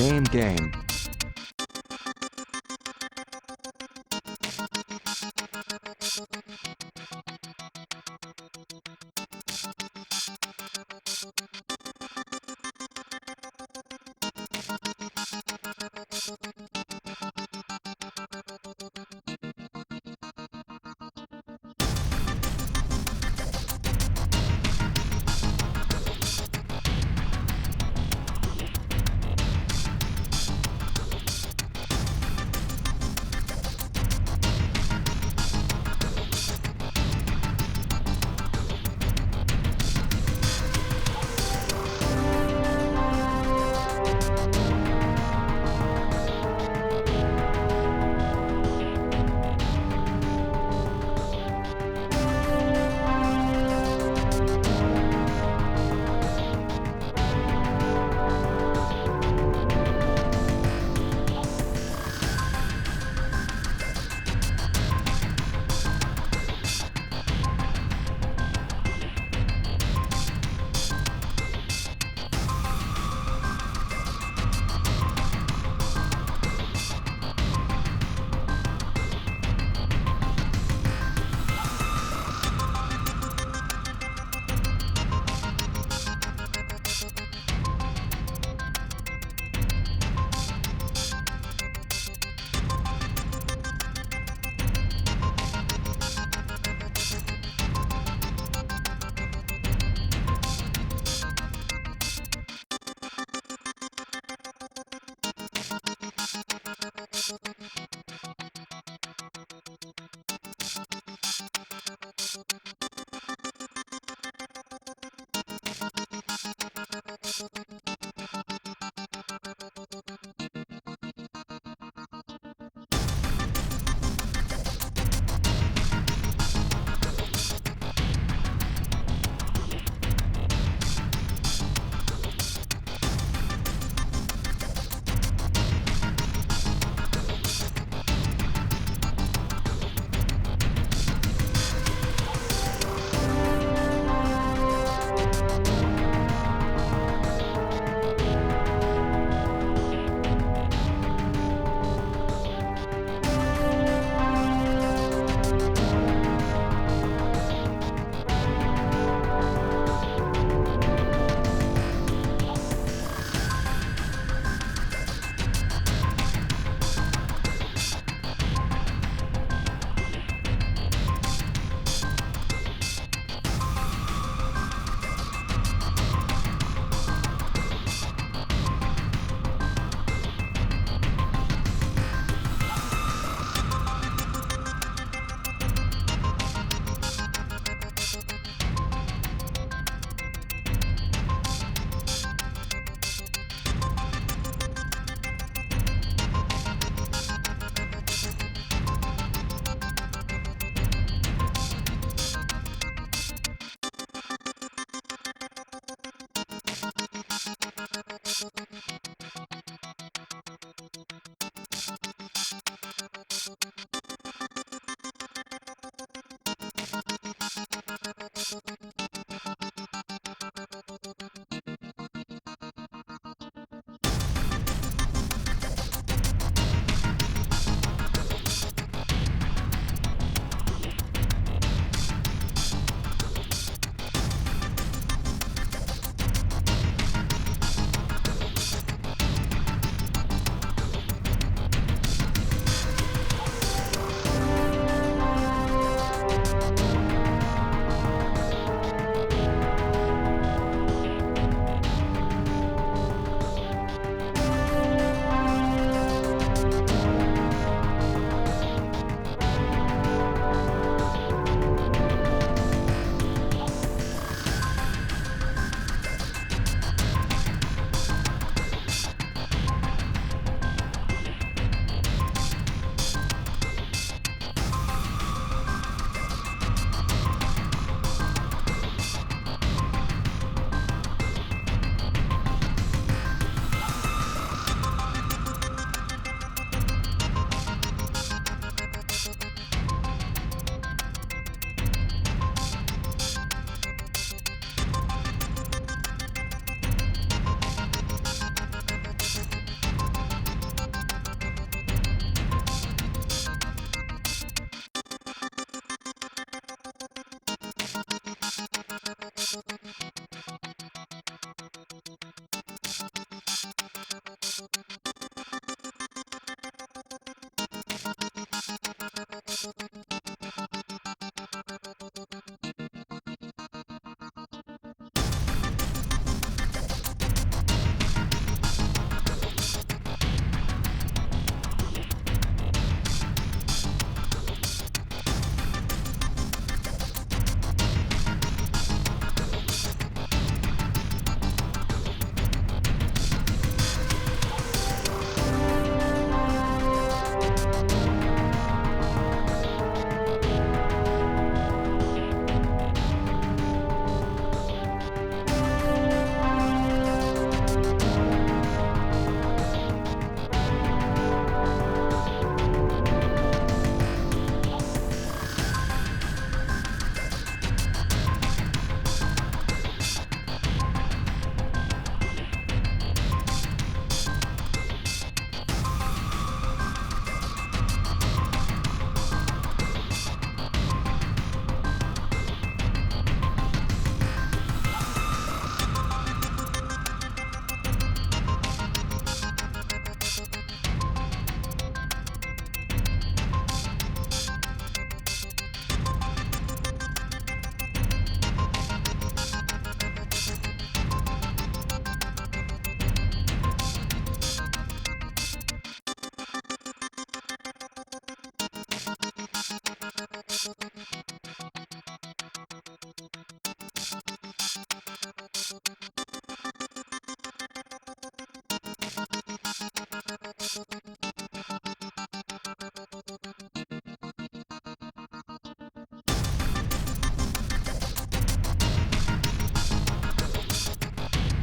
Name game.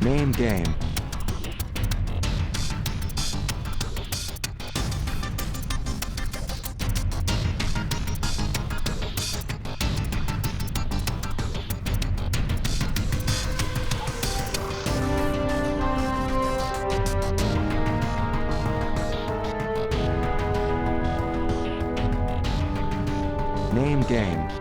Name game. Name game.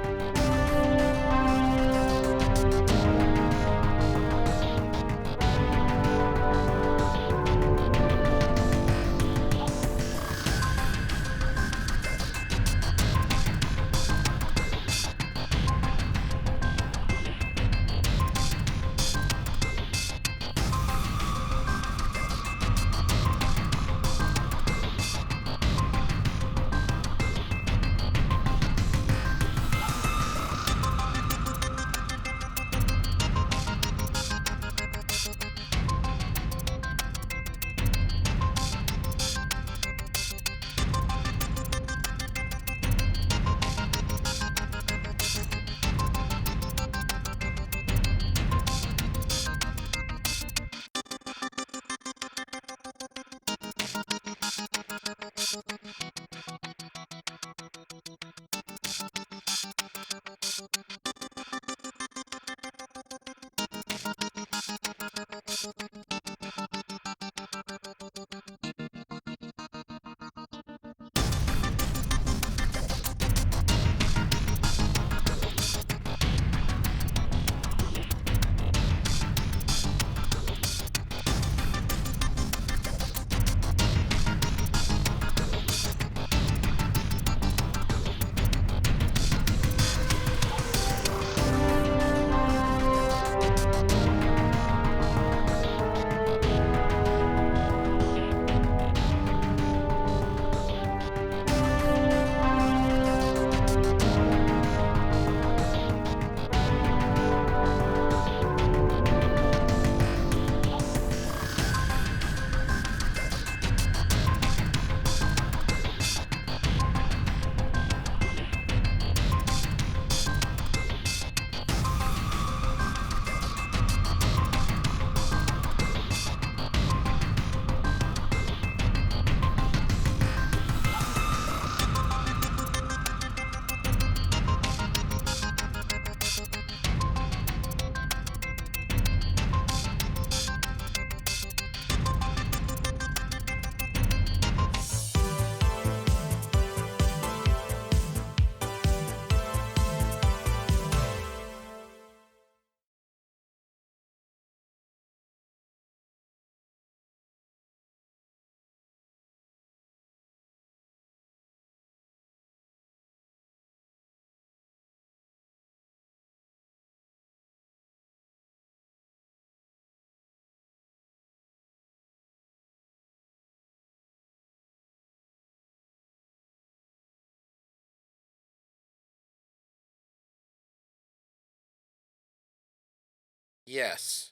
Yes.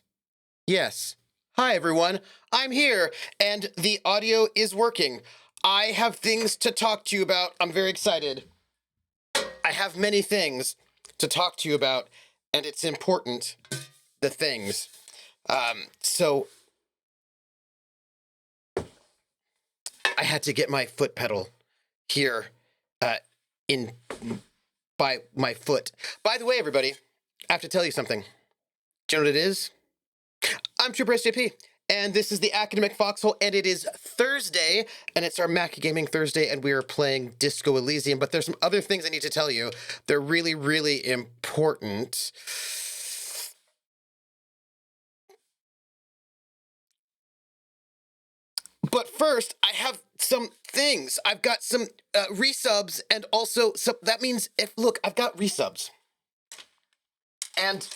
Yes. Hi, everyone. I'm here, and the audio is working. I have things to talk to you about. I'm very excited. I have many things to talk to you about, and it's important, the things. So I had to get my foot pedal here in by my foot. By the way, everybody, I have to tell you something. Do you know what it is? I'm Trooper SJP, and this is the Academic Foxhole, and it is Thursday, and it's our Mac Gaming Thursday, and we are playing Disco Elysium, but there's some other things I need to tell you. They're really, really important. But first, I have some things. I've got some resubs, and also, that means, look, I've got resubs. And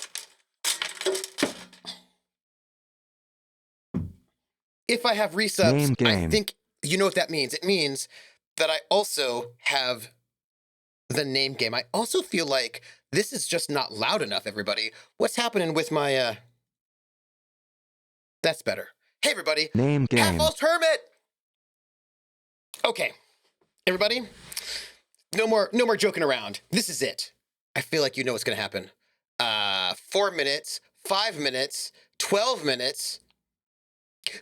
if I have resubs, I think you know what that means. It means that I also have the name game. I also feel like this is just not loud enough, everybody. What's happening with my, That's better. Hey, everybody. Name game. Half-False Hermit! Okay, everybody. No more joking around. This is it. I feel like you know what's gonna happen. 4 minutes, 5 minutes, 12 minutes.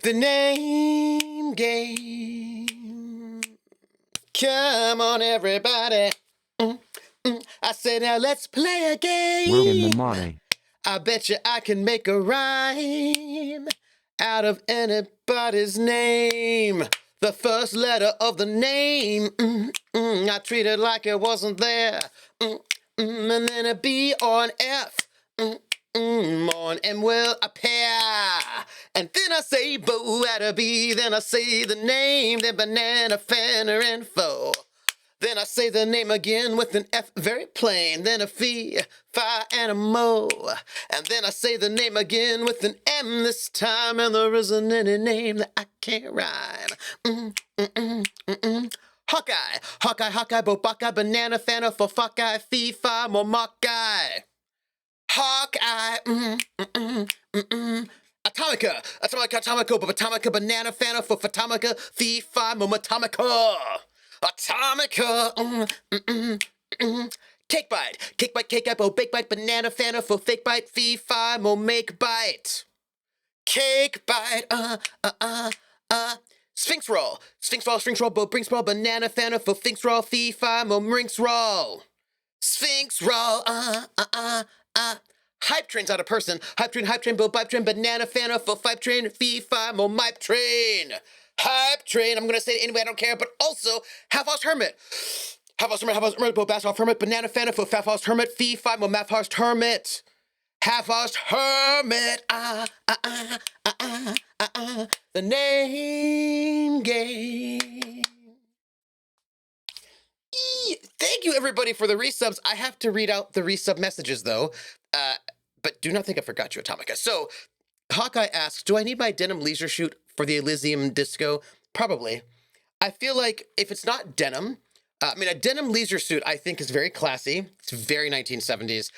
The name game. Come on, everybody. I said, now let's play a game. We're in the money. I bet you I can make a rhyme out of anybody's name. The first letter of the name, I treat it like it wasn't there. And then a B or an F, on M will appear. And then I say bo at a B, then I say the name, then banana, fenner, info. Then I say the name again with an F, very plain. Then a fee, fi, and a mo. And then I say the name again with an M this time. And there isn't any name that I can't rhyme. Hawkeye, Hawkeye, Hawkeye, bo, buckeye, banana, fana, for fuckeye, fee, fi, mo, mockeye. Hawkeye, Atomica, Atomica, Atomica, Atomica, banana, fana, for Fatomica, fee, fi, mo, Atomica. Atomica, Cake bite, cake bite, cake apple, bake bite, banana, fana, for fake bite, fee, fi, mo, make bite. Cake bite, Sphinx roll, Sphinx roll, bo, brinks roll, banana, fana, for Sphinx roll, fee, fi, mo, rinks roll. Sphinx roll, Hype train's not a person. Hype train, bo, pipe train, banana, fana, for fipe train, fee, fi, mo, mipe train. Hype train, I'm gonna say it anyway, I don't care, but also Half-House Hermit. Half-House Hermit, bo, bass off Hermit, banana, fana, for Half-House Hermit, fee, fi, mo, math-house Hermit. Half-House Hermit, the name game. Thank you, everybody, for the resubs. I have to read out the resub messages, though. But do not think I forgot you, Atomica. So, Hawkeye asks, do I need my denim leisure suit for the Elysium disco? Probably. I feel like if it's not denim, a denim leisure suit, I think, is very classy. It's very 1970s,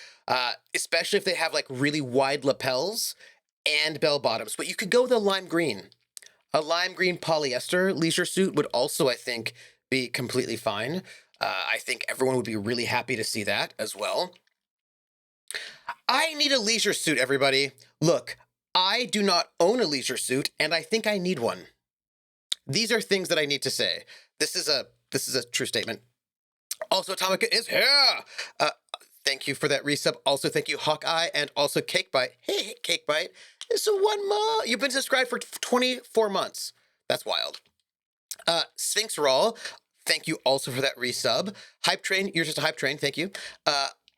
especially if they have, like, really wide lapels and bell bottoms. But you could go with a lime green. A lime green polyester leisure suit would also, I think, be completely fine. I think everyone would be really happy to see that as well. I need a leisure suit, everybody. Look, I do not own a leisure suit, and I think I need one. These are things that I need to say. This is a true statement. Also, Atomica is here. Thank you for that resub. Also, thank you, Hawkeye, and also Cakebite. Hey, Cakebite. This is 1 month. You've been subscribed for 24 months. That's wild. Sphinx Roll. Thank you also for that resub. Hype Train, you're just a hype train. Thank you.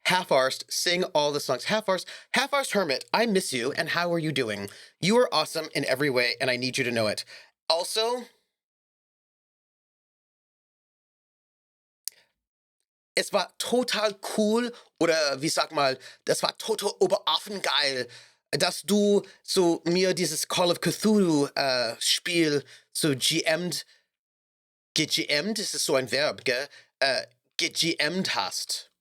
Half-Arsed, sing all the songs. Half-Arsed Hermit, I miss you, and how are you doing? You are awesome in every way, and I need you to know it. Also, es war total cool, oder wie sag mal, das war total oberaffengeil, dass du so mir dieses Call of Cthulhu Spiel so gegM'd, ist es so ein Verb, gell? gegM'd hast.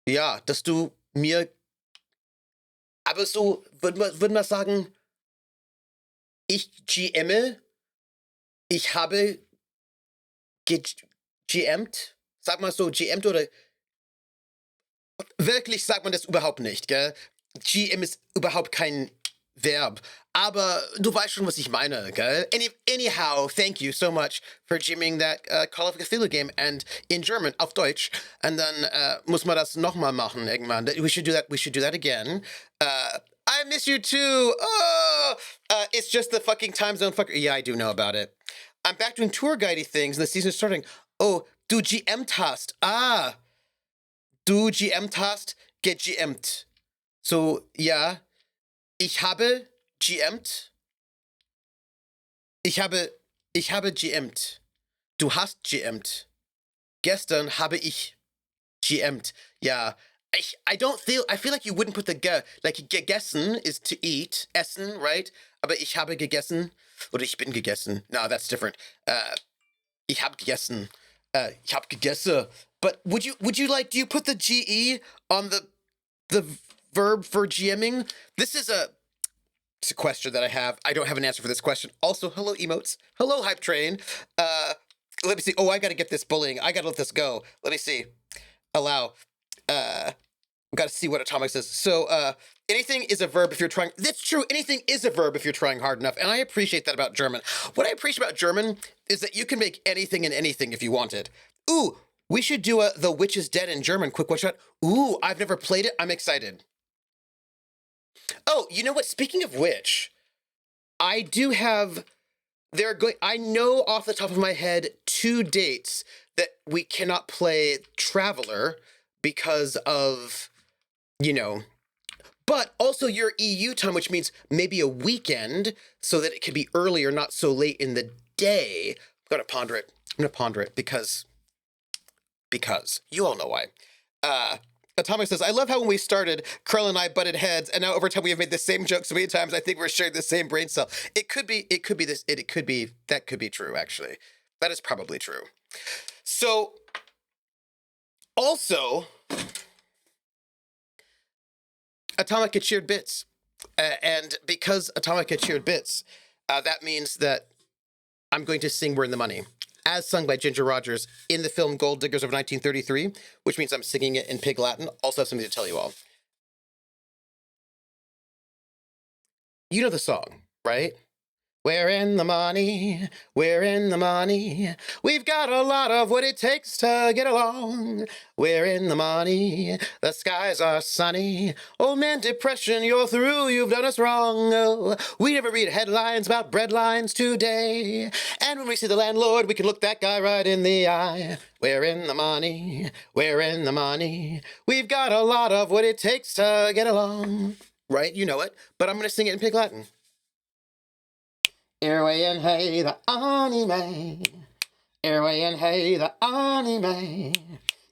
Ja, dass du mir Aber so, würd man sagen, ich GMe, ich habe GMt? Sag mal so, GMt oder wirklich sagt man das überhaupt nicht, gell? GM ist überhaupt kein Verb. Aber du weißt schon, was ich meine, gell? Anyhow, thank you so much for GMing that Call of Cthulhu game and in German, auf Deutsch. And then muss man das nochmal machen irgendwann. We should do that again. I miss you too. Oh, it's just the fucking time zone fucker. Yeah, I do know about it. I'm back doing tour guidey things and the season's starting. Oh, du GMt hast. Ah, du GMt hast, gegMt. So, ja, ich habe GMt. Ich habe GMt. Du hast GMt. Gestern habe ich GMt. Ja, I feel like you wouldn't put the ge, like gegessen is to eat, essen, right? Aber ich habe gegessen oder ich bin gegessen. No, that's different. Ich habe gegessen. Ich habe gegessen. But do you put the GE on the verb for GMing? It's a question that I have. I don't have an answer for this question. Also, hello emotes. Hello hype train. Let me see. Oh, I gotta get this bullying. I gotta let this go. Let me see. Allow. Gotta see what Atomic says. So, anything is a verb if you're trying. That's true. Anything is a verb if you're trying hard enough. And I appreciate that about German. What I appreciate about German is that you can make anything and anything if you wanted. Ooh, we should do a The Witch is Dead in German quick one shot. Ooh, I've never played it. I'm excited. Oh, you know what? Speaking of which, I do have. I know off the top of my head 2 dates that we cannot play Traveler because of, but also your EU time, which means maybe a weekend so that it can be earlier, not so late in the day. I'm gonna ponder it because you all know why. Atomic says, I love how when we started, Krell and I butted heads, and now over time we have made the same joke so many times, I think we're sharing the same brain cell. That could be true, actually. That is probably true. So, also, Atomic had shared bits. And because Atomic had shared bits, that means that I'm going to sing We're in the Money, as sung by Ginger Rogers in the film Gold Diggers of 1933, which means I'm singing it in Pig Latin. Also have something to tell you all. You know the song, right? We're in the money, we're in the money. We've got a lot of what it takes to get along. We're in the money, the skies are sunny. Old man depression, you're through, you've done us wrong. Oh, we never read headlines about breadlines today. And when we see the landlord, we can look that guy right in the eye. We're in the money, we're in the money. We've got a lot of what it takes to get along. Right, you know it, but I'm gonna sing it in Pig Latin. Airway and hey, the anime. Airway and hey, the anime.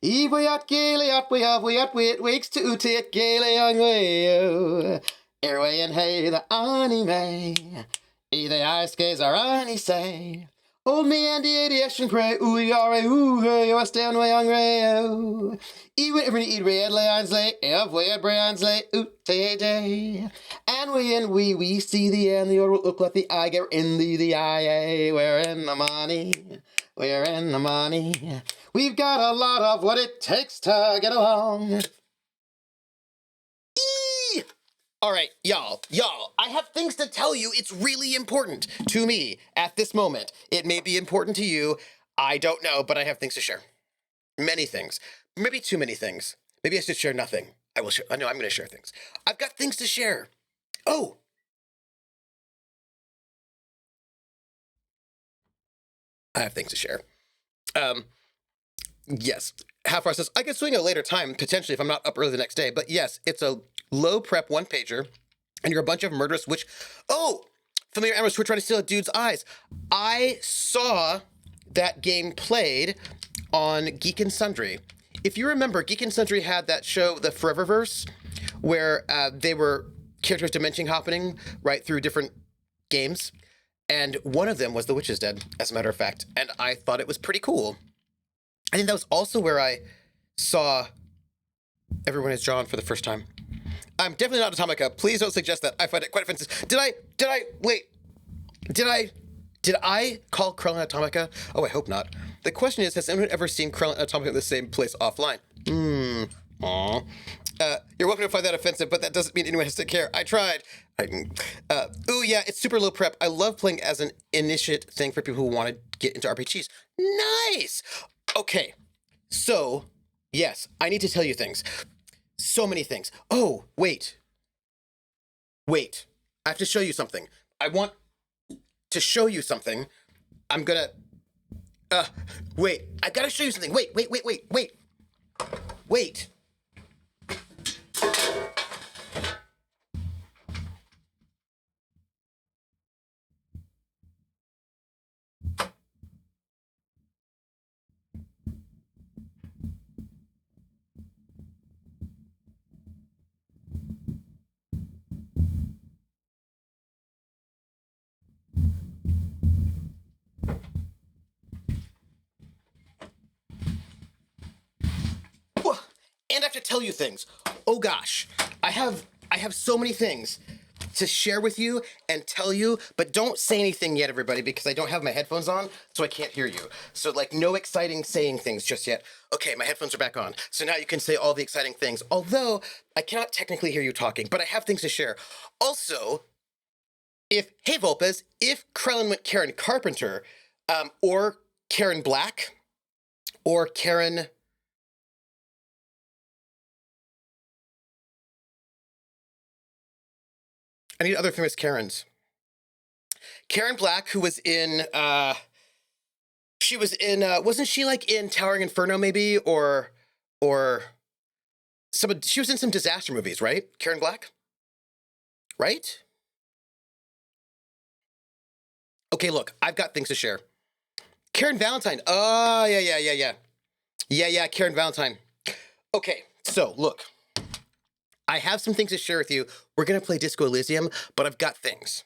Iwiat galeat, we have wait wakes to take gale on way. Airway and hey, the anime. The ice skates are any say. Old me and the aviation cray, ooh, you're stand way hungry. Even if we eat red lions lay, if we had brands lay, ooh, day. And we see the end, the order will look like the eye, get in the IA. We're in the money, we're in the money. We've got a lot of what it takes to get along. All right, y'all, I have things to tell you. It's really important to me at this moment. It may be important to you. I don't know, but I have things to share. Many things. Maybe too many things. Maybe I should share nothing. I will share. No, I'm going to share things. I've got things to share. Oh. I have things to share. Yes. Half-Hour says, I could swing at a later time, potentially, if I'm not up early the next day. But yes, it's a low prep one-pager, and you're a bunch of murderous witch. Oh! Familiar animals who are trying to steal a dude's eyes. I saw that game played on Geek and Sundry. If you remember, Geek and Sundry had that show, The Foreververse, where they were characters dimension hopping right through different games. And one of them was The Witch is Dead, as a matter of fact. And I thought it was pretty cool. I think that was also where I saw Everyone is John for the first time. I'm definitely not Atomica. Please don't suggest that. I find it quite offensive. Wait, did I call Krellin Atomica? Oh, I hope not. The question is, has anyone ever seen Krellin Atomica in the same place offline? Aw. You're welcome to find that offensive, but that doesn't mean anyone has to care. I tried. Ooh, yeah, it's super low prep. I love playing as an initiate thing for people who want to get into RPGs. Nice! Okay, so, yes, I need to tell you things. So many things. Oh, wait. Wait. I have to show you something. I want to show you something. I'm gonna... wait. I gotta show you something. Wait. Wait. And I have to tell you things. Oh gosh, I have so many things to share with you and tell you, but don't say anything yet, everybody, because I don't have my headphones on, so I can't hear you. So like, no exciting saying things just yet. Okay, my headphones are back on, so now you can say all the exciting things. Although I cannot technically hear you talking, but I have things to share. Also, hey Volpes, if Krellin went Karen Carpenter, or Karen Black, or Karen. I need other famous Karens. Karen Black, who was in, she was in, wasn't she like in Towering Inferno maybe? Or she was in some disaster movies, right? Karen Black? Right? Okay, look, I've got things to share. Karen Valentine. Oh, yeah. Yeah, Karen Valentine. Okay, so look. I have some things to share with you. We're gonna play Disco Elysium, but I've got things.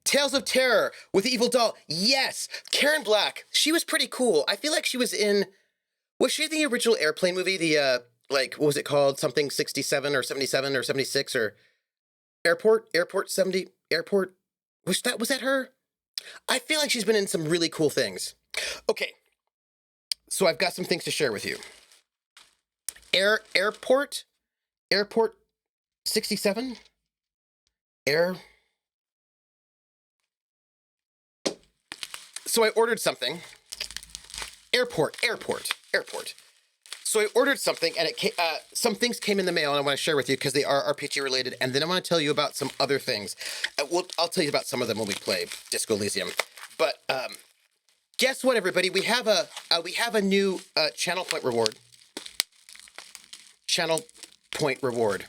Tales of Terror with the Evil Doll. Yes, Karen Black. She was pretty cool. I feel like she was in. Was she in the original Airplane movie? The like, what was it called? Something 67 or 77 or 76 or Airport 70 Airport. Was that her? I feel like she's been in some really cool things. Okay, so I've got some things to share with you. Airport 67? So I ordered something. Airport. So I ordered something, and some things came in the mail, and I want to share with you because they are RPG related, and then I want to tell you about some other things. I'll tell you about some of them when we play Disco Elysium. But guess what, everybody? We have a new channel point reward. Channel point reward.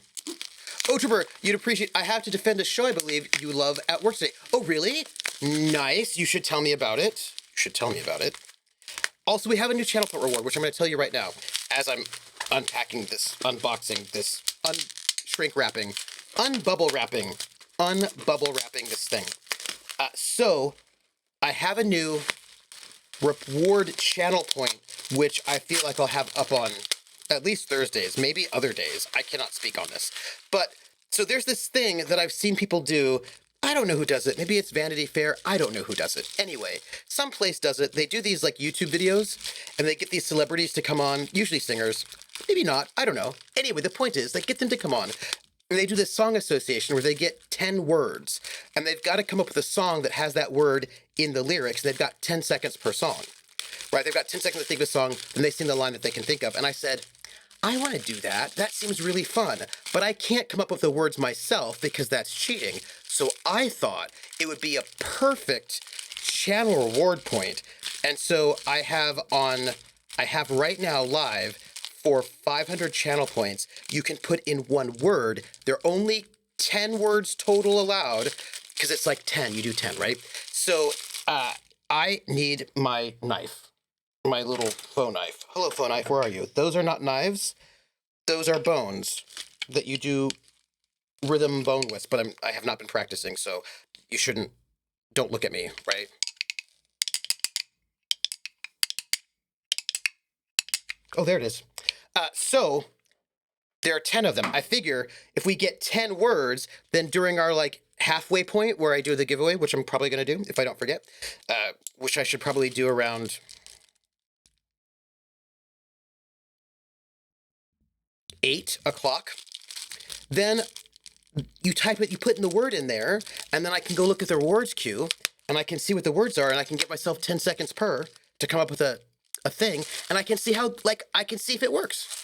Otrber, you'd appreciate. I have to defend a show I believe you love at work today. Oh, really? Nice. You should tell me about it. Also, we have a new channel point reward, which I'm going to tell you right now as I'm unpacking this, unboxing this, shrink wrapping, unbubble wrapping this thing. So I have a new reward channel point, which I feel like I'll have up on at least Thursdays, maybe other days. I cannot speak on this. But so there's this thing that I've seen people do. I don't know who does it. Maybe it's Vanity Fair. I don't know who does it. Anyway, some place does it. They do these like YouTube videos and they get these celebrities to come on, usually singers, maybe not. I don't know. Anyway, the point is they get them to come on and they do this song association where they get 10 words and they've got to come up with a song that has that word in the lyrics. They've got 10 seconds per song, right? They've got 10 seconds to think of a song and they sing the line that they can think of. And I said, I want to do that. That seems really fun, but I can't come up with the words myself because that's cheating. So I thought it would be a perfect channel reward point. And so I have right now live for 500 channel points. You can put in one word. There are only 10 words total allowed because it's like 10, you do 10, right? So I need my knife. My little faux knife. Hello, faux knife. Where are you? Those are not knives. Those are bones that you do rhythm bone with. But I have not been practicing, so you shouldn't. Don't look at me, right? Oh, there it is. So there are 10 of them. I figure if we get 10 words, then during our like halfway point where I do the giveaway, which I'm probably going to do if I don't forget, which I should probably do around 8 o'clock, then you type it, you put in the word in there, and then I can go look at the words queue, and I can see what the words are, and I can get myself 10 seconds per to come up with a thing, and I can see how, like, I can see if it works.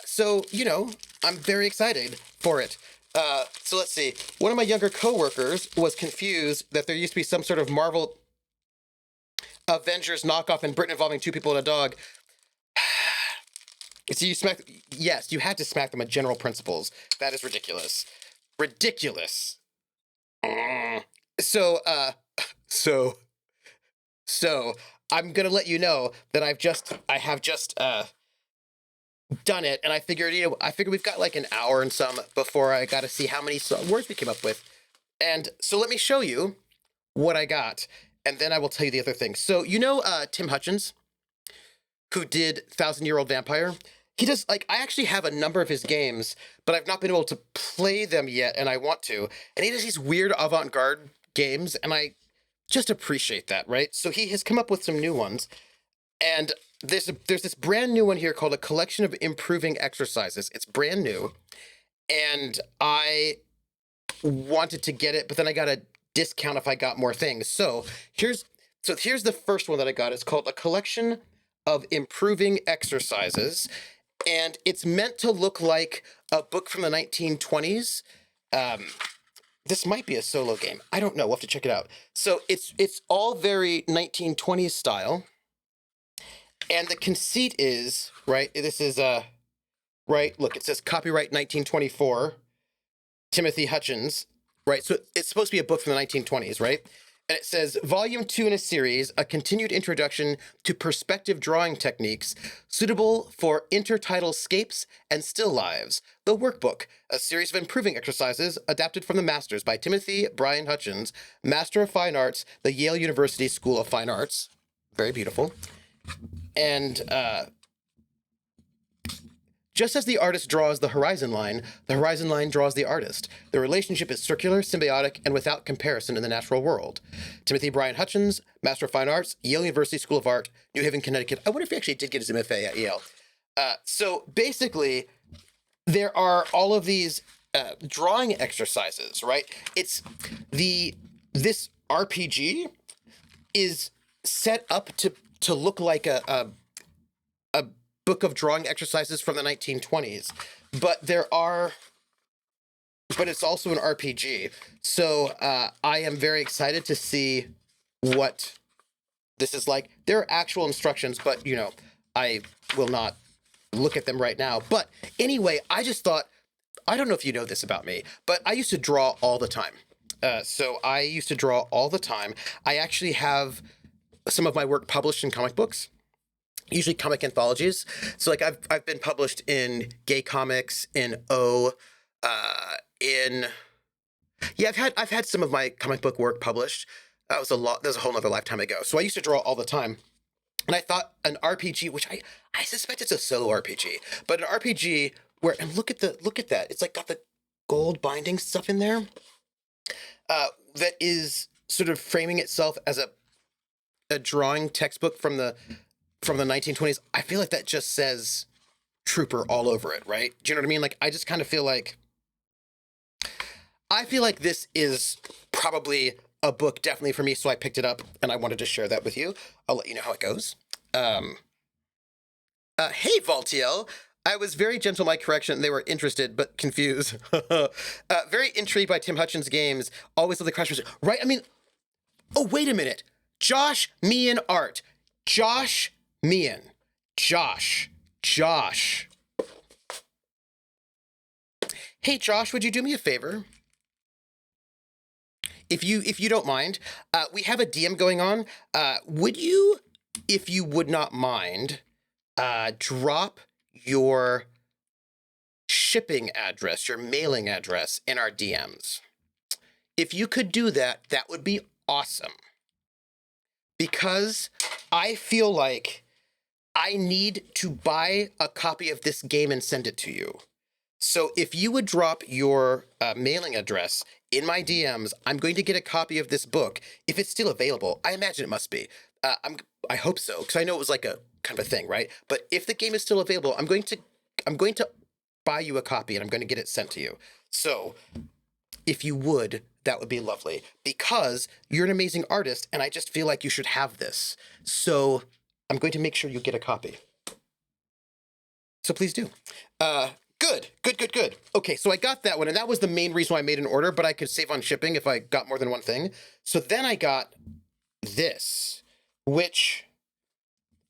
So, you know, I'm very excited for it. So let's see. One of my younger coworkers was confused that there used to be some sort of Marvel Avengers knockoff in Britain involving 2 people and a dog. So you smack, yes, you had to smack them on general principles. That is ridiculous. Ridiculous. So I'm gonna let you know that I have just done it, and I figured, you know, we've got like an hour and some before I got to see how many words we came up with, and so let me show you what I got, and then I will tell you the other things. So you know, Tim Hutchins, who did 1,000-Year-Old Vampire. He does, like, I actually have a number of his games, but I've not been able to play them yet, and I want to. And he does these weird avant-garde games, and I just appreciate that, right? So he has come up with some new ones, and there's this brand new one here called A Collection of Improving Exercises. It's brand new, and I wanted to get it, but then I got a discount if I got more things. So here's the first one that I got. It's called A Collection of Improving Exercises, and it's meant to look like a book from the 1920s. This might be a solo game. I don't know. We'll have to check it out. So it's all very 1920s style, and the conceit is, right, this is right, look, it says copyright 1924, Timothy Hutchins, right? So it's supposed to be a book from the 1920s, right? And it says, Volume 2 in a series, a continued introduction to perspective drawing techniques suitable for intertidal scapes and still lives. The Workbook, a series of improving exercises adapted from the Masters by Timothy Brian Hutchins, Master of Fine Arts, the Yale University School of Fine Arts. Very beautiful. And just as the artist draws the horizon line draws the artist. The relationship is circular, symbiotic, and without comparison in the natural world. Timothy Brian Hutchins, Master of Fine Arts, Yale University School of Art, New Haven, Connecticut. I wonder if he actually did get his MFA at Yale. So basically, there are all of these drawing exercises, right? It's this RPG is set up to look like a book of drawing exercises from the 1920s, but it's also an RPG. So I am very excited to see what this is like. There are actual instructions, but you know, I will not look at them right now. But anyway, I just thought, I don't know if you know this about me, but I used to draw all the time. So I used to draw all the time. I actually have some of my work published in comic books, usually comic anthologies. So like I've been published in Gay Comics, in I've had some of my comic book work published. That was a whole nother lifetime ago. So I used to draw all the time. And I thought an RPG, which I suspect it's a solo RPG, but an RPG where, and look at that. It's like got the gold binding stuff in there. That is sort of framing itself as a drawing textbook from the 1920s. I feel like that just says Trooper all over it, right? Do you know what I mean? Like, I just kind of feel like this is probably a book definitely for me, so I picked it up and I wanted to share that with you. I'll let you know how it goes. Hey, Valtiel. I was very gentle in my correction. They were interested but confused. Very intrigued by Tim Hutchins' games. Always love the Crash. Right? I mean, oh, wait a minute. Josh Meehan Art. Josh Meehan. Josh. Hey, Josh, would you do me a favor? If you don't mind, we have a DM going on. Would you, if you would not mind, drop your shipping address, your mailing address in our DMs? If you could do that, that would be awesome. Because I feel like I need to buy a copy of this game and send it to you. So if you would drop your mailing address in my DMs, I'm going to get a copy of this book if it's still available. I imagine it must be. I hope so, because I know it was like a kind of a thing, right? But if the game is still available, I'm going to buy you a copy and I'm going to get it sent to you. So if you would, that would be lovely, because you're an amazing artist and I just feel like you should have this. So I'm going to make sure you get a copy. So please do. Good. Okay, so I got that one, and that was the main reason why I made an order, but I could save on shipping if I got more than one thing. So then I got this, which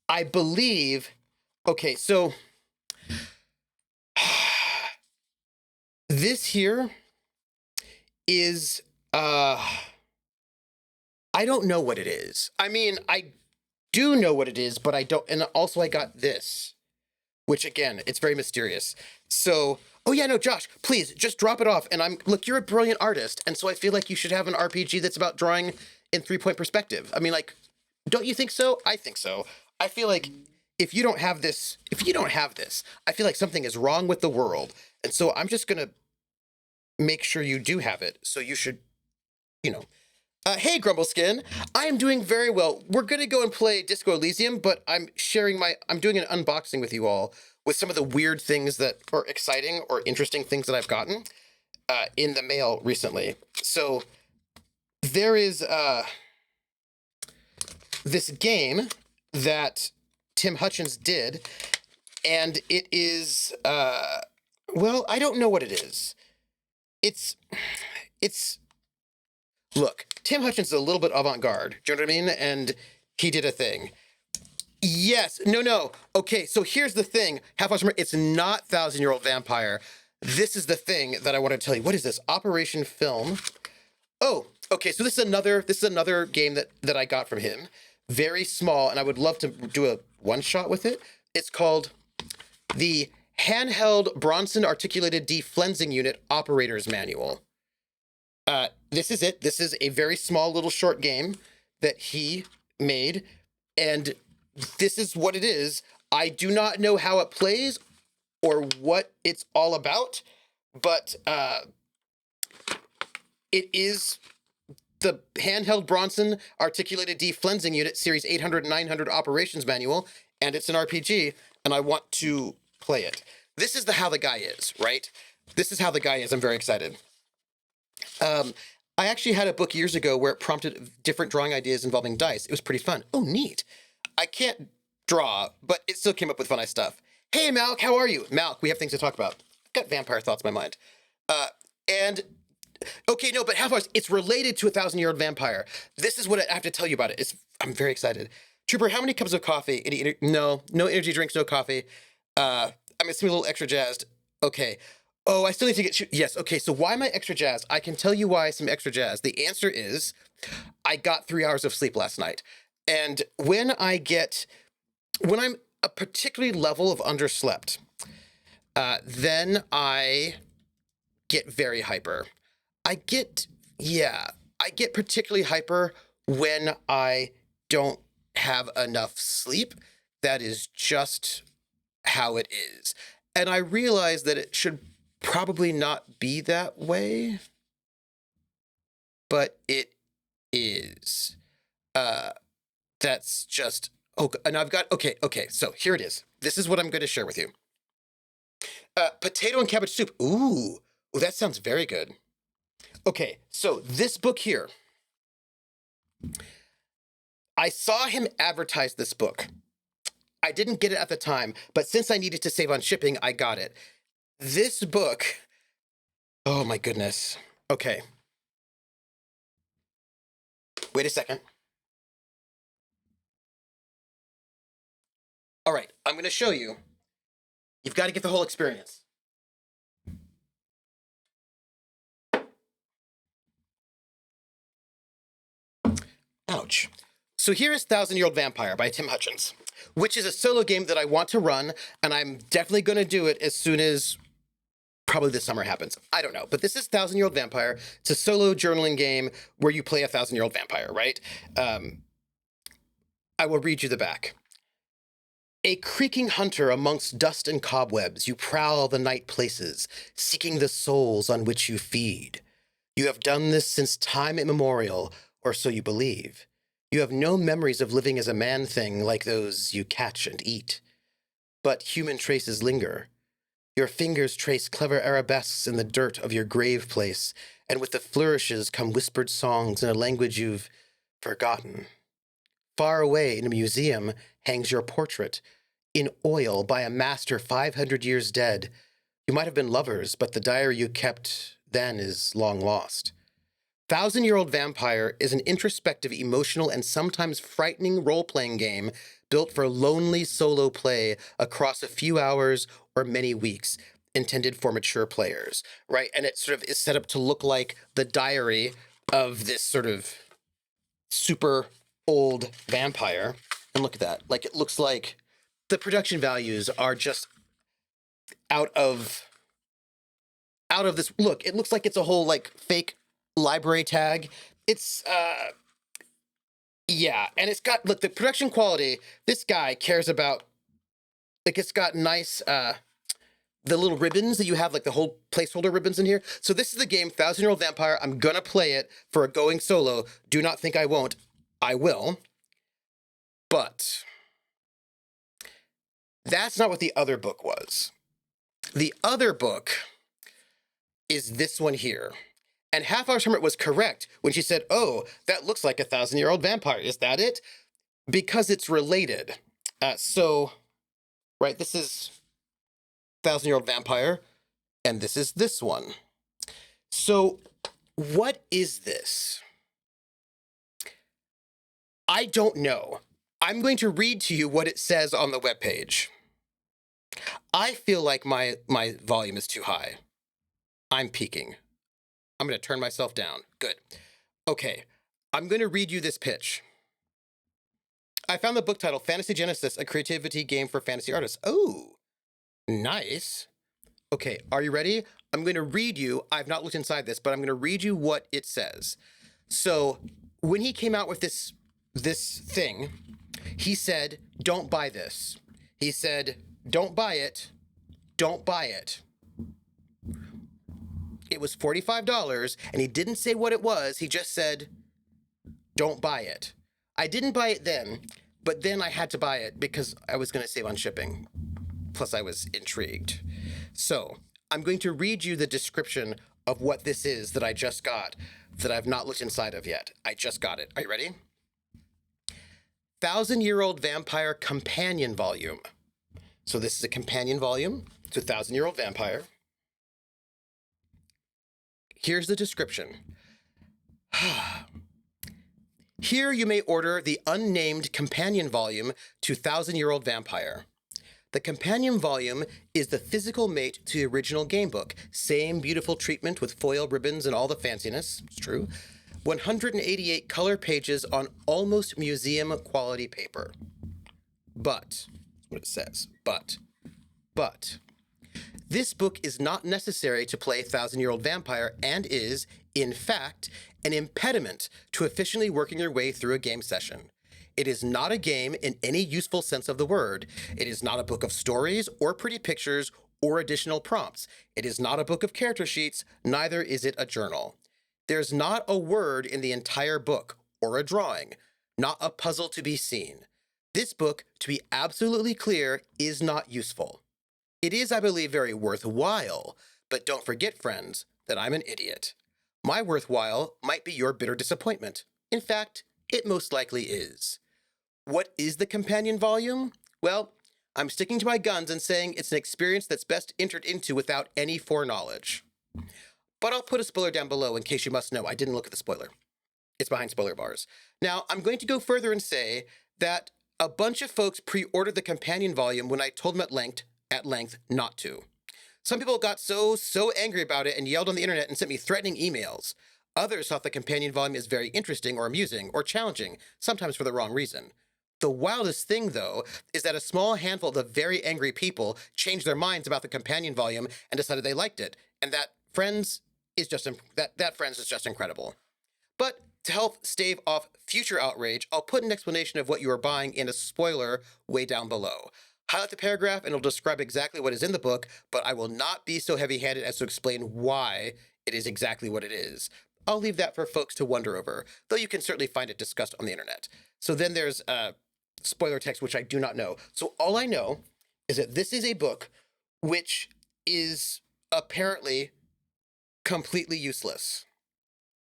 I believe, okay, so this here is, I don't know what it is. I mean, I do know what it is, but I don't, and also I got this, which again, it's very mysterious. So, oh yeah, no, Josh, please just drop it off. And look, you're a brilliant artist. And so I feel like you should have an RPG that's about drawing in 3-point perspective. I mean, like, don't you think so? I think so. I feel like if you don't have this, I feel like something is wrong with the world. And so I'm just going to make sure you do have it. So you should, you know, hey, Grumbleskin, I am doing very well. We're going to go and play Disco Elysium, but I'm doing an unboxing with you all with some of the weird things that are exciting or interesting things that I've gotten in the mail recently. So there is this game that Tim Hutchins did, and it is, well, I don't know what it is. It's, look, Tim Hutchins is a little bit avant-garde, do you know what I mean? And he did a thing. Yes, no. Okay, so here's the thing. It's not 1,000-Year-Old Vampire. This is the thing that I want to tell you. What is this? Operation Film. Oh, okay, so this is another game that I got from him. Very small, and I would love to do a one-shot with it. It's called the Handheld Bronson Articulated Deflensing Unit Operator's Manual. This is it. This is a very small little short game that he made, and this is what it is. I do not know how it plays or what it's all about, but it is the Handheld Bronson Articulated Deflensing Unit Series 800 and 900 Operations Manual, and it's an RPG, and I want to play it. This is how the guy is, right? This is how the guy is. I'm very excited. I actually had a book years ago where it prompted different drawing ideas involving dice. It was pretty fun. Oh, neat. I can't draw, but it still came up with funny stuff. Hey, Malk, how are you? Malk, we have things to talk about. I've got vampire thoughts in my mind. Okay, no, but it's related to 1,000-Year-Old Vampire. This is what I have to tell you about it. I'm very excited. Trooper, how many cups of coffee? No energy drinks, no coffee. I'm assuming a little extra jazzed. Okay. Oh, I still need to get... Yes, okay, so why am I extra jazzed? I can tell you why I'm extra jazzed. The answer is I got 3 hours of sleep last night. And when I'm a particularly level of underslept, then I get very hyper. I get particularly hyper when I don't have enough sleep. That is just how it is. And I realize that it should probably not be that way, but it is. That's just, and I've got, okay, so here it is. This is what I'm going to share with you. Potato and cabbage soup. Ooh, that sounds very good. Okay, so this book here, I saw him advertise this book. I didn't get it at the time, but since I needed to save on shipping, I got it. This book, oh my goodness. Okay. Wait a second. All right, I'm going to show you. You've got to get the whole experience. Ouch. So here is 1,000-Year-Old Vampire by Tim Hutchins, which is a solo game that I want to run, and I'm definitely going to do it as soon as probably this summer happens. I don't know, but this is 1,000-Year-Old Vampire. It's a solo journaling game where you play a 1,000-Year-Old Vampire, right? I will read you the back. A creaking hunter amongst dust and cobwebs, you prowl the night places, seeking the souls on which you feed. You have done this since time immemorial, or so you believe. You have no memories of living as a man-thing like those you catch and eat. But human traces linger. Your fingers trace clever arabesques in the dirt of your grave place, and with the flourishes come whispered songs in a language you've forgotten. Far away in a museum hangs your portrait, in oil by a master 500 years dead. You might have been lovers, but the diary you kept then is long lost. Thousand-Year-Old Vampire is an introspective, emotional, and sometimes frightening role-playing game built for lonely solo play across a few hours or many weeks, intended for mature players, right? And it sort of is set up to look like the diary of this sort of super old vampire. And look at that. Like, it looks like the production values are just out of this. Look, it looks like it's a whole like fake library tag. It's yeah, and it's got, look, the production quality, this guy cares about, like, it's got nice the little ribbons that you have, like the whole placeholder ribbons in here. So this is the game, Thousand-Year-Old Vampire. I'm gonna play it for a going solo. Do not think I won't. I will. But that's not what the other book was. The other book is this one here. And Half Hour's Hermit was correct when she said, oh, that looks like a Thousand-Year-Old Vampire. Is that it? Because it's related. Right, this is Thousand-Year-Old Vampire, and this is this one. So what is this? I don't know. I'm going to read to you what it says on the webpage. I feel like my volume is too high. I'm peaking. I'm going to turn myself down. Good. Okay, I'm going to read you this pitch. I found the book title, Fantasy Genesis, a creativity game for fantasy artists. Oh, nice. Okay, are you ready? I'm going to read you, I've not looked inside this, but I'm going to read you what it says. So when he came out with this thing, he said, don't buy this. He said, don't buy it. Don't buy it. It was $45, and he didn't say what it was. He just said, don't buy it. I didn't buy it then, but then I had to buy it because I was going to save on shipping. Plus, I was intrigued. So I'm going to read you the description of what this is that I just got, that I've not looked inside of yet. I just got it. Are you ready? Thousand-Year-Old Vampire Companion Volume. So this is a companion volume to Thousand-Year-Old Vampire. Here's the description. Here you may order the unnamed companion volume to Thousand-Year-Old Vampire. The companion volume is the physical mate to the original game book. Same beautiful treatment with foil ribbons and all the fanciness. It's true. 188 color pages on almost museum quality paper. But, that's what it says, but, this book is not necessary to play Thousand-Year-Old Vampire and is, in fact, an impediment to efficiently working your way through a game session. It is not a game in any useful sense of the word. It is not a book of stories or pretty pictures or additional prompts. It is not a book of character sheets, neither is it a journal. There's not a word in the entire book, or a drawing, not a puzzle to be seen. This book, to be absolutely clear, is not useful. It is, I believe, very worthwhile, but don't forget, friends, that I'm an idiot. My worthwhile might be your bitter disappointment. In fact, it most likely is. What is the companion volume? Well, I'm sticking to my guns and saying it's an experience that's best entered into without any foreknowledge. But I'll put a spoiler down below in case you must know. I didn't look at the spoiler. It's behind spoiler bars. Now, I'm going to go further and say that a bunch of folks pre-ordered the companion volume when I told them at length not to. Some people got so angry about it and yelled on the internet and sent me threatening emails. Others thought the companion volume is very interesting or amusing or challenging, sometimes for the wrong reason. The wildest thing, though, is that a small handful of the very angry people changed their minds about the companion volume and decided they liked it, and that Friends is just incredible. But to help stave off future outrage, I'll put an explanation of what you are buying in a spoiler way down below. highlight the paragraph and it'll describe exactly what is in the book, but I will not be so heavy-handed as to explain why it is exactly what it is. I'll leave that for folks to wonder over, though you can certainly find it discussed on the internet. So then there's spoiler text, which I do not know. So all I know is that this is a book which is apparently completely useless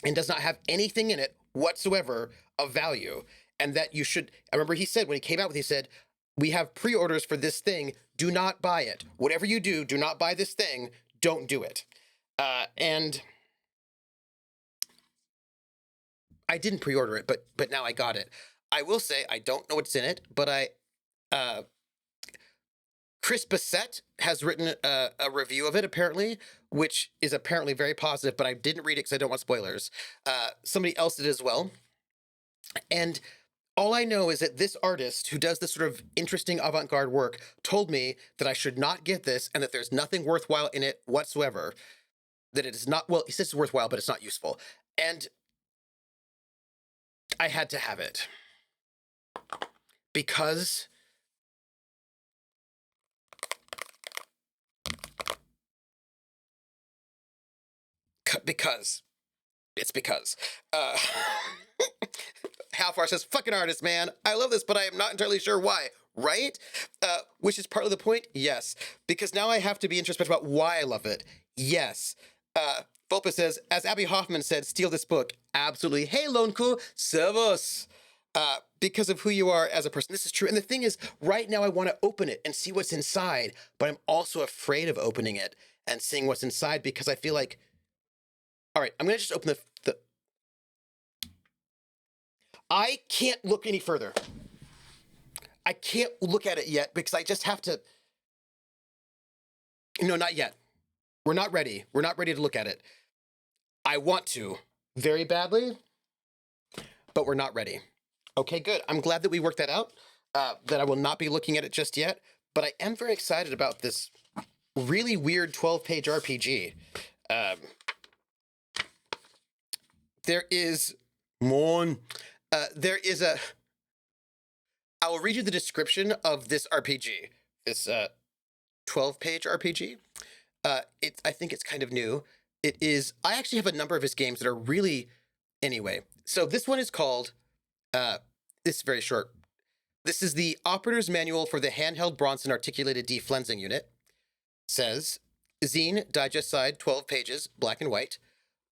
and does not have anything in it whatsoever of value. And that you should, I remember he said, when he came out with it, he said, we have pre-orders for this thing. Do not buy it. Whatever you do, do not buy this thing. Don't do it. And I didn't pre-order it, but now I got it. I will say I don't know what's in it, but Chris Bissett has written a review of it, apparently, which is apparently very positive, but I didn't read it because I don't want spoilers. Somebody else did as well. And all I know is that this artist who does this sort of interesting avant-garde work told me that I should not get this and that there's nothing worthwhile in it whatsoever. That it is not, well, he says it's worthwhile, but it's not useful. And I had to have it. Because it's because Halfar says, fucking artist, man. I love this, but I am not entirely sure why. Right? Which is partly the point? Yes. Because now I have to be introspective about why I love it. Yes. Volpa says, as Abby Hoffman said, steal this book. Absolutely. Hey, Lonku, servus. Because of who you are as a person. This is true. And the thing is, right now I want to open it and see what's inside, but I'm also afraid of opening it and seeing what's inside because I feel like, all right, I'm going to just open the... I can't look any further. I can't look at it yet because I just have to... No, not yet. We're not ready. We're not ready to look at it. I want to very badly, but we're not ready. Okay, good. I'm glad that we worked that out, that I will not be looking at it just yet, but I am very excited about this really weird 12-page RPG. There is I will read you the description of this RPG, this 12-page RPG. I think it's kind of new. It is, I actually have a number of his games that are really, anyway. So this one is called, this is very short. This is the Operator's Manual for the Handheld Bronson Articulated Deflensing Unit. Says, Zine, digest side, 12 pages, black and white.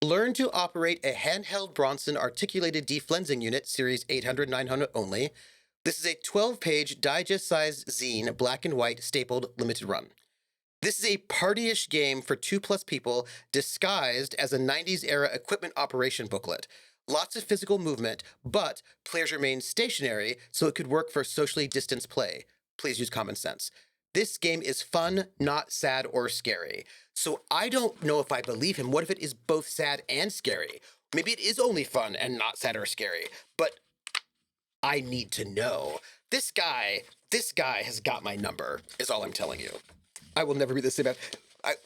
Learn to operate a handheld Bronson Articulated Deflensing Unit, series 800, 900 only. This is a 12-page digest-sized zine, black and white, stapled, limited run. This is a partyish game for 2+ people disguised as a 90s-era equipment operation booklet. Lots of physical movement, but players remain stationary, so it could work for socially distanced play. Please use common sense. This game is fun, not sad or scary. So I don't know if I believe him. What if it is both sad and scary? Maybe it is only fun and not sad or scary, but I need to know. This guy has got my number, is all I'm telling you. I will never be the same.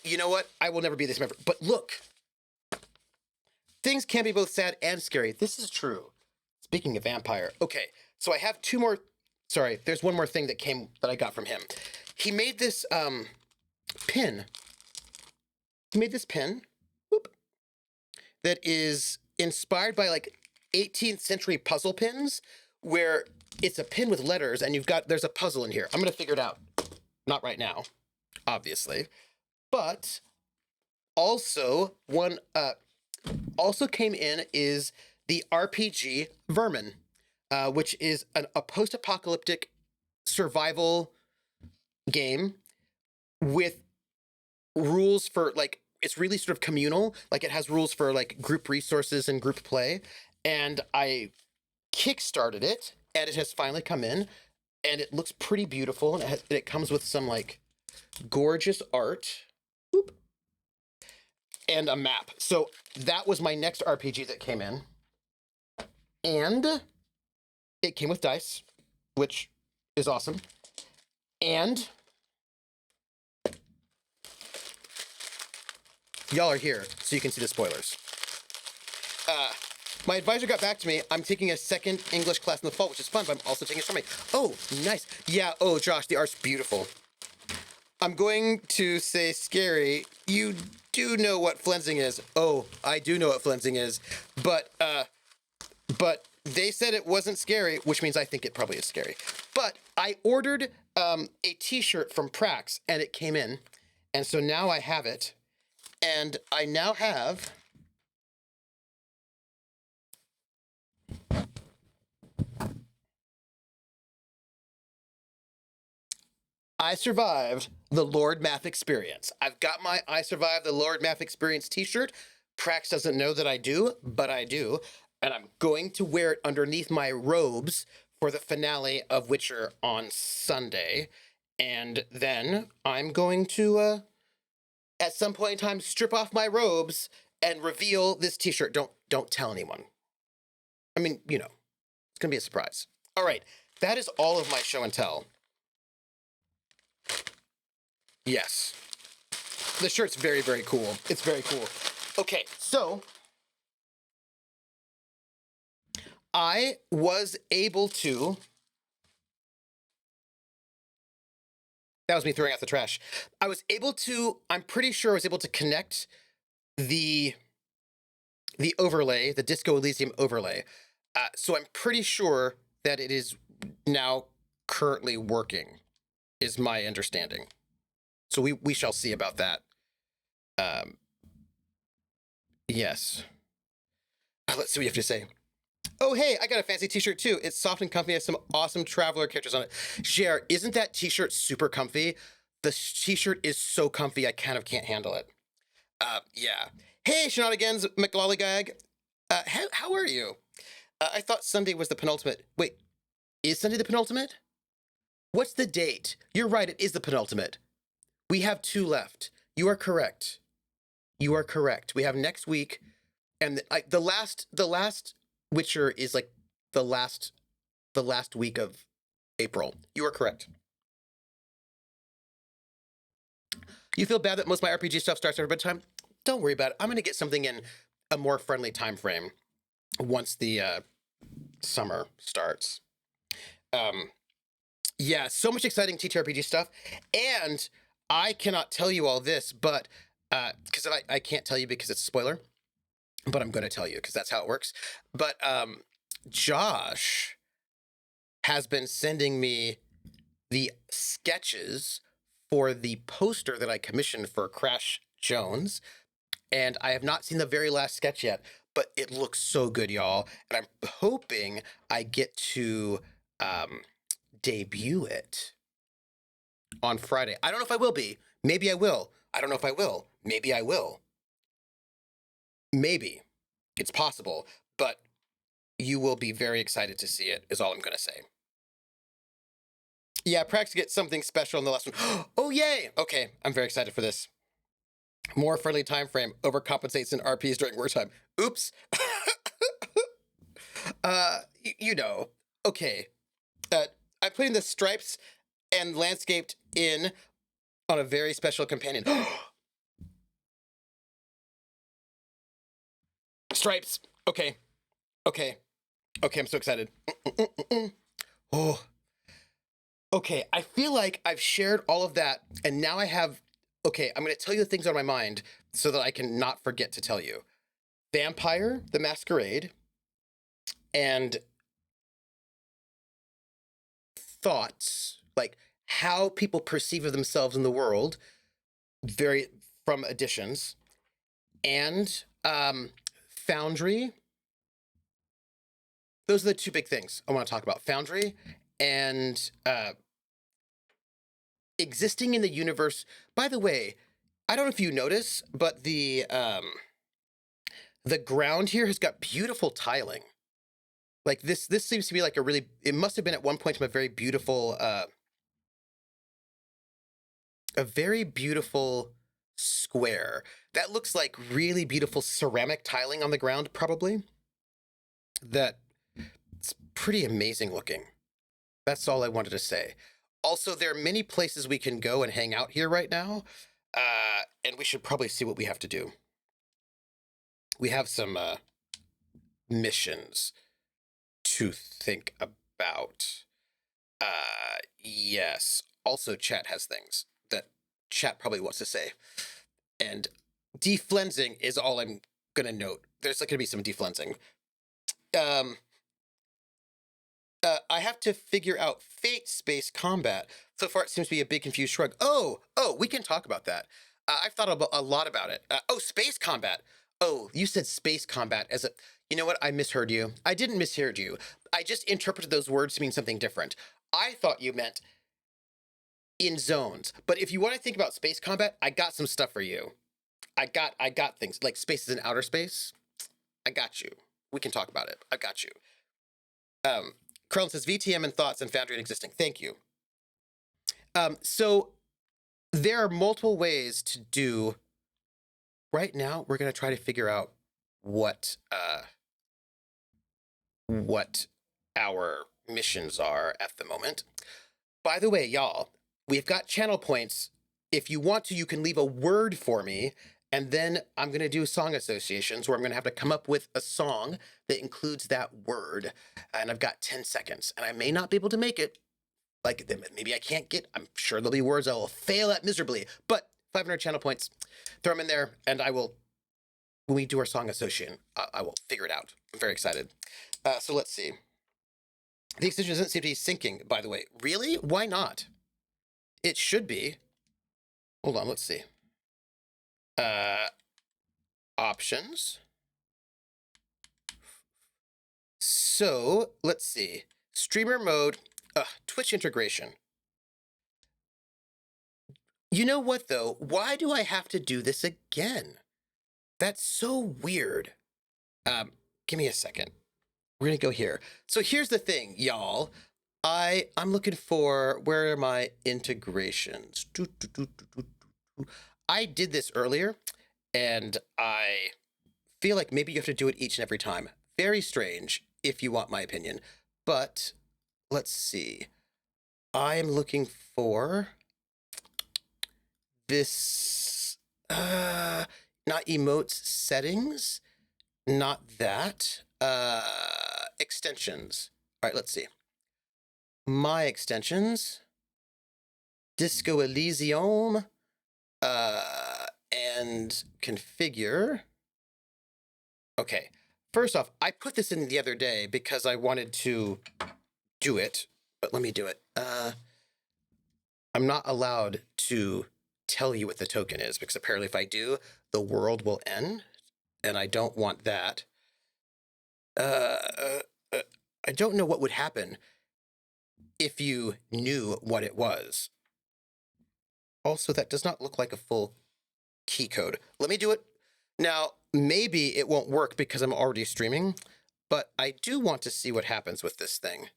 You know what? I will never be the same. But look, things can be both sad and scary. This is true. Speaking of vampire. Okay, so I have two more. Sorry, there's one more thing that I got from him. He made this pin. He made this pin whoop, that is inspired by like 18th century puzzle pins, where it's a pin with letters and there's a puzzle in here. I'm gonna figure it out. Not right now, obviously. But also also came in is the RPG Vermin, which is a post-apocalyptic survival game with rules for like, it's really sort of communal. Like it has rules for like group resources and group play. And I kickstarted it and it has finally come in and it looks pretty beautiful. And it comes with some like gorgeous art. Whoop, and a map. So that was my next RPG that came in. And it came with dice, which is awesome. And y'all are here, so you can see the spoilers. My advisor got back to me. I'm taking a second English class in the fall, which is fun, but I'm also taking astronomy. Oh, nice. Yeah, oh, Josh, the art's beautiful. I'm going to say scary. You do know what flensing is. Oh, I do know what flensing is. But they said it wasn't scary, which means I think it probably is scary. But I ordered a t-shirt from Prax, and it came in. And so now I have it. And I now have... I survived the Lord Math Experience. I've got my I survived the Lord Math Experience t-shirt. Prax doesn't know that I do, but I do. And I'm going to wear it underneath my robes for the finale of Witcher on Sunday. And then I'm going to, at some point in time, strip off my robes and reveal this t-shirt. Don't tell anyone. I mean, you know, it's going to be a surprise. All right, that is all of my show and tell. Yes. The shirt's very, very cool. It's very cool. Okay, so I was able to... That was me throwing out the trash. I was able to... I'm pretty sure I was able to connect the overlay, the Disco Elysium overlay. So I'm pretty sure that it is now currently working, is my understanding. So we shall see about that. Yes. Let's see what you have to say. Oh, hey, I got a fancy t-shirt too. It's soft and comfy. It has some awesome Traveler characters on it. Cher, isn't that t-shirt super comfy? The t-shirt is so comfy, I kind of can't handle it. Yeah. Hey, Shenanigans McLollygag. How are you? I thought Sunday was the penultimate. Wait, is Sunday the penultimate? What's the date? You're right, it is the penultimate. We have 2 left. You are correct. You are correct. We have next week, and the last Witcher is like the last week of April. You are correct. You feel bad that most of my RPG stuff starts after bedtime? Don't worry about it. I'm going to get something in a more friendly time frame once the summer starts. Yeah, so much exciting TTRPG stuff, and I cannot tell you all this, but because I can't tell you because it's a spoiler, but I'm going to tell you because that's how it works. But Josh has been sending me the sketches for the poster that I commissioned for Crash Jones, and I have not seen the very last sketch yet, but it looks so good, y'all, and I'm hoping I get to debut it on Friday. I don't know if I will be. Maybe I will. I don't know if I will. Maybe I will. Maybe. It's possible, but you will be very excited to see it, is all I'm going to say. Yeah, Prax gets something special in the last one. Oh, yay! Okay, I'm very excited for this. More friendly time frame overcompensates in RPs during work time. Oops. You know. Okay. I'm putting the stripes and landscaped in on a very special companion. Stripes. Okay. Okay. Okay, I'm so excited. Oh. Okay, I feel like I've shared all of that, and now I have... Okay, I'm going to tell you the things on my mind so that I can not forget to tell you. Vampire the Masquerade and thoughts, like how people perceive of themselves in the world, very from editions, and Foundry. Those are the 2 big things I want to talk about. Foundry and existing in the universe. By the way, I don't know if you notice, but the ground here has got beautiful tiling. Like this seems to be like a really, it must have been at one point a very beautiful square. That looks like really beautiful ceramic tiling on the ground, probably. That's pretty amazing looking. That's all I wanted to say. Also, there are many places we can go and hang out here right now, and we should probably see what we have to do. We have some missions to think about. Yes. Also, chat has things that chat probably wants to say. And deflensing is all I'm gonna note. There's like gonna be some deflensing. I have to figure out fate space combat. So far, it seems to be a big confused shrug. Oh, we can talk about that. I've thought a lot about it. Space combat. Oh, you said space combat as a. You know what? I misheard you. I didn't misheard you. I just interpreted those words to mean something different. I thought you meant in zones. But if you want to think about space combat, I got some stuff for you. I got things like spaces in outer space. I got you. We can talk about it. I got you. Krellin says VTM and thoughts and Foundry and existing. Thank you. So there are multiple ways to do. Right now, we're going to try to figure out what our missions are at the moment. By the way, y'all, we've got channel points. If you want to, you can leave a word for me, and then I'm going to do song associations where I'm going to have to come up with a song that includes that word. And I've got 10 seconds, and I may not be able to make it. Like, maybe I can't get, I'm sure there'll be words I will fail at miserably, but 500 channel points, throw them in there, and I will, when we do our song association, I will figure it out. I'm very excited. So let's see. The extension doesn't seem to be syncing, by the way. Really? Why not? It should be. Hold on, let's see. Options. So let's see. Streamer mode, Twitch integration. You know what though? Why do I have to do this again? That's so weird. Give me a second. We're gonna go here. So here's the thing, y'all. I'm looking for, where are my integrations? I did this earlier, and I feel like maybe you have to do it each and every time. Very strange, if you want my opinion. But let's see. I'm looking for this, not emotes settings, not that, extensions. All right, let's see. My extensions, Disco Elysium, and configure. Okay, first off, I put this in the other day because I wanted to do it, but let me do it. I'm not allowed to tell you what the token is because apparently if I do, the world will end, and I don't want that. I don't know what would happen if you knew what it was. Also, that does not look like a full key code. Let me do it. Now, maybe it won't work because I'm already streaming, but I do want to see what happens with this thing.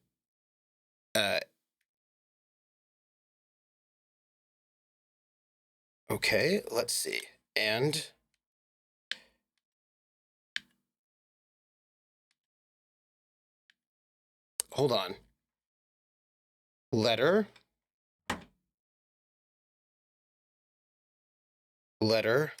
Okay, let's see. And hold on. Letter. Letter.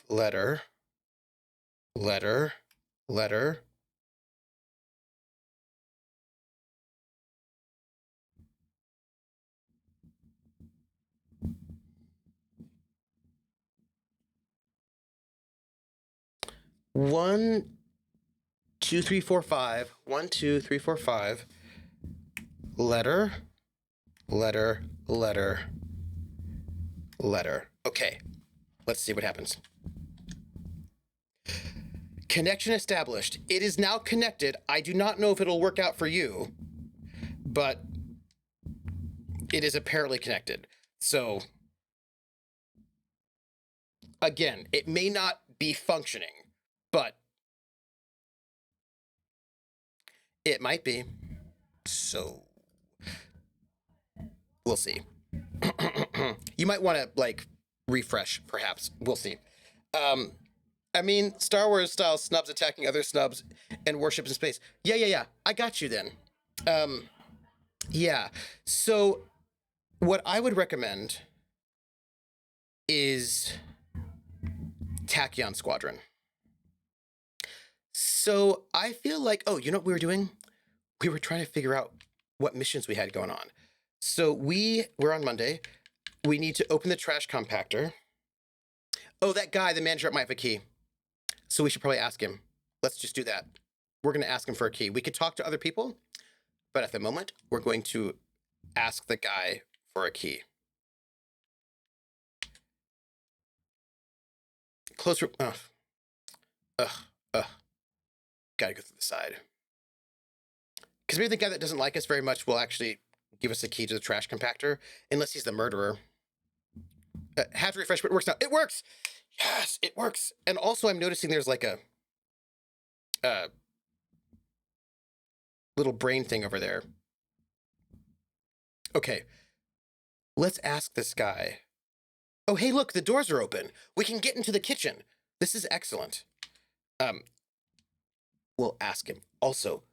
1, 2, 3, 4, 5. 1, 2, 3, 4, 5. Letter. Okay, let's see what happens. Connection established. It is now connected. I do not know if it'll work out for you, but it is apparently connected. So again, it may not be functioning, but it might be. So we'll see. You might want to like refresh, perhaps. We'll see. I mean, Star Wars style snubs attacking other snubs and worship in space. Yeah. I got you then. Yeah. So what I would recommend is Tachyon Squadron. So I feel like, oh, you know what we were doing? We were trying to figure out what missions we had going on. So we're on Monday. We need to open the trash compactor. Oh, that guy, the manager, might have a key. So we should probably ask him. Let's just do that. We're going to ask him for a key. We could talk to other people, but at the moment, we're going to ask the guy for a key. Closer. Ugh. Gotta go through the side. Because maybe the guy that doesn't like us very much will actually give us a key to the trash compactor, unless he's the murderer. Have to refresh, but it works now. It works! Yes, it works. And also, I'm noticing there's like a little brain thing over there. Okay, let's ask this guy. Oh, hey, look, the doors are open. We can get into the kitchen. This is excellent. We'll ask him. Also,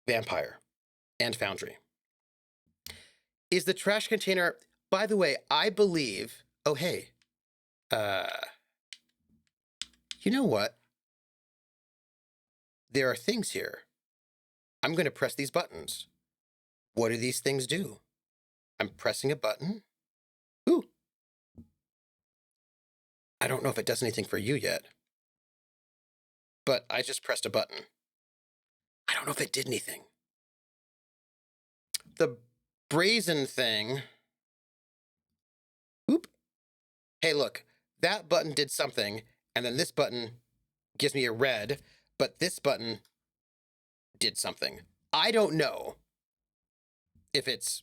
vampire and foundry. Is the trash container, by the way, I believe, oh, hey, you know what? There are things here. I'm going to press these buttons. What do these things do? I'm pressing a button. Ooh. I don't know if it does anything for you yet. But I just pressed a button. I don't know if it did anything. The brazen thing. Oop. Hey, look. That button did something, and then this button gives me a red, but this button did something. I don't know if it's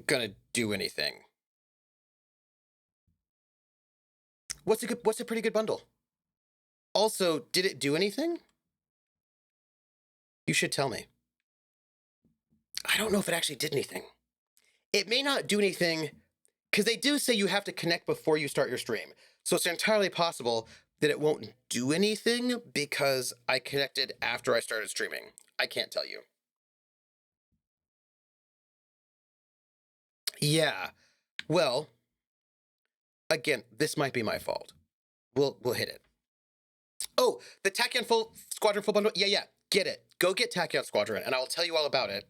gonna do anything. What's a pretty good bundle? Also, did it do anything? You should tell me. I don't know if it actually did anything. It may not do anything, because they do say you have to connect before you start your stream. So it's entirely possible that it won't do anything because I connected after I started streaming. I can't tell you. Yeah. Well, again, this might be my fault. We'll hit it. Oh, the Tachyon Squadron full bundle. Yeah. Get it. Go get Tachyon Squadron, and I'll tell you all about it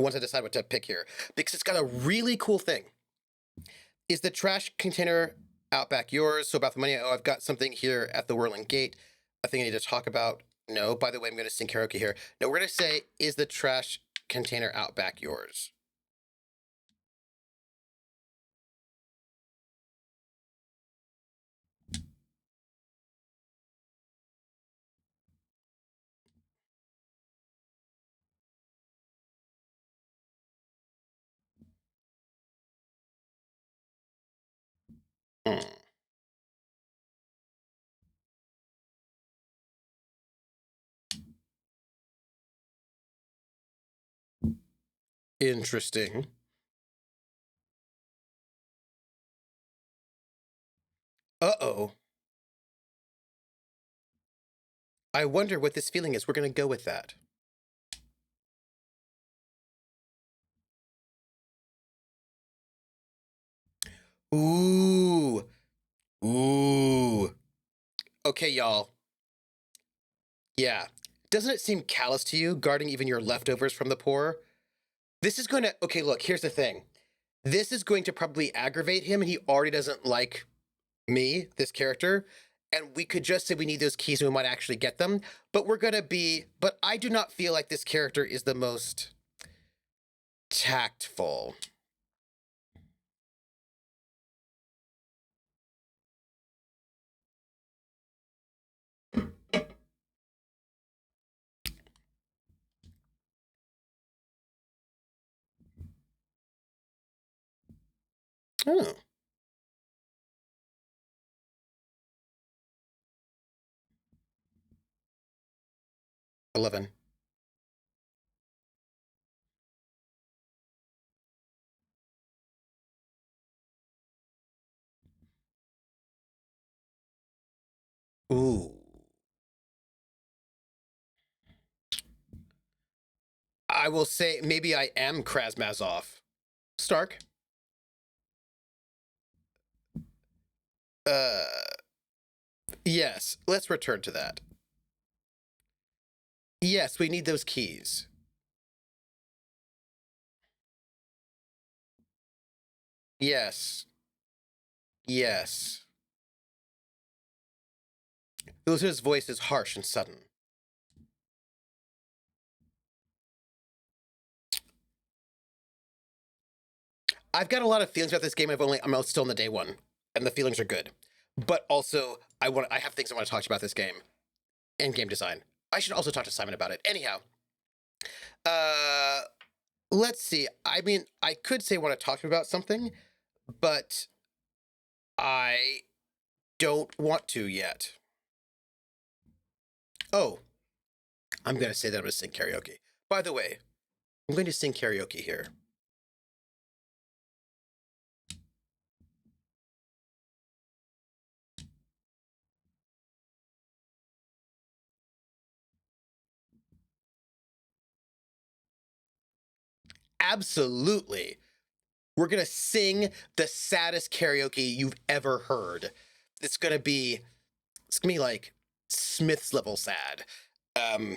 once I decide what to pick here, because it's got a really cool thing. Is the trash container out back yours? So about the money, oh, I've got something here at the Whirling Gate. A thing I need to talk about. No, by the way, I'm going to sing karaoke here. No, we're going to say, is the trash container out back yours? Hmm. Interesting. Uh-oh. I wonder what this feeling is. We're going to go with that. Ooh. Okay, y'all. Yeah. Doesn't it seem callous to you, guarding even your leftovers from the poor? This is going to... Okay, look, here's the thing. This is going to probably aggravate him, and he already doesn't like me, this character. And we could just say we need those keys and we might actually get them. But we're going to be... But I do not feel like this character is the most tactful. Oh. 11. Ooh. I will say maybe I am Krasmazov. Stark. Uh, yes, let's return to that. Yes, we need those keys. Yes. Yes. Uzo's voice is harsh and sudden. I've got a lot of feelings about this game. I'm still in the day one, and the feelings are good. But also, I have things I want to talk to you about this game and game design. I should also talk to Simon about it. Anyhow, uh, let's see. I mean, I could say I want to talk to you about something, but I don't want to yet. Oh, I'm going to say that I'm going to sing karaoke. By the way, I'm going to sing karaoke here. Absolutely. We're going to sing the saddest karaoke you've ever heard. It's going to be like Smith's level sad. Um,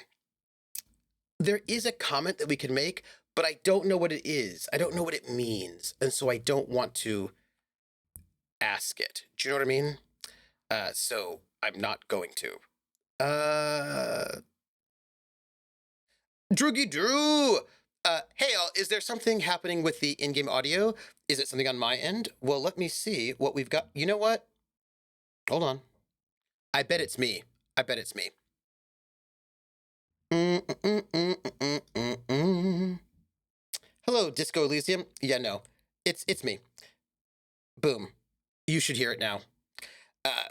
there is a comment that we can make, but I don't know what it is. I don't know what it means. And so I don't want to ask it. Do you know what I mean? So I'm not going to. Droogie Drew! Hey, all, is there something happening with the in game audio? Is it something on my end? Well, let me see what we've got. You know what? Hold on. I bet it's me. I bet it's me. Hello, Disco Elysium. Yeah, no, it's me. Boom. You should hear it now. Uh,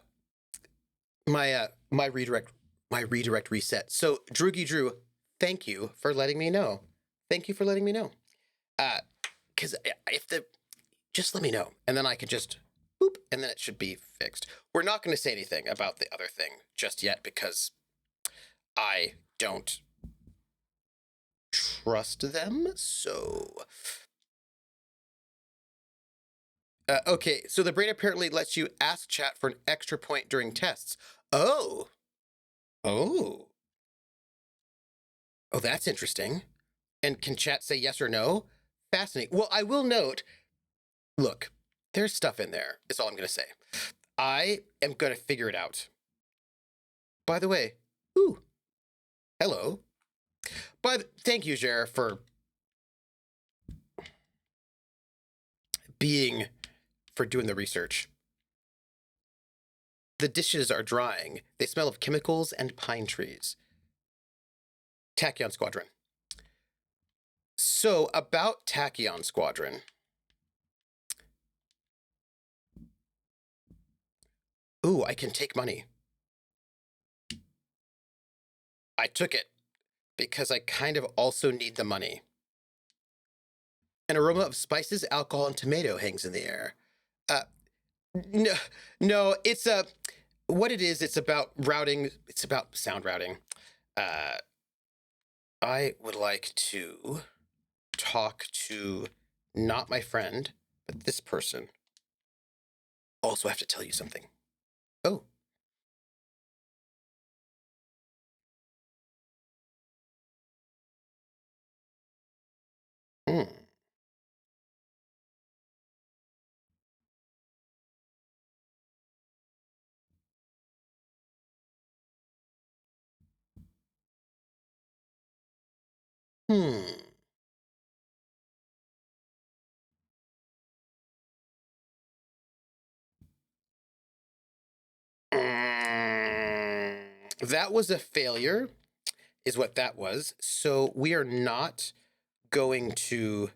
my redirect reset. So Droogie Drew, thank you for letting me know. Thank you for letting me know. Because if the just let me know, and then I can just boop, and then it should be fixed. We're not going to say anything about the other thing just yet because I don't trust them. So, okay. So the brain apparently lets you ask chat for an extra point during tests. Oh, oh, oh, that's interesting. And can chat say yes or no? Fascinating. Well, I will note. Look, there's stuff in there. Is all I'm going to say. I am going to figure it out. By the way, ooh, hello. Thank you, Jer, for being for doing the research. The dishes are drying. They smell of chemicals and pine trees. Tachyon Squadron. So, about Tachyon Squadron. Ooh, I can take money. I took it because I kind of also need the money. An aroma of spices, alcohol, and tomato hangs in the air. Uh, no, no, it's what it is. It's about routing. It's about sound routing. Uh, I would like to talk to not my friend, but this person. Also, I have to tell you something. Oh. Hmm. Hmm. That was a failure, is what that was. So we are not going to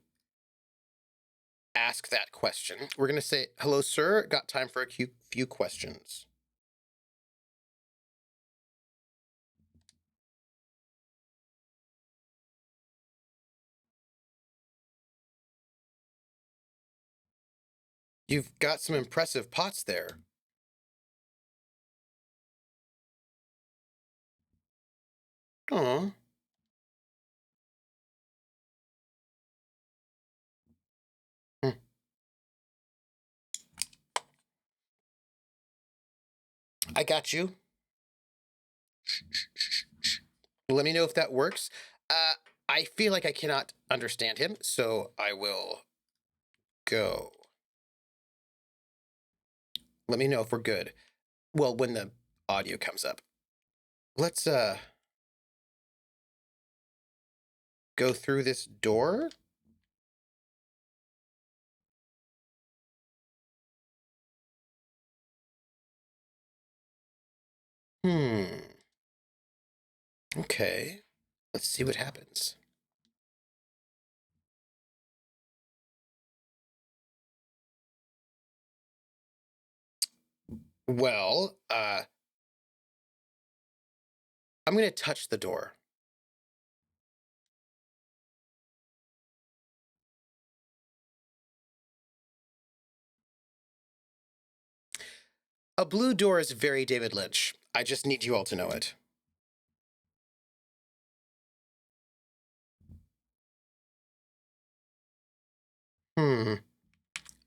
ask that question. We're going to say, hello, sir. Got time for a few questions. You've got some impressive pots there. Aw. Hmm. I got you. Let me know if that works. I feel like I cannot understand him, so I will go. Let me know if we're good. Well, when the audio comes up. Let's go through this door. Okay. Let's see what happens. Well, I'm going to touch the door. A blue door is very David Lynch. I just need you all to know it.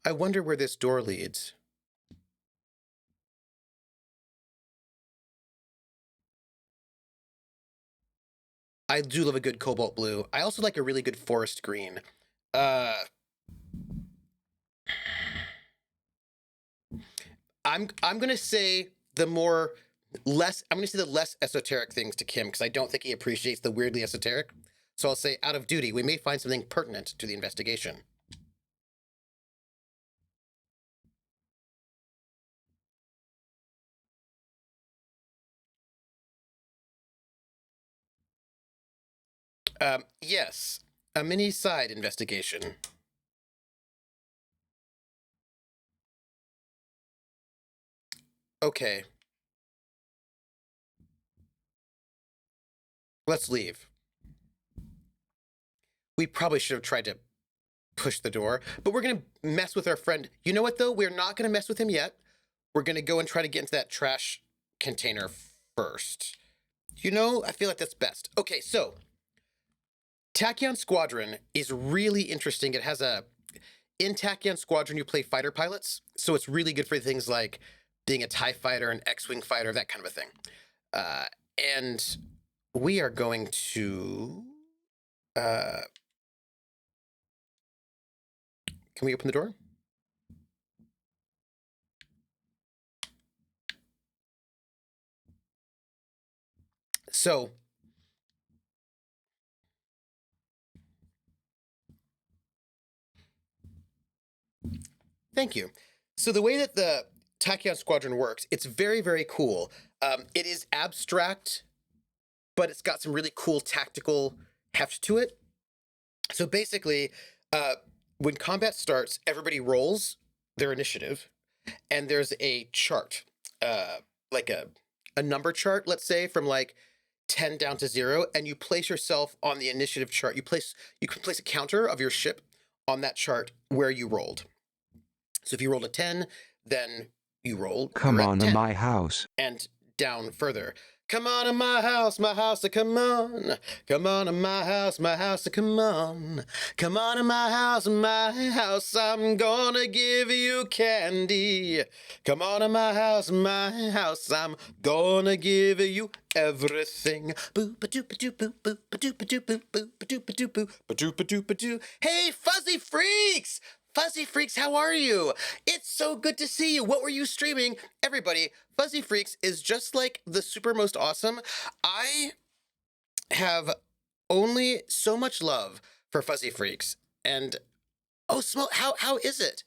I wonder where this door leads. I do love a good cobalt blue. I also like a really good forest green. I'm gonna say the less esoteric things to Kim because I don't think he appreciates the weirdly esoteric. So I'll say, out of duty, we may find something pertinent to the investigation. Yes, a mini side investigation. Okay. Let's leave. We probably should have tried to push the door, but we're gonna mess with our friend. You know what, though? We're not gonna mess with him yet. We're gonna go and try to get into that trash container first. You know, I feel like that's best. Okay, so Tachyon Squadron is really interesting. It has in Tachyon Squadron, you play fighter pilots, so it's really good for things like being a TIE fighter, an X-Wing fighter, that kind of a thing. And we are going to... can we open the door? So... Thank you. So the way that the Tachyon Squadron works, it's very, very cool. It is abstract, but it's got some really cool tactical heft to it. So basically, when combat starts, everybody rolls their initiative, and there's a chart, like a number chart, let's say, from like 10 down to 0, and you place yourself on the initiative chart. You can place a counter of your ship on that chart where you rolled. So if you rolled a 10, then you roll. Come on to 10, my house. and down further. Come on to my house, come on. Come on to my house, come on. Come on to my house, I'm gonna give you candy. Come on to my house, I'm gonna give you everything. Hey, Fuzzy Freaks! Fuzzy Freaks, how are you? It's so good to see you. What were you streaming? Everybody, Fuzzy Freaks is just like the super most awesome. I have only so much love for Fuzzy Freaks. And oh, Smoke, how is it?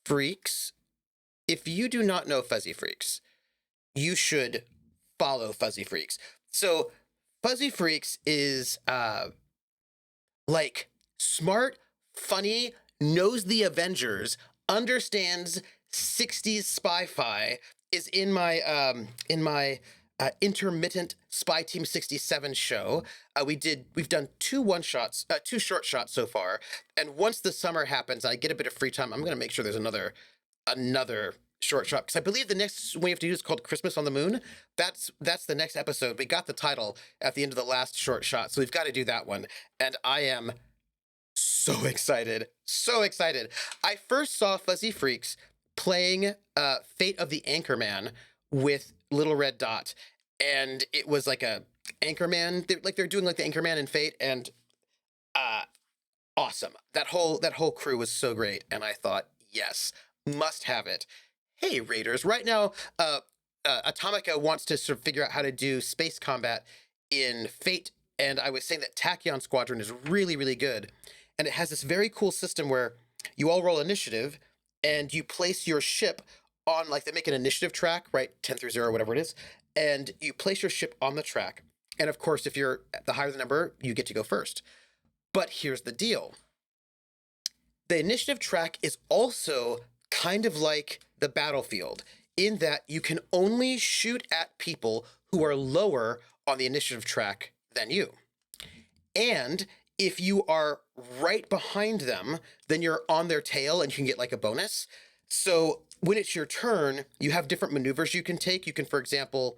Freaks, if you do not know Fuzzy Freaks, you should follow Fuzzy Freaks. So Fuzzy Freaks is like smart, funny, knows the Avengers, understands 60s spy-fi, is in my intermittent Spy Team 67 show. We've done two short shots so far, and once the summer happens, I get a bit of free time. I'm gonna make sure there's another short shot, because I believe the next one we have to do is called Christmas on the Moon. That's the next episode. We got the title at the end of the last short shot, so we've got to do that one, and I am so excited. So excited. I first saw Fuzzy Freaks playing Fate of the Anchorman with little red dot, and it was like a Anchorman. They're doing like the Anchorman in Fate, and uh, awesome. That whole crew was so great, and I thought, yes, must have it. Hey, Raiders! Right now, Atomica wants to sort of figure out how to do space combat in Fate, and I was saying that Tachyon Squadron is really, really good, and it has this very cool system where you all roll initiative, and you place your ship on, like, they make an initiative track, right, 10 through 0, whatever it is, and you place your ship on the track, and of course, if you're the higher the number, you get to go first. But here's the deal. The initiative track is also kind of like the battlefield in that you can only shoot at people who are lower on the initiative track than you. And if you are right behind them, then you're on their tail and you can get like a bonus. So when it's your turn, you have different maneuvers you can take. You can, for example,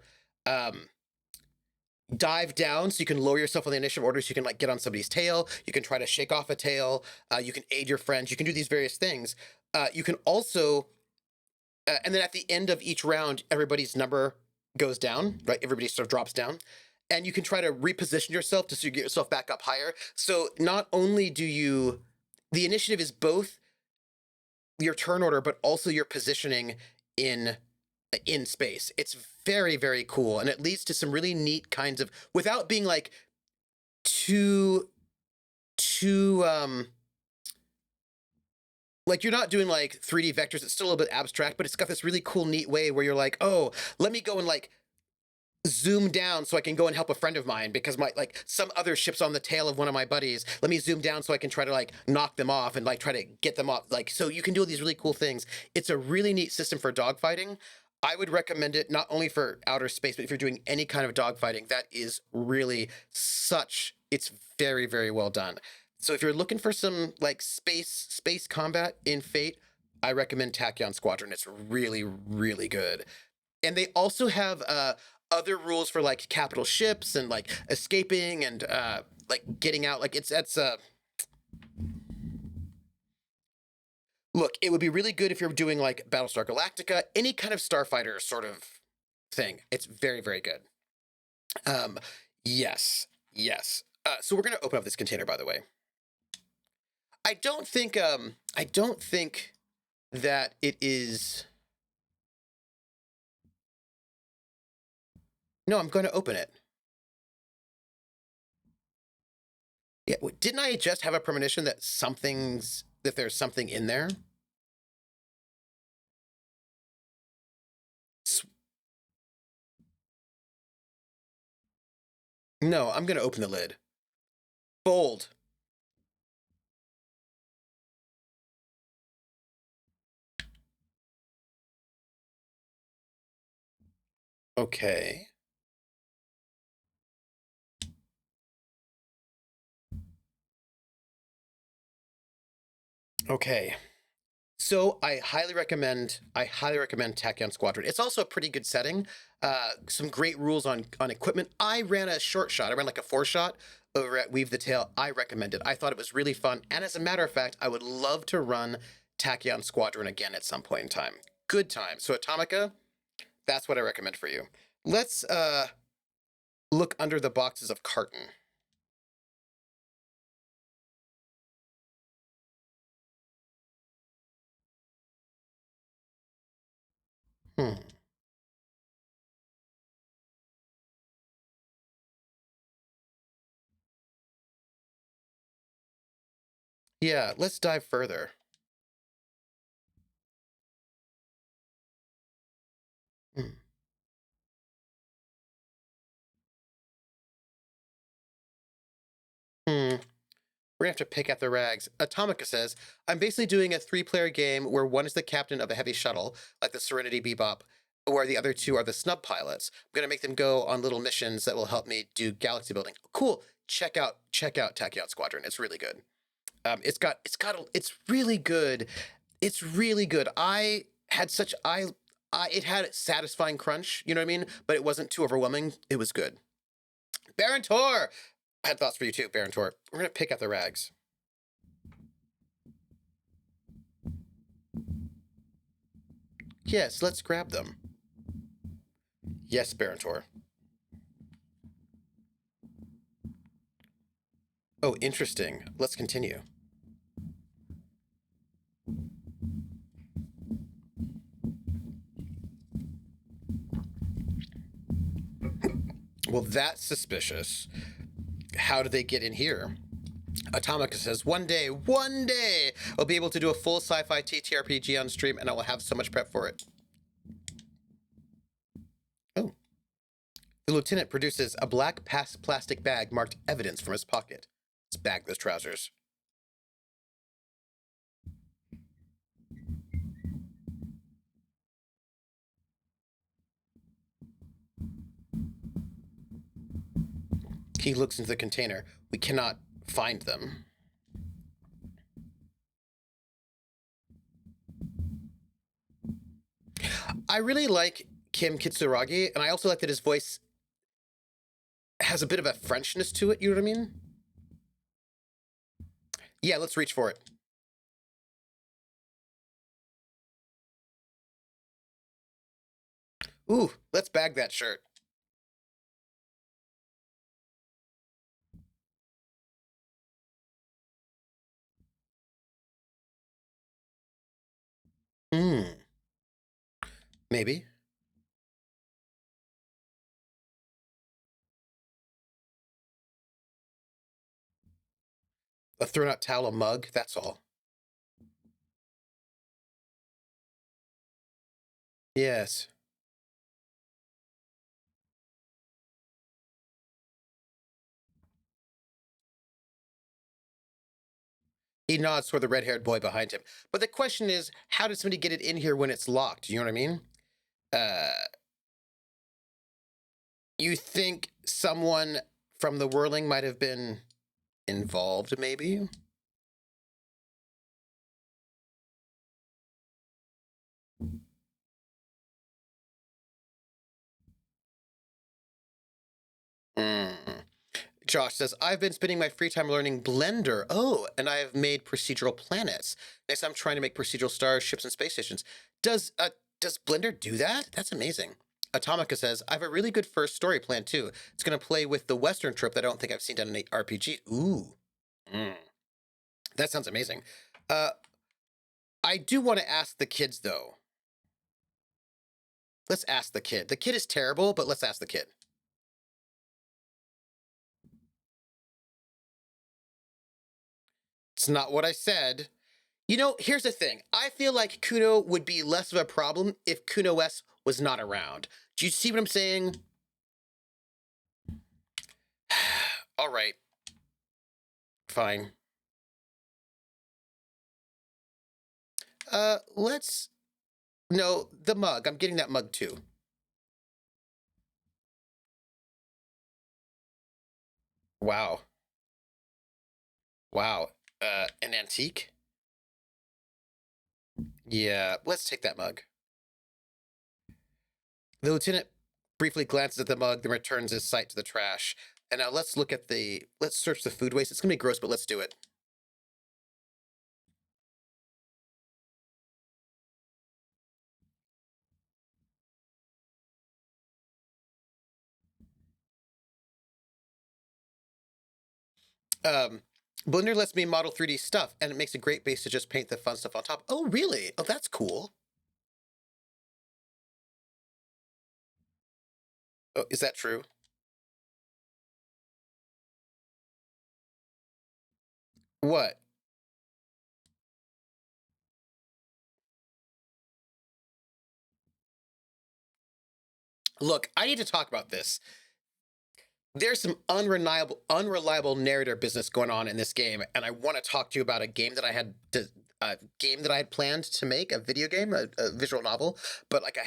dive down so you can lower yourself on the initiative order so you can like get on somebody's tail. You can try to shake off a tail. You can aid your friends. You can do these various things. You can also, and then at the end of each round, everybody's number goes down, right? Everybody sort of drops down. And you can try to reposition yourself to so you get yourself back up higher. So not only do you, the initiative is both your turn order, but also your positioning in space. It's very, very cool, and it leads to some really neat kinds of, without being like too like you're not doing like 3D vectors. It's still a little bit abstract, but it's got this really cool, neat way where you're like, oh, let me go and like zoom down so I can go and help a friend of mine because my like some other ship's on the tail of one of my buddies. Let me zoom down so I can try to like knock them off and like try to get them off. Like, so you can do all these really cool things. It's a really neat system for dogfighting. I would recommend it not only for outer space, but if you're doing any kind of dogfighting, that is really it's very, very well done. So if you're looking for some like space combat in Fate, I recommend Tachyon Squadron. It's really, really good. And they also have other rules for like capital ships and like escaping and like getting out. Like look, it would be really good if you're doing like Battlestar Galactica, any kind of starfighter sort of thing. It's very, very good. Yes, yes. So we're gonna open up this container, by the way. I don't think that it is. No, I'm going to open it. Yeah, didn't I just have a premonition that there's something in there? No, I'm going to open the lid. Bold. Okay. Okay. So I highly recommend Tachyon Squadron. It's also a pretty good setting. Some great rules on equipment. I ran a short shot. I ran like a 4-shot over at Weave the Tail. I recommend it. I thought it was really fun. And as a matter of fact, I would love to run Tachyon Squadron again at some point in time. Good time. So Atomica, that's what I recommend for you. Let's look under the boxes of carton. Hmm. Yeah, let's dive further. Hmm. Hmm. We're gonna have to pick at the rags. Atomica says, I'm basically doing a 3-player game where one is the captain of a heavy shuttle, like the Serenity Bebop, where the other 2 are the snub pilots. I'm gonna make them go on little missions that will help me do galaxy building. Cool. Check out Tachyon Squadron. It's really good. It's really good. It's really good. It had a satisfying crunch, you know what I mean? But it wasn't too overwhelming. It was good. Baron Tor! I had thoughts for you too, Baron Tor. We're gonna pick at the rags. Yes, let's grab them. Yes, Barantor. Oh, interesting. Let's continue. Well, that's suspicious. How did they get in here? Atomica says, one day, I'll be able to do a full sci-fi TTRPG on stream, and I will have so much prep for it. Oh. The lieutenant produces a black plastic bag marked evidence from his pocket. It's bag those trousers. He looks into the container. We cannot find them. I really like Kim Kitsuragi, and I also like that his voice has a bit of a Frenchness to it, you know what I mean? Yeah, let's reach for it. Ooh, let's bag that shirt. Maybe. A thrown out towel, a mug, that's all. Yes. He nods toward the red-haired boy behind him. But the question is, how did somebody get it in here when it's locked? You know what I mean? You think someone from the whirling might have been involved, maybe? Mm. Josh says, I've been spending my free time learning Blender. Oh, and I have made procedural planets. Next, I'm trying to make procedural stars, ships, and space stations. Does Blender do that? That's amazing. Atomica says, I have a really good first story plan, too. It's going to play with the Western trope that I don't think I've seen done in an RPG. Ooh. Mm. That sounds amazing. I do want to ask the kids, though. Let's ask the kid. The kid is terrible, but let's ask the kid. It's not what I said. You know, here's the thing. I feel like Kuno would be less of a problem if Kuno S was not around. Do you see what I'm saying? All right. Fine. Let's... No, the mug. I'm getting that mug too. Wow. Wow. An antique? Yeah, let's take that mug. The lieutenant briefly glances at the mug, then returns his sight to the trash. And now let's look at the... Let's search the food waste. It's going to be gross, but let's do it. Blender lets me model 3D stuff, and it makes a great base to just paint the fun stuff on top. Oh, really? Oh, that's cool. Oh, is that true? What? Look, I need to talk about this. There's some unreliable narrator business going on in this game, and I want to talk to you about a game that I had planned to make, a video game, a visual novel, but like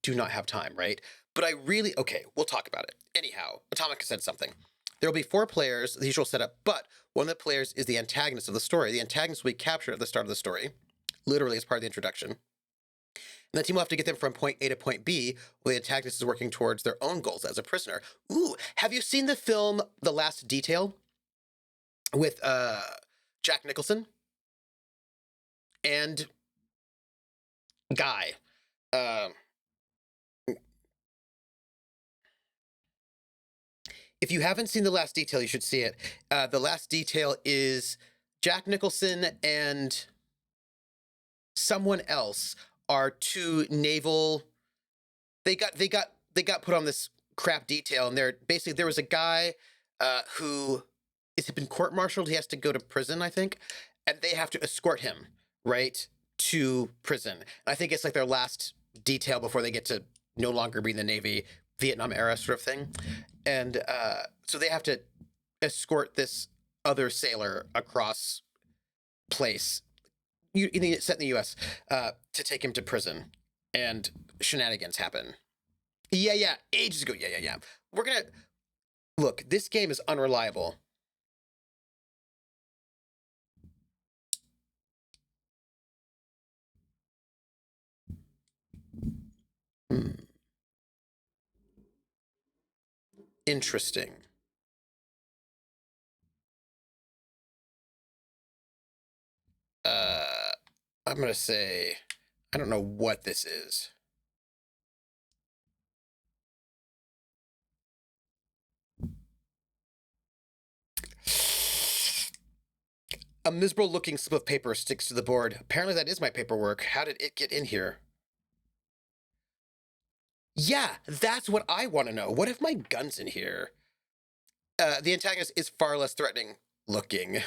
do not have time, right? But I really okay, we'll talk about it. Anyhow, Atomica said something. There will be 4 players, the usual setup, but one of the players is the antagonist of the story. The antagonist will be captured at the start of the story, literally as part of the introduction. And the team will have to get them from point A to point B, while the antagonist is working towards their own goals as a prisoner. Ooh, have you seen the film The Last Detail with Jack Nicholson and Guy? If you haven't seen The Last Detail, you should see it. The Last Detail is Jack Nicholson and someone else are two naval. They got put on this crap detail, and they're basically there was a guy who has been court-martialed. He has to go to prison, I think, and they have to escort him right to prison. And I think it's like their last detail before they get to no longer be in the Navy, Vietnam era sort of thing, and so they have to escort this other sailor across place set in the U.S. To take him to prison, and shenanigans happen. Yeah, ages ago. Yeah. We're gonna look. This game is unreliable. Hmm. Interesting. Uh, I'm gonna say I don't know what this is. A miserable looking slip of paper sticks to the board. Apparently that is my paperwork. How did it get in here? Yeah, that's what I want to know. What if my gun's in here? The antagonist is far less threatening looking.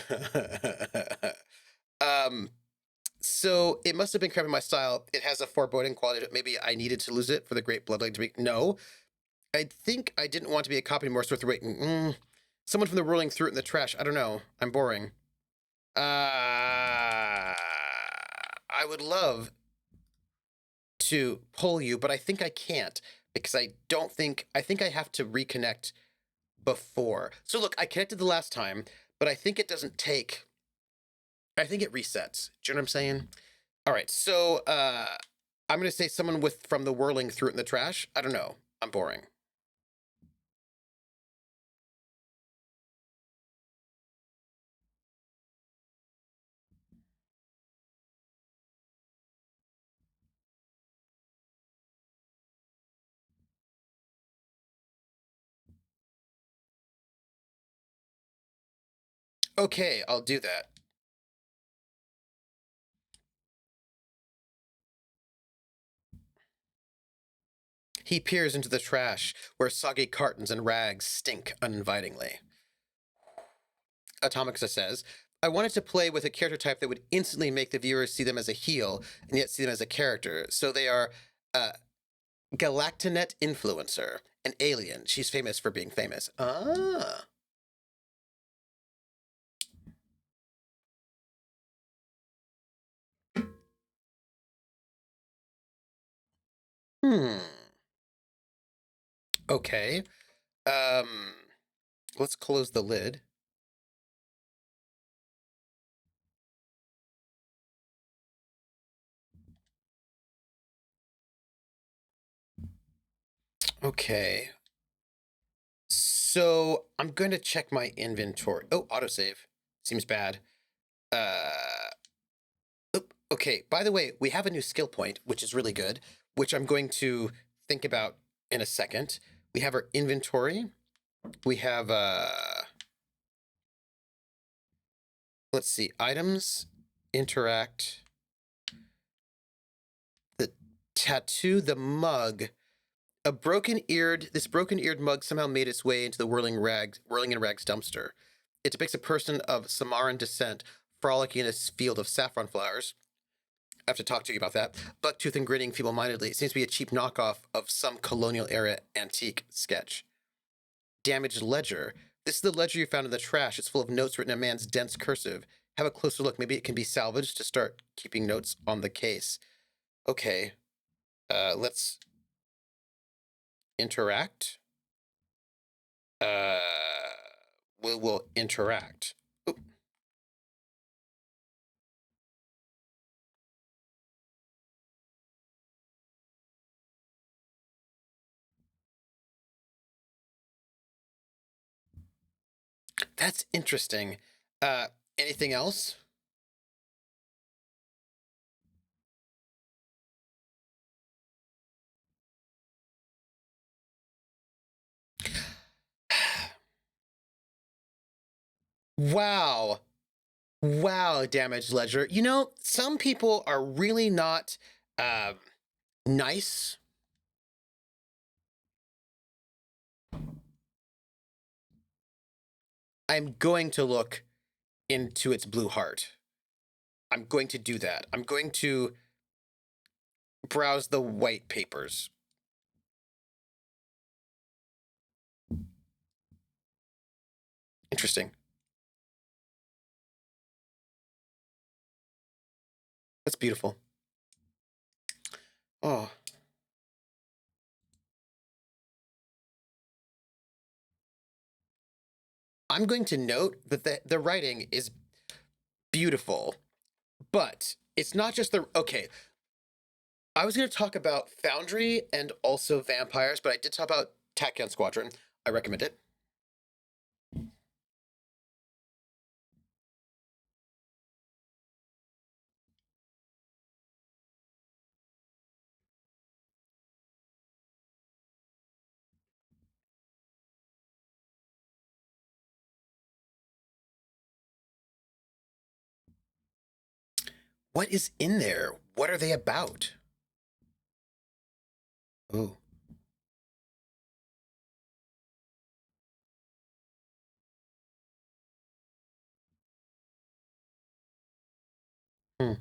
um, so it must have been cramping my style. It has a foreboding quality to it. Maybe I needed to lose it for the great bloodline to be. No, I think I didn't want to be a copy anymore. So wait, someone from the ruling threw it in the trash. I don't know. I'm boring. I would love to pull you, but I think I can't because I don't think I think I have to reconnect before. So look, I connected the last time, but I think it doesn't take. I think it resets. Do you know what I'm saying? All right, so I'm gonna say someone with from the whirling threw it in the trash. I don't know. I'm boring. Okay, I'll do that. He peers into the trash where soggy cartons and rags stink uninvitingly. Atomixa says, I wanted to play with a character type that would instantly make the viewers see them as a heel and yet see them as a character. So they are a Galactinet influencer, an alien. She's famous for being famous. Ah. Hmm. Okay. Um, let's close the lid. Okay. So I'm going to check my inventory. Oh, autosave. Seems bad. Uh, okay. By the way, we have a new skill point, which is really good, which I'm going to think about in a second. We have our inventory. We have let's see, items, interact, the tattoo, the mug. This broken-eared mug somehow made its way into the whirling in rags dumpster. It depicts a person of Samaran descent frolicking in a field of saffron flowers. I have to talk to you about that. Bucktooth and grinning feeble-mindedly. It seems to be a cheap knockoff of some colonial-era antique sketch. Damaged ledger. This is the ledger you found in the trash. It's full of notes written in a man's dense cursive. Have a closer look. Maybe it can be salvaged to start keeping notes on the case. Okay. Let's interact. Uh, we'll interact. Oop. That's interesting. Anything else? Wow. Wow, Damage Ledger. You know, some people are really not uh, nice. I'm going to look into its blue heart. I'm going to do that. I'm going to browse the white papers. Interesting. That's beautiful. Oh, I'm going to note that the writing is beautiful, but it's not just the. Okay, I was going to talk about Foundry and also vampires, but I did talk about Tachyon Squadron. I recommend it. What is in there? What are they about? Oh. Hmm.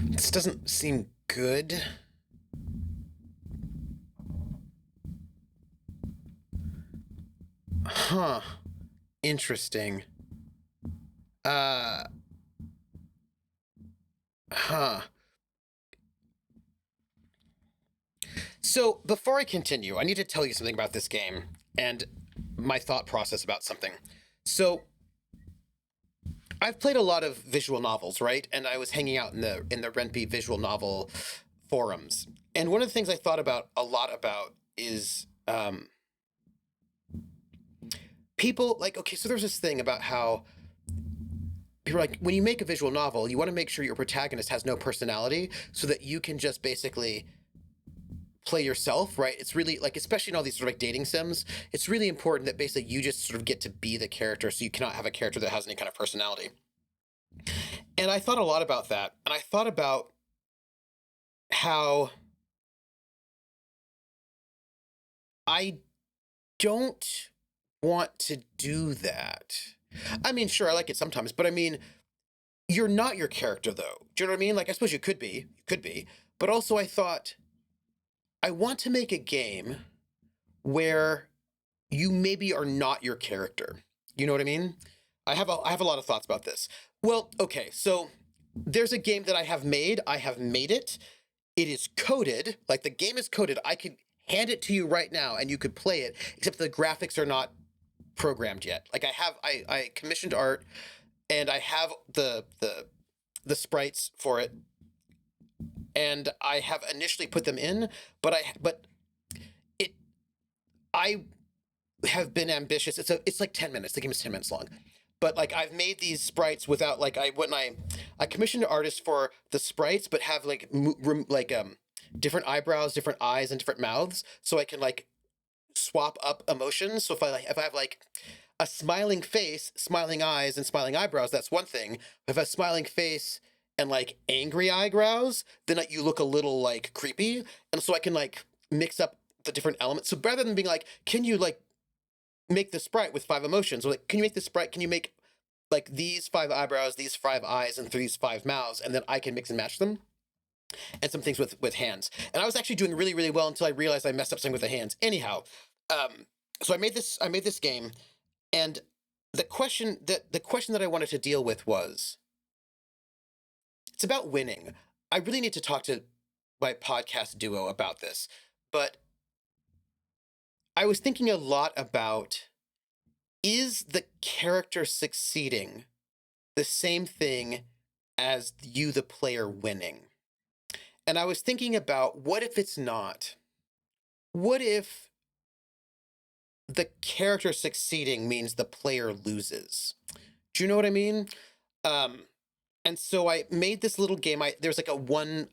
This doesn't seem good. Huh. Interesting. Uh. Huh. So before I continue, I need to tell you something about this game and my thought process about something. So I've played a lot of visual novels, right? And I was hanging out in the Renpy visual novel forums. And one of the things I thought about a lot about is people like, okay, so there's this thing about how people are like, when you make a visual novel, you want to make sure your protagonist has no personality so that you can just basically play yourself, right? It's really like, especially in all these sort of like dating sims, it's really important that basically you just sort of get to be the character, so you cannot have a character that has any kind of personality. And I thought a lot about that, and I thought about how I don't want to do that. I mean, sure, I like it sometimes, but I mean, you're not your character though. Do you know what I mean? Like, I suppose you could be, but also I thought I want to make a game where you maybe are not your character. You know what I mean? I have a lot of thoughts about this. Well, okay, so there's a game that I have made. I have made it. It is coded. Like the game is coded. I could hand it to you right now and you could play it, except the graphics are not programmed yet. Like I commissioned art and I have the sprites for it and I have initially put them in, but it I have been ambitious. It's like 10 minutes. The game is 10 minutes long. But like I've made these sprites without like I commissioned artists for the sprites, but have like different eyebrows, different eyes, and different mouths, so I can like swap up emotions. So if I have like a smiling face, smiling eyes, and smiling eyebrows, that's one thing. If I have a smiling face and like angry eyebrows, then like, you look a little like creepy, and so I can like mix up the different elements. So rather than being like, can you like make the sprite with five emotions? Or like, can you make the sprite? Can you make like these five eyebrows, these five eyes, and these five mouths, and then I can mix and match them, and some things with hands. And I was actually doing really really well until I realized I messed up something with the hands. Anyhow, so I made this game, and the question that I wanted to deal with was it's about winning. I really need to talk to my podcast duo about this, but I was thinking a lot about, is the character succeeding the same thing as you, the player, winning? And I was thinking about, what if it's not? What if the character succeeding means the player loses? Do you know what I mean? Um, And so I made this little game. There's like a one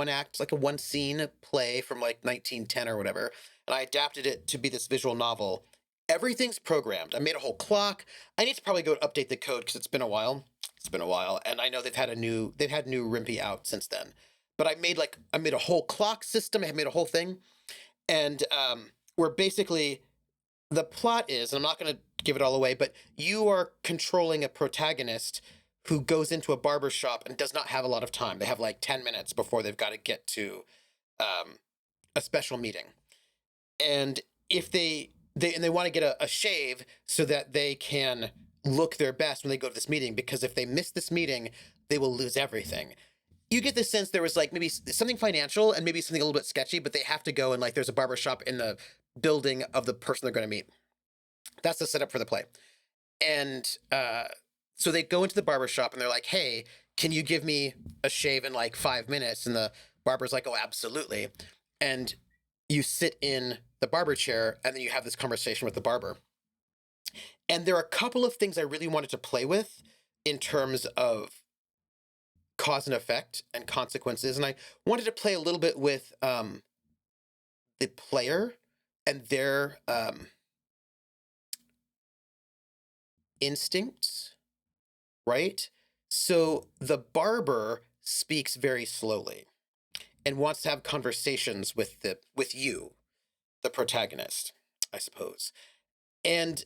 act, like a one scene play from like 1910 or whatever, and I adapted it to be this visual novel. Everything's programmed. I made a whole clock. I need to probably go update the code because it's been a while. It's been a while, and I know they've had new Rimpy out since then. But I made a whole clock system. I made a whole thing, and where basically the plot is, and I'm not going to give it all away, but you are controlling a protagonist who goes into a barber shop and does not have a lot of time. They have like 10 minutes before they've got to get to um, a special meeting. And if they want to get a shave so that they can look their best when they go to this meeting, because if they miss this meeting, they will lose everything. You get the sense there was like maybe something financial and maybe something a little bit sketchy, but they have to go and like there's a barber shop in the building of the person they're going to meet. That's the setup for the play. And so they go into the barber shop and they're like, hey, can you give me a shave in like 5 minutes? And the barber's like, oh, absolutely. And you sit in the barber chair and then you have this conversation with the barber. And there are a couple of things I really wanted to play with in terms of cause and effect and consequences. And I wanted to play a little bit with the player and their instincts, right? So the barber speaks very slowly and wants to have conversations with you, the protagonist, I suppose. And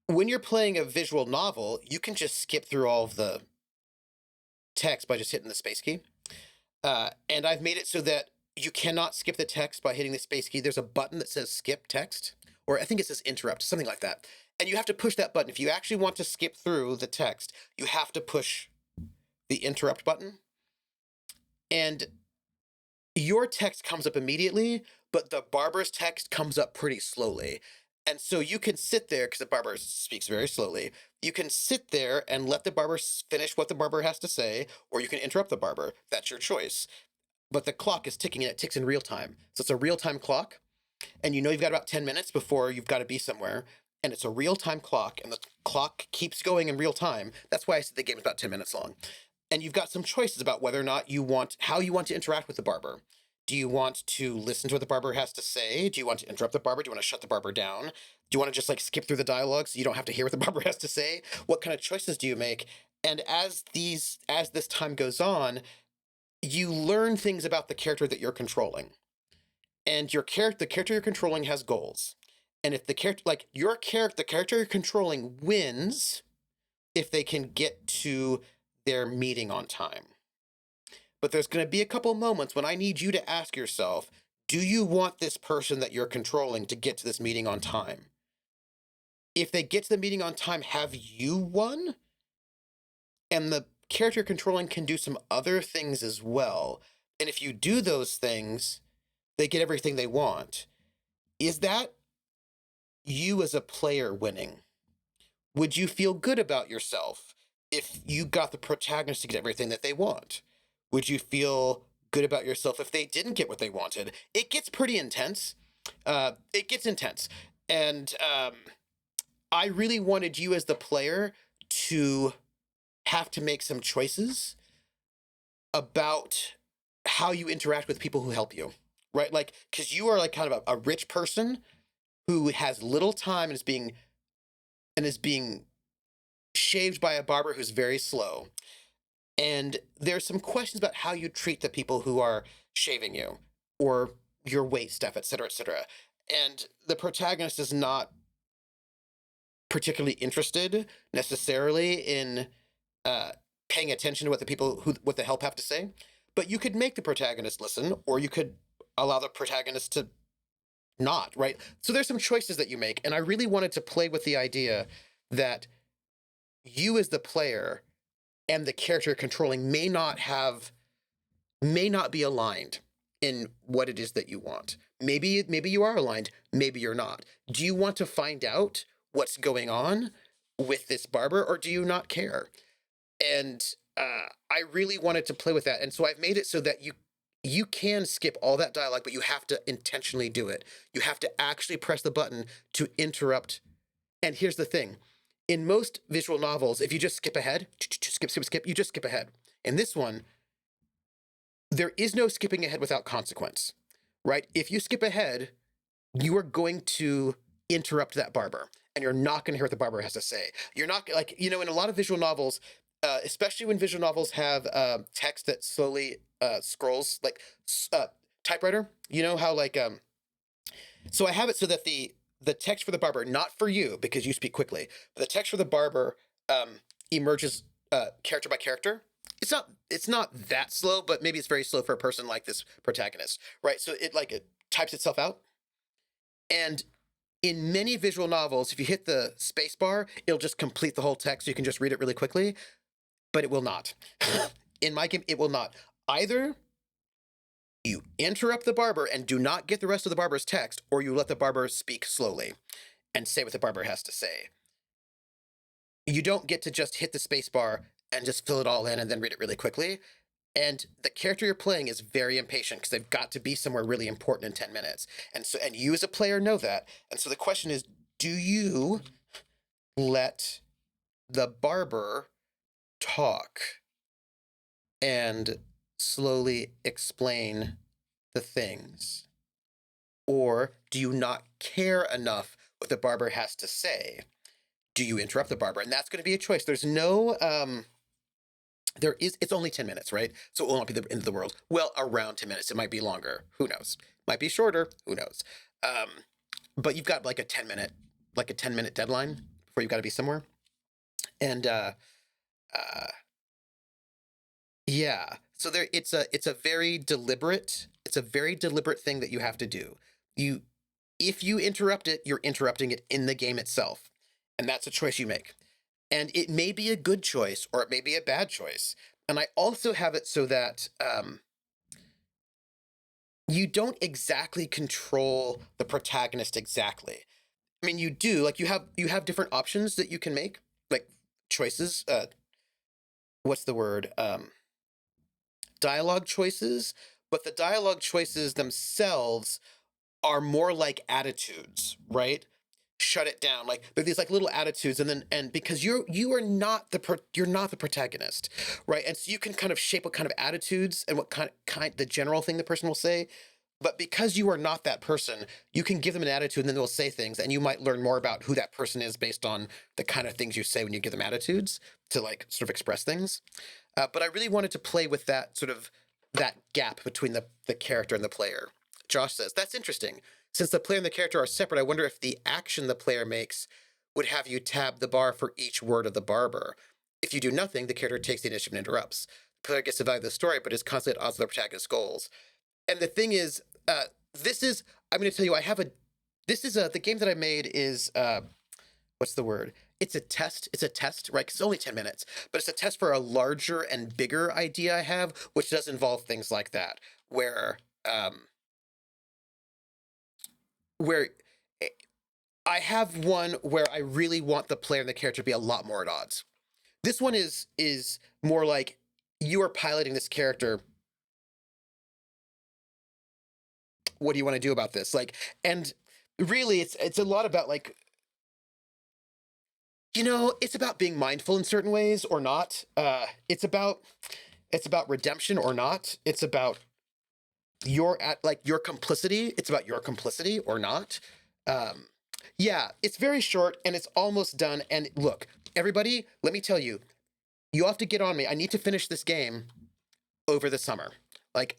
when you're playing a visual novel, you can just skip through all of the text by just hitting the space key. And I've made it so that you cannot skip the text by hitting the space key. There's a button that says skip text, or I think it says interrupt, something like that. And you have to push that button. If you actually want to skip through the text, you have to push the interrupt button. And your text comes up immediately, but the barber's text comes up pretty slowly. And so you can sit there, because the barber speaks very slowly. You can sit there and let the barber finish what the barber has to say, or you can interrupt the barber. That's your choice. But the clock is ticking and it ticks in real time. So it's a real time clock. And you know you've got about 10 minutes before you've got to be somewhere. And it's a real time clock, and the clock keeps going in real time. That's why I said the game is about 10 minutes long. And you've got some choices about whether or not how you want to interact with the barber. Do you want to listen to what the barber has to say? Do you want to interrupt the barber? Do you want to shut the barber down? Do you want to just like skip through the dialogue so you don't have to hear what the barber has to say? What kind of choices do you make? And as this time goes on, you learn things about the character that you're controlling. And the character you're controlling has goals. And if the character you're controlling wins if they can get to their meeting on time. But there's going to be a couple moments when I need you to ask yourself, do you want this person that you're controlling to get to this meeting on time? If they get to the meeting on time, have you won? And the character you're controlling can do some other things as well. And if you do those things, they get everything they want. Is that you as a player winning? Would you feel good about yourself if you got the protagonist to get everything that they want? Would you feel good about yourself if they didn't get what they wanted? It gets pretty intense. It gets intense. And I really wanted you as the player to have to make some choices about how you interact with people who help you, right? Like, because you are like kind of a rich person who has little time and is being shaved by a barber who's very slow. And there's some questions about how you treat the people who are shaving you, or your wait staff, et cetera, et cetera. And the protagonist is not particularly interested necessarily in paying attention to what the help have to say. But you could make the protagonist listen, or you could allow the protagonist to not, right? So there's some choices that you make. And I really wanted to play with the idea that you as the player and the character you're controlling may not be aligned in what it is that you want. Maybe you are aligned, maybe you're not. Do you want to find out what's going on with this barber, or do you not care? And I really wanted to play with that. And so I've made it so that you can skip all that dialogue, but you have to intentionally do it. You have to actually press the button to interrupt. And here's the thing. In most visual novels, if you just skip ahead, skip, you just skip ahead. In this one, there is no skipping ahead without consequence, right? If you skip ahead, you are going to interrupt that barber, and you're not going to hear what the barber has to say. You're not like, in a lot of visual novels, especially when visual novels have text that slowly scrolls, like typewriter. You know how so I have it so that the text for the barber, not for you because you speak quickly, but the text for the barber emerges character by character. It's not that slow, but maybe it's very slow for a person like this protagonist, right? So it types itself out. And in many visual novels, if you hit the space bar, it'll just complete the whole text. So you can just read it really quickly, but it will not. In my game, it will not. Either you interrupt the barber and do not get the rest of the barber's text, or you let the barber speak slowly and say what the barber has to say. You don't get to just hit the space bar and just fill it all in and then read it really quickly. And the character you're playing is very impatient because they've got to be somewhere really important in 10 minutes. And you as a player know that. And so the question is, do you let the barber talk and slowly explain the things? Or do you not care enough what the barber has to say? Do you interrupt the barber? And that's going to be a choice. There's no it's only 10 minutes, right? So it will not be the end of the world. Well, around 10 minutes. It might be longer. Who knows? Might be shorter. Who knows? But you've got like a 10-minute deadline before you've got to be somewhere. And yeah. So it's a very deliberate thing that you have to do. If you interrupt it, you're interrupting it in the game itself. And that's a choice you make. And it may be a good choice or it may be a bad choice. And I also have it so that you don't exactly control the protagonist exactly. I mean, you do, like you have different options that you can make, like choices. What's the word? Dialogue choices. But the dialogue choices themselves are more like attitudes, right? Shut it down, like they're these like little attitudes, and because you're not the protagonist, right? And so you can kind of shape what kind of attitudes and what kind the general thing the person will say. But because you are not that person, you can give them an attitude and then they'll say things, and you might learn more about who that person is based on the kind of things you say when you give them attitudes to like sort of express things. But I really wanted to play with that sort of that gap between the character and the player. Josh says, that's interesting. Since the player and the character are separate, I wonder if the action the player makes would have you tab the bar for each word of the barber. If you do nothing, the character takes the initiative and interrupts. The player gets to value the story, but is constantly at odds with the protagonist's goals. And the thing is, I'm going to tell you, the game that I made is, what's the word? It's a test, right? 'Cause it's only 10 minutes, but it's a test for a larger and bigger idea I have, which does involve things like that, where I have one where I really want the player and the character to be a lot more at odds. This one is more like you are piloting this character. What do you want to do about this? Like, and really it's a lot about like, it's about being mindful in certain ways or not. It's about redemption or not. It's about your complicity. It's about your complicity or not. Yeah, it's very short and it's almost done. And look, everybody, let me tell you, you have to get on me. I need to finish this game over the summer. Like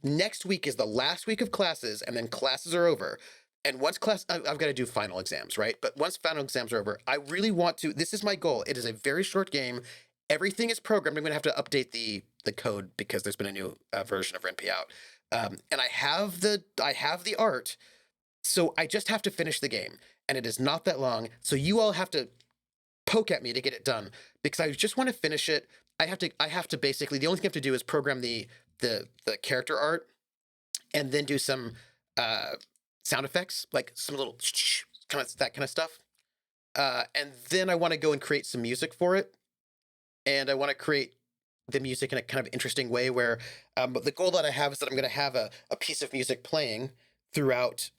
next week is the last week of classes, and then classes are over. And once I've got to do final exams, right? But once final exams are over, I really want to, this is my goal. It is a very short game. Everything is programmed. I'm going to have to update the code because there's been a new version of RenPy out. And I have the art. So I just have to finish the game, and it is not that long. So you all have to poke at me to get it done because I just want to finish it. I have to basically, the only thing I have to do is program the character art and then do some sound effects, like some little that kind of stuff. And then I want to go and create some music for it. And I want to create the music in a kind of interesting way where, but the goal that I have is that I'm going to have a piece of music playing throughout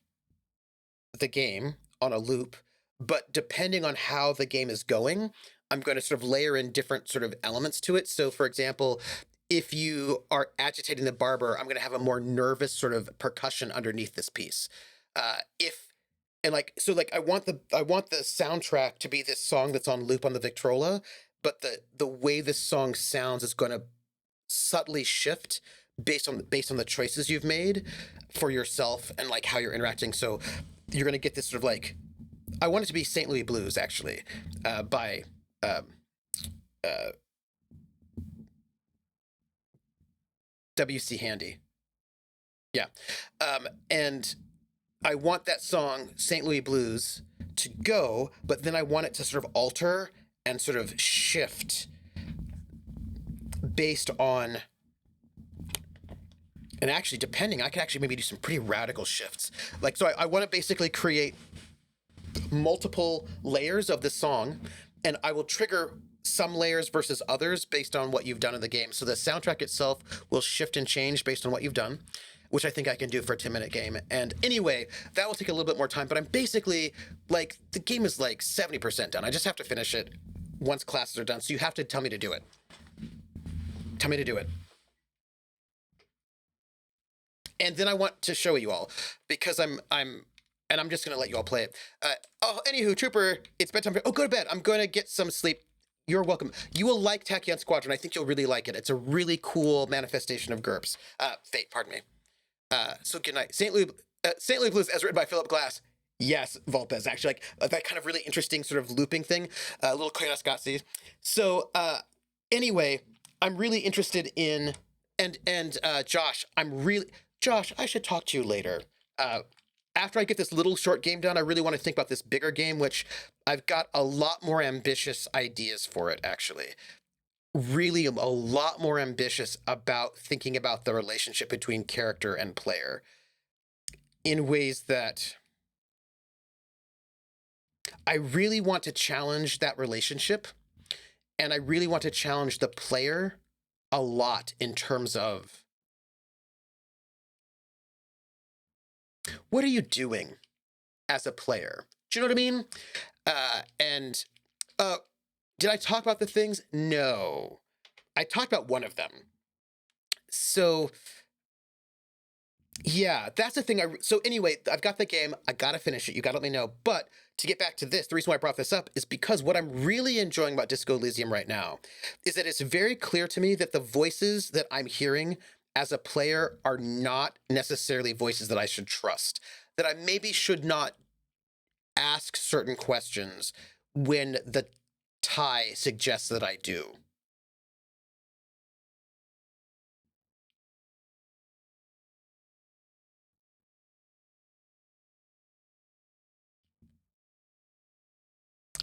the game on a loop, but depending on how the game is going, I'm going to sort of layer in different sort of elements to it. So, for example, if you are agitating the barber, I'm going to have a more nervous sort of percussion underneath this piece. If and like so like I want the soundtrack to be this song that's on loop on the Victrola, but the way this song sounds is going to subtly shift based on the choices you've made for yourself and like how you're interacting. So you're going to get this sort of like I want it to be St. Louis Blues actually, by um, uh, W.C. Handy. Yeah, and I want that song St. Louis Blues to go, but then I want it to sort of alter and sort of shift based on, and actually depending, I could actually maybe do some pretty radical shifts. Like, so I want to basically create multiple layers of the song, and I will trigger some layers versus others based on what you've done in the game. So the soundtrack itself will shift and change based on what you've done, which I think I can do for a 10-minute game. And anyway, that will take a little bit more time, but I'm basically like, the game is like 70% done. I just have to finish it once classes are done. So you have to tell me to do it. Tell me to do it. And then I want to show you all because and I'm just gonna let you all play it. Anywho, Trooper, it's bedtime. Oh, go to bed. I'm gonna get some sleep. You're welcome. You will like Tachyon Squadron. I think you'll really like it. It's a really cool manifestation of GURPS. Fate, pardon me. So good night. St. Louis Blues, as written by Philip Glass. Yes, Volpez, actually, like that kind of really interesting sort of looping thing. A little Koyaanisqatsi. So anyway, I'm really interested in, and Josh, Josh, I should talk to you later. After I get this little short game done, I really want to think about this bigger game, which I've got a lot more ambitious ideas for it, actually. Really a lot more ambitious about thinking about the relationship between character and player in ways that I really want to challenge that relationship, and I really want to challenge the player a lot in terms of what are you doing as a player? Do you know what I mean? And did I talk about the things? No. I talked about one of them. So yeah, that's the thing. So anyway, I've got the game. I gotta finish it. You gotta let me know. But to get back to this, the reason why I brought this up is because what I'm really enjoying about Disco Elysium right now is that it's very clear to me that the voices that I'm hearing as a player are not necessarily voices that I should trust. That I maybe should not ask certain questions when the tie suggests that I do.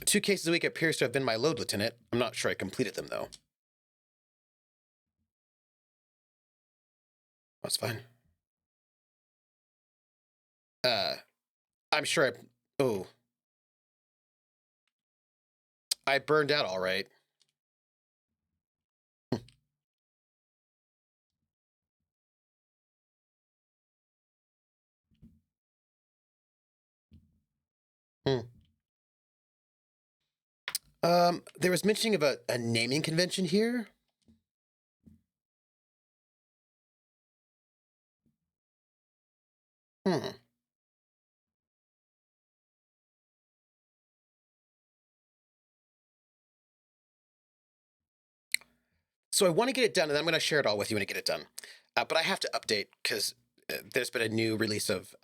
Two cases a week appears to have been my load, Lieutenant. I'm not sure I completed them, though. That's fine. I'm sure I... Oh. I burned out all right. Hmm. There was mentioning of a naming convention here. Hmm. So I want to get it done, and I'm going to share it all with you when I get it done. But I have to update because there's been a new release of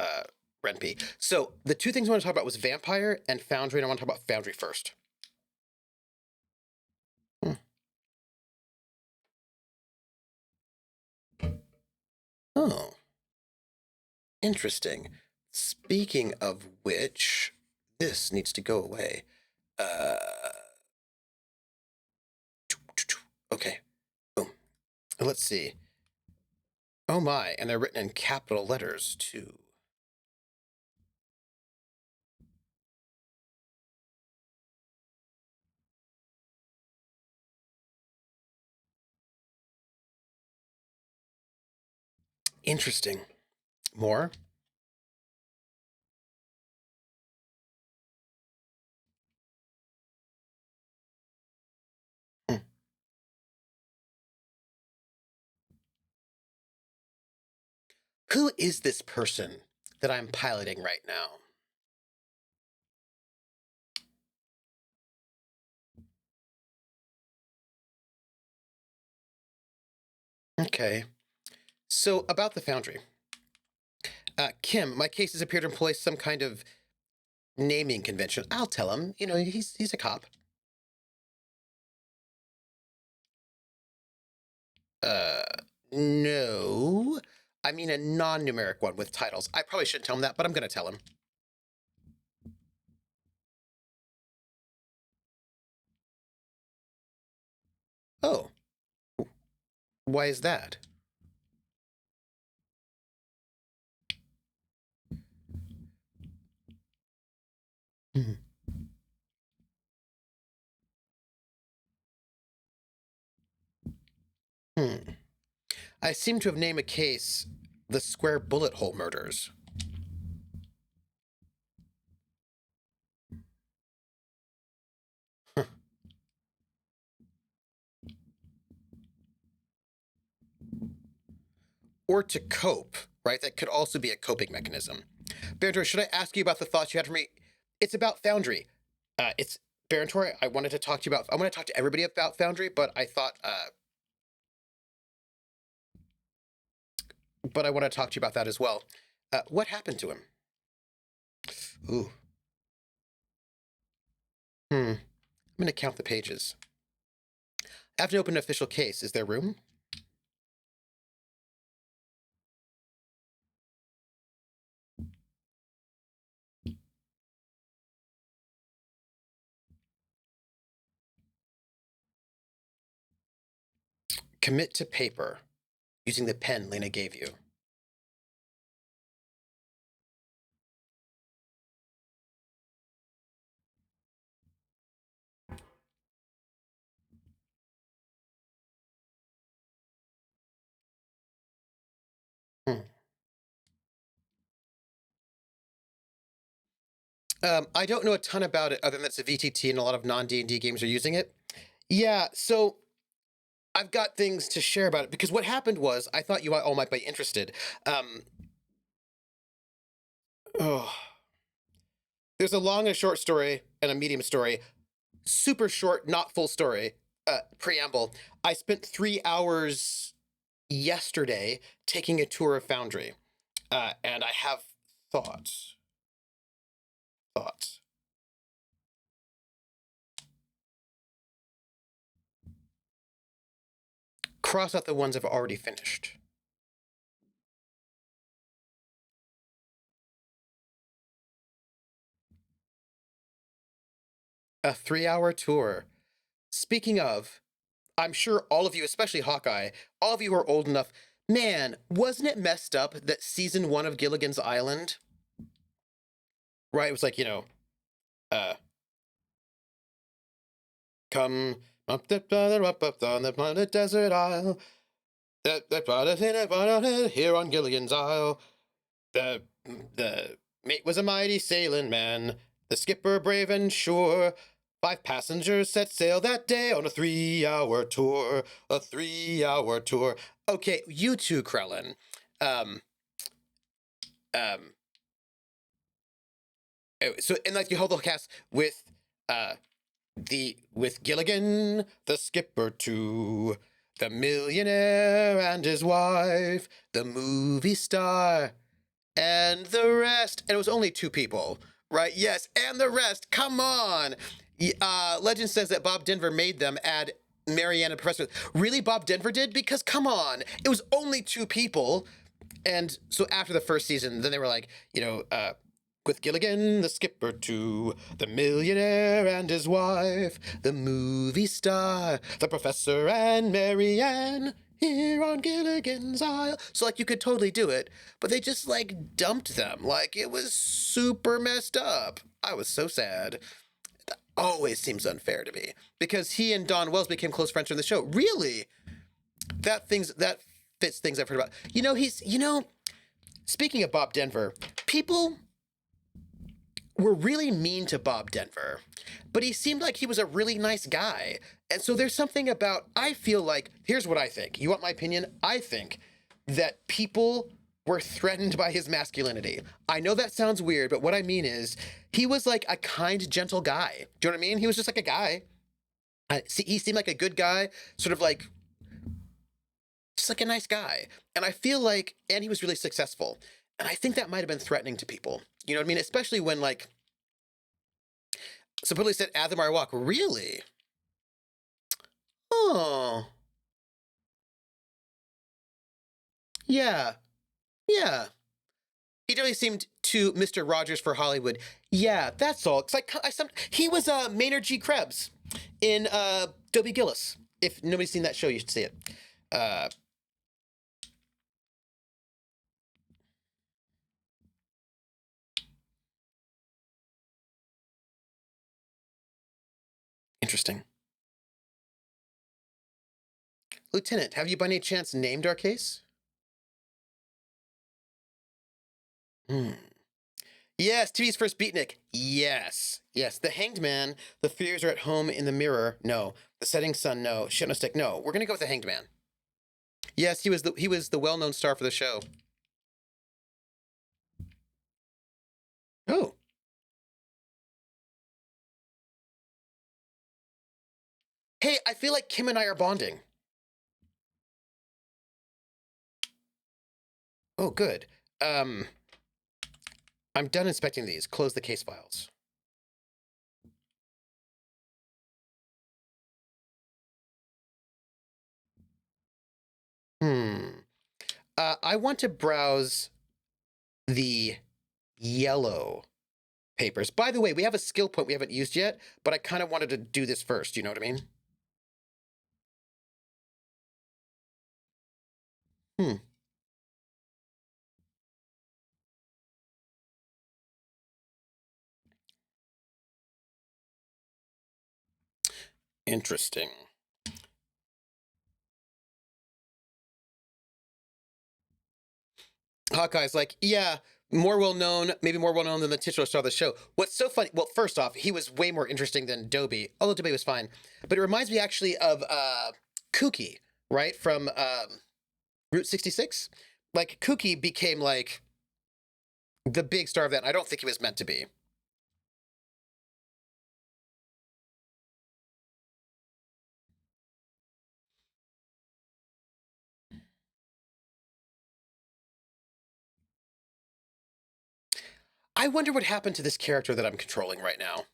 Ren'Py. So the two things I want to talk about was Vampire and Foundry, and I want to talk about Foundry first. Hmm. Oh, interesting. Speaking of which, this needs to go away. Uh, okay. Boom. Let's see. Oh my, and they're written in capital letters too. Interesting. More? Who is this person that I'm piloting right now? Okay. So about the Foundry. Kim, my cases appear to employ some kind of naming convention. I'll tell him. You know, he's a cop. Uh, no. I mean a non-numeric one with titles. I probably shouldn't tell him that, but I'm going to tell him. Oh. Why is that? Hmm. Hmm. I seem to have named a case the Square Bullet Hole Murders. Huh. Or to cope, right? That could also be a coping mechanism. Barentor, should I ask you about the thoughts you had for me? It's about Foundry. It's Barentor. I wanted to talk to you about. I want to talk to everybody about Foundry, but I thought, but I want to talk to you about that as well. What happened to him? Ooh. I'm gonna count the pages. I have to open an official case. Is there room? Commit to paper using the pen Lena gave you. Hmm. I don't know a ton about it other than it's a VTT and a lot of non-D&D games are using it. Yeah, so I've got things to share about it because what happened was I thought you all might be interested. Oh, there's a long and short story and a medium story. Super short, not full story. Preamble. I spent 3 hours yesterday taking a tour of Foundry, and I have thoughts. Thoughts. Cross out the ones I've already finished. A 3 hour tour. Speaking of, I'm sure all of you, especially Hawkeye, all of you are old enough. Man, wasn't it messed up that season 1 of Gilligan's Island, right? It was like, uh, come up on the desert isle, here on Gilligan's Isle. The mate was a mighty sailing man, the skipper brave and sure. 5 passengers set sail that day on a 3 hour tour. A 3 hour tour. Okay, you too, Krellin. Um, so and like you hold the cast with with Gilligan, the skipper too, the millionaire and his wife, the movie star, and the rest. And it was only 2 people, right? Yes, and the rest. Come on. Legend says that Bob Denver made them add Marianne and Professor. Really, Bob Denver did? Because come on, it was only 2 people. And so after the first season, then they were like, with Gilligan, the skipper too, the millionaire and his wife, the movie star, the professor and Marianne, here on Gilligan's Isle. So, like, you could totally do it, but they just, like, dumped them. Like, it was super messed up. I was so sad. That always seems unfair to me, because he and Don Wells became close friends from the show. Really? That fits things I've heard about. Speaking of Bob Denver, people were really mean to Bob Denver, but he seemed like he was a really nice guy. And so there's something about, I feel like, here's what I think. You want my opinion? I think that people were threatened by his masculinity. I know that sounds weird, but what I mean is he was like a kind, gentle guy. Do you know what I mean? He was just like a guy. He seemed like a good guy, sort of like just like a nice guy. And I feel like, and he was really successful. And I think that might have been threatening to people. You know what I mean? Especially when like supposedly said Adhamar Walk. Really? Oh, yeah, yeah. He definitely seemed to Mr. Rogers for Hollywood. Yeah, that's all. It's like he was Maynard G. Krebs in Dobie Gillis. If nobody's seen that show, you should see it. Uh, Interesting. Lieutenant, have you by any chance named our case? Hmm. Yes, TV's first beatnik. Yes. Yes. The Hanged Man. The fears are at home in the mirror. No. The setting sun. No. Shit no stick. No. We're gonna go with the Hanged Man. Yes, he was the well-known star for the show. Oh. Hey, I feel like Kim and I are bonding. Oh, good. Um, I'm done inspecting these. Close the case files. Hmm. I want to browse the yellow papers. By the way, we have a skill point we haven't used yet, but I kind of wanted to do this first. You know what I mean? Hmm. Interesting. Hawkeye's like, yeah, more well known, maybe more well known than the titular star of the show. What's so funny? Well, first off, he was way more interesting than Dobie, although Dobie was fine. But it reminds me actually of Kooky, right from Route 66. Like Kooky became like the big star of that. I don't think he was meant to be. I wonder what happened to this character that I'm controlling right now.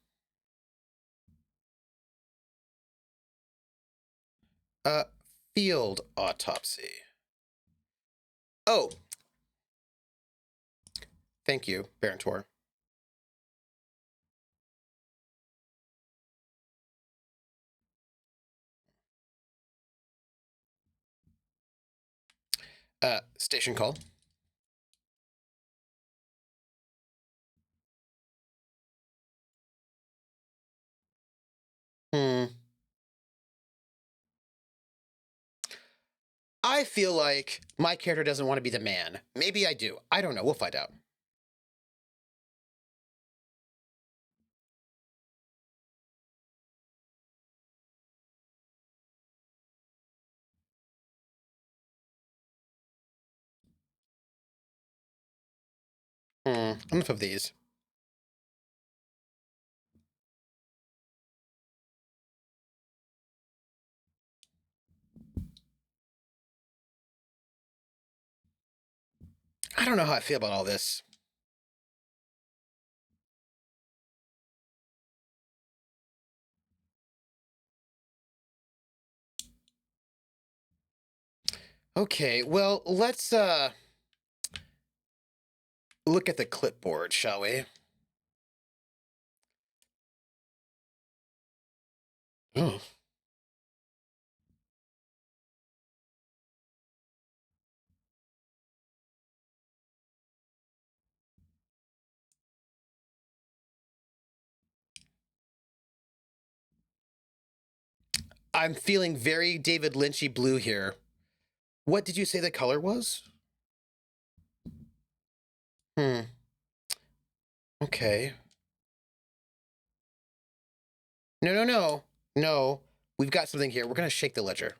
Uh, Field autopsy. Oh, thank you, Baron Tor. Station call. Hmm. I feel like my character doesn't want to be the man. Maybe I do. I don't know. We'll find out. Enough of these. I don't know how I feel about all this. Okay, well, let's look at the clipboard, shall we? Oh. I'm feeling very David Lynchy blue here. What did you say the color was? Hmm. Okay. No, no, no. No. We've got something here. We're going to shake the ledger.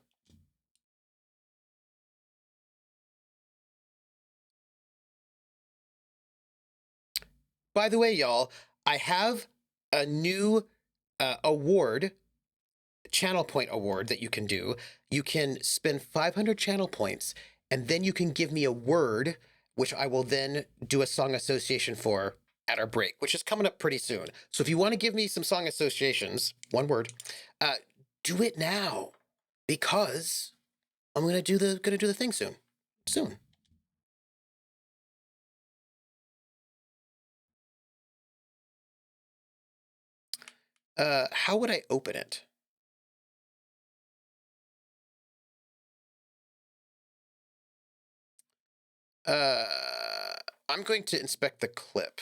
By the way, y'all, I have a new award, channel point award that you can do. You can spend 500 channel points, and then you can give me a word, which I will then do a song association for at our break, which is coming up pretty soon. So if you want to give me some song associations, one word, do it now, because I'm gonna do the thing soon. Soon. How would I open it? I'm going to inspect the clip.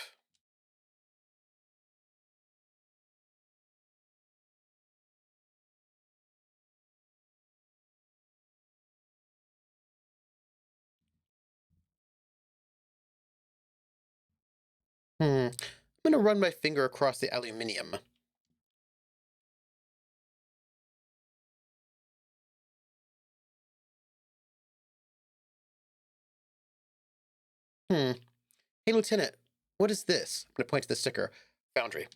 I'm gonna run my finger across the aluminium. Hey, Lieutenant, what is this? I'm gonna point to the sticker. Foundry.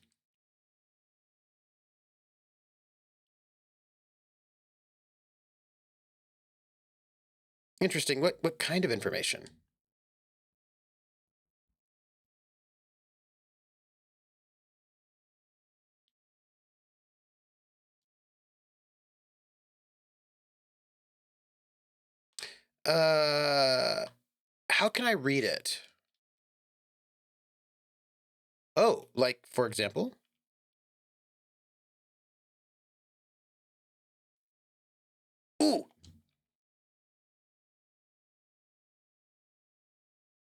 Interesting. What kind of information? How can I read it? Oh, like, for example? Ooh!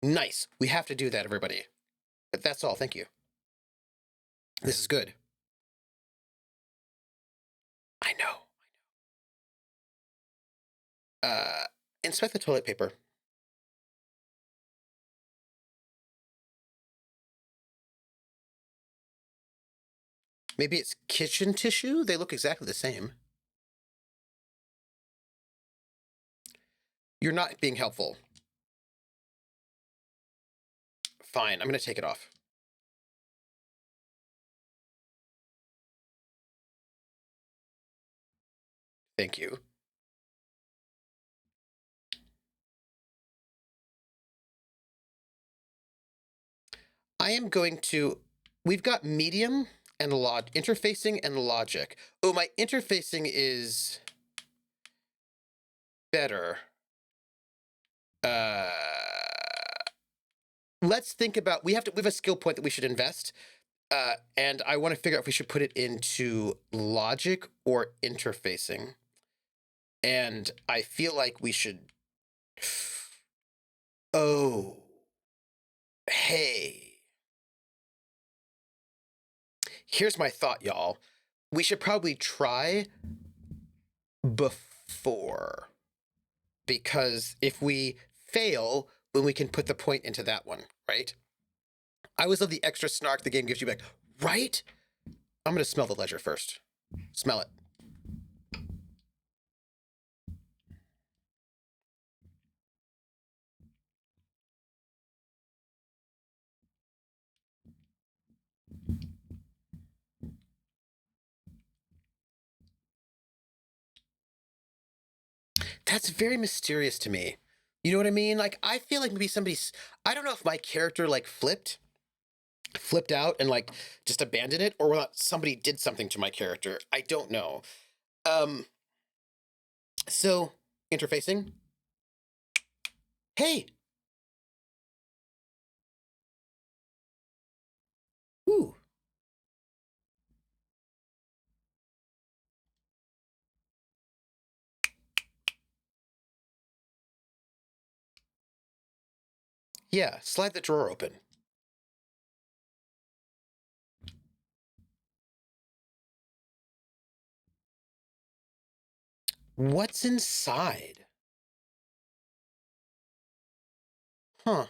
Nice. We have to do that, everybody. But that's all. Thank you. This is good. I know. Inspect the toilet paper. Maybe it's kitchen tissue? They look exactly the same. You're not being helpful. Fine, I'm gonna take it off. Thank you. I am going to, we've got medium and interfacing and logic. Oh, my interfacing is better. Let's think about, we have a skill point that we should invest. And I want to figure out if we should put it into logic or interfacing. And I feel like we should, oh, hey. Here's my thought, y'all. We should probably try before, because if we fail, then we can put the point into that one, right? I always love the extra snark the game gives you back, right? I'm gonna smell the ledger first. Smell it. That's very mysterious to me. You know what I mean? Like, I feel like maybe somebody's, I don't know if my character like flipped out and like just abandoned it, or not somebody did something to my character. I don't know. So interfacing. Hey. Ooh. Yeah, slide the drawer open. What's inside? Huh.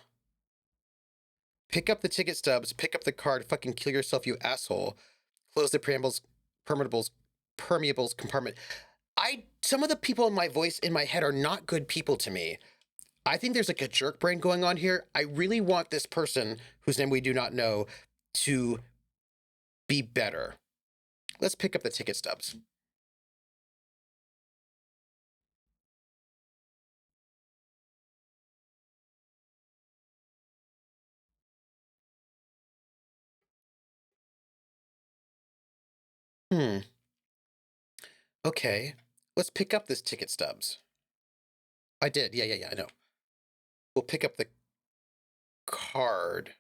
Pick up the ticket stubs, pick up the card, fucking kill yourself, you asshole. Close the permeables compartment. Some of the people in my head are not good people to me. I think there's like a jerk brain going on here. I really want this person, whose name we do not know, to be better. Let's pick up the ticket stubs. Hmm. Okay. Let's pick up this ticket stubs. I did. Yeah, I know. We'll pick up the card.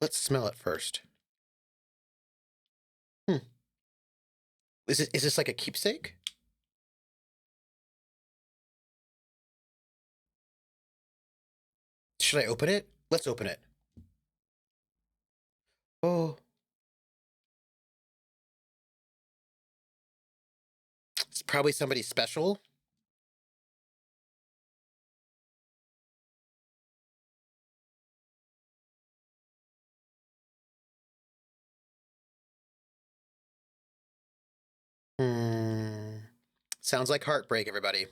Let's smell it first. Hmm. Is this like a keepsake? Should I open it? Let's open it. Oh, it's probably somebody special. Hmm. Sounds like heartbreak, everybody.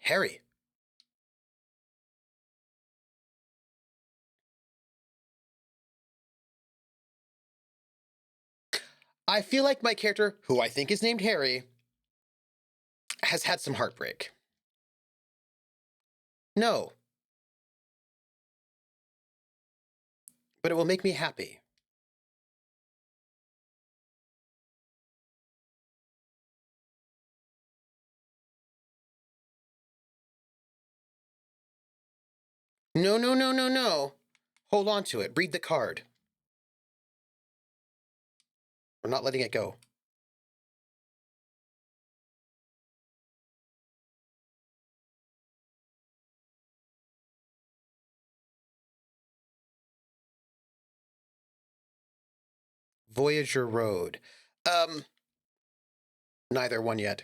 Harry. I feel like my character, who I think is named Harry, has had some heartbreak. No, but it will make me happy. No. Hold on to it. Read the card. We're not letting it go. Voyager Road. Um, Neither one yet.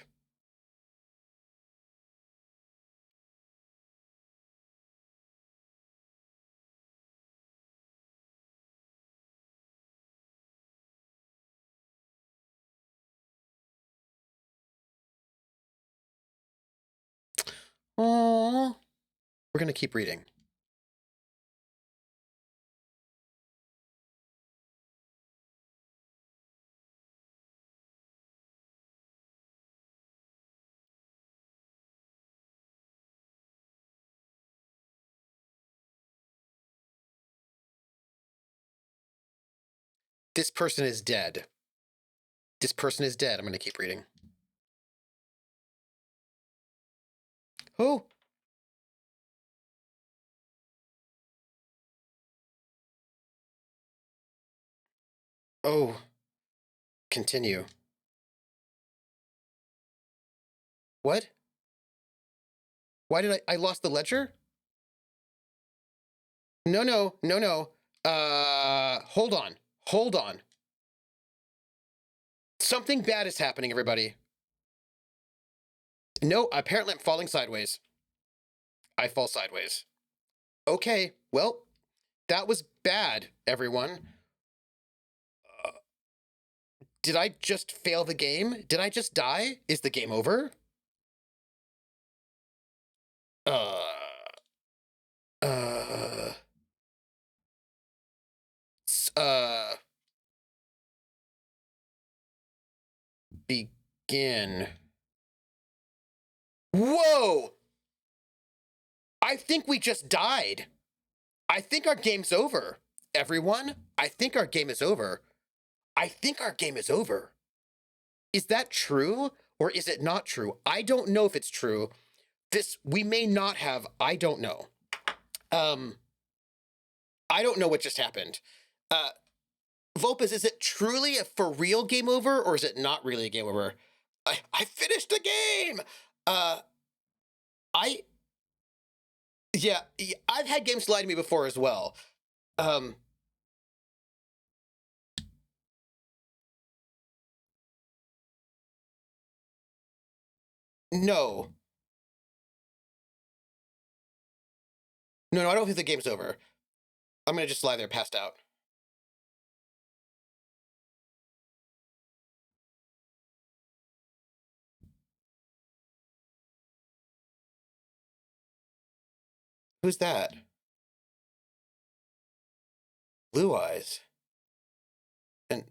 Aww. We're gonna keep reading. This person is dead. This person is dead. I'm gonna keep reading. Oh. Oh. Continue. What? Why did I lost the ledger? No. Hold on. Hold on. Something bad is happening, everybody. No, apparently I'm falling sideways. I fall sideways. Okay, well, that was bad, everyone. Uh, did I just fail the game? Did I just die? Is the game over? Uh, uh, s- uh, Begin. Whoa! I think we just died. I think our game's over. Everyone, I think our game is over. I think our game is over. Is that true or is it not true? I don't know if it's true. We may not have, I don't know. Um, I don't know what just happened. Uh, Vulpes, is it truly a for real game over or is it not really a game over? I finished the game. Uh, I yeah, I've had games lie to me before as well. Um, no, no, I don't think the game's over. I'm gonna just lie there passed out. Who's that? Blue eyes. And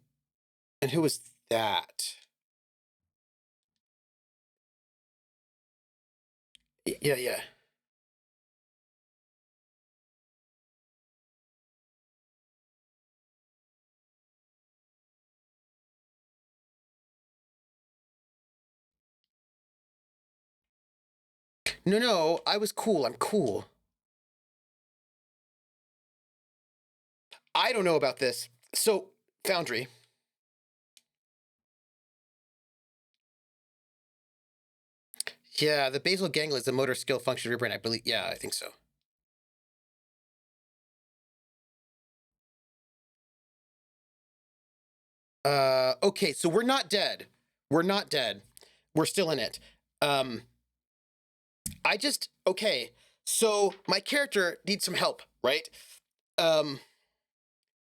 and who was that? Yeah, yeah. No, no, I was cool. I'm cool. I don't know about this. So, Foundry. Yeah, the basal ganglia is the motor skill function of your brain. I believe. Yeah, I think so. Okay, so we're not dead. We're not dead. We're still in it. Um, I just okay. So my character needs some help, right? Um,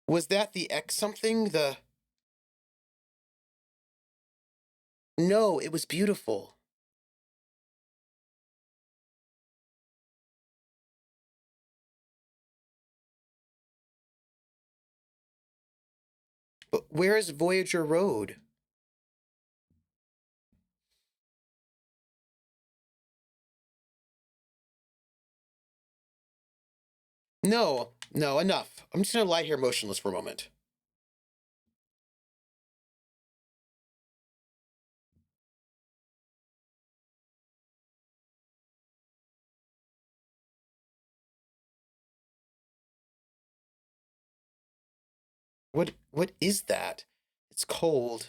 was that the X something? The no, it was beautiful. But where is Voyager Road? No, no, enough. I'm just gonna lie here motionless for a moment. What is that? It's cold.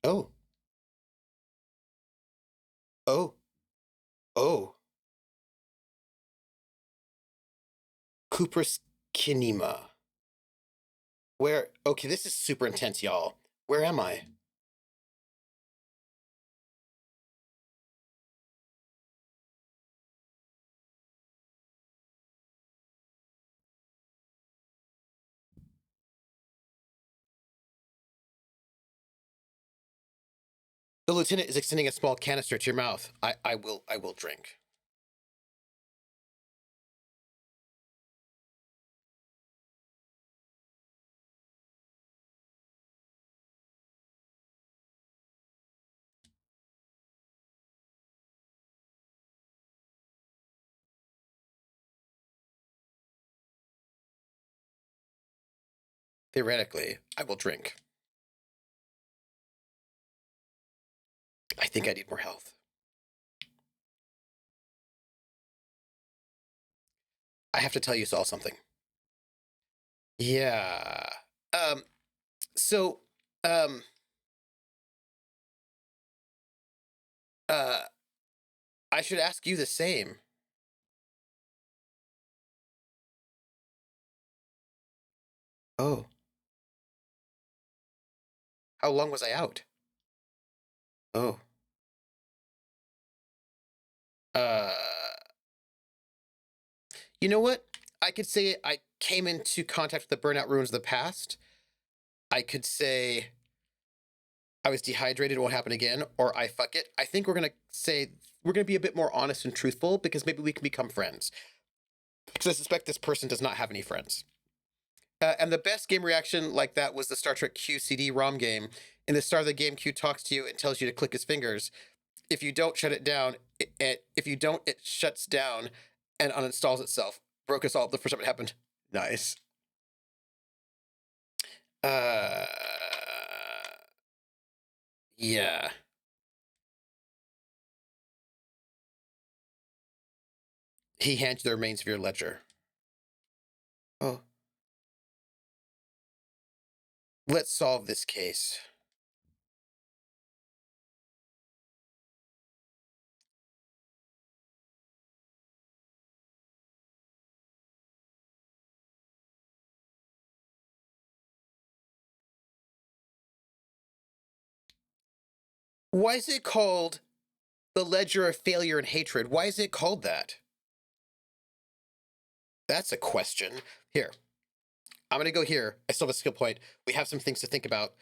Oh, oh, oh. Cuprous kinema. Where? Okay, this is super intense, y'all. Where am I? The lieutenant is extending a small canister to your mouth. I will drink. Theoretically, I will drink. I think I need more health. I have to tell you all something. Yeah. Um. So. Um. Uh. I should ask you the same. Oh. How long was I out? Oh. Uh. You know what? I could say I came into contact with the burnout ruins of the past. I could say I was dehydrated, it won't happen again, or I fuck it. I think we're gonna say we're gonna be a bit more honest and truthful because maybe we can become friends. Because I suspect this person does not have any friends. And the best game reaction like that was the Star Trek Q CD ROM game. In the start of the game, Q talks to you and tells you to click his fingers. If you don't shut it down, if you don't, it shuts down and uninstalls itself. Broke us all the first time it happened. Nice. Uh, yeah. He hands you the remains of your ledger. Oh, let's solve this case. Why is it called the Ledger of Failure and Hatred? Why is it called that? That's a question. Here, I'm gonna go here. I still have a skill point. We have some things to think about.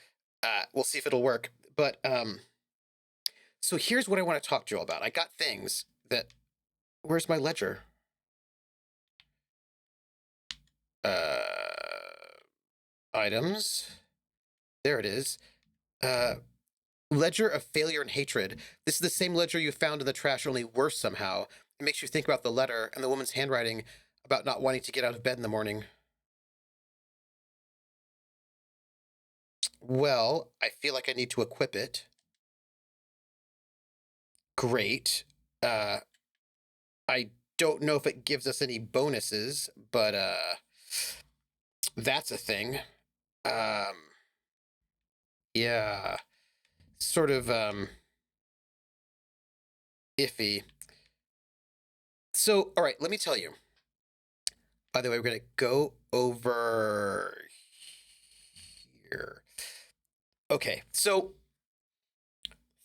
We'll see if it'll work. But so here's what I want to talk to you all about. I got things that. Where's my ledger? Items. There it is. Ledger of Failure and Hatred. This is the same ledger you found in the trash, only worse somehow. It makes you think about the letter and the woman's handwriting about not wanting to get out of bed in the morning. Well, I feel like I need to equip it. Great. I don't know if it gives us any bonuses, but that's a thing. Yeah. Sort of iffy. So, all right, let me tell you. By the way, we're going to go over here. Okay, so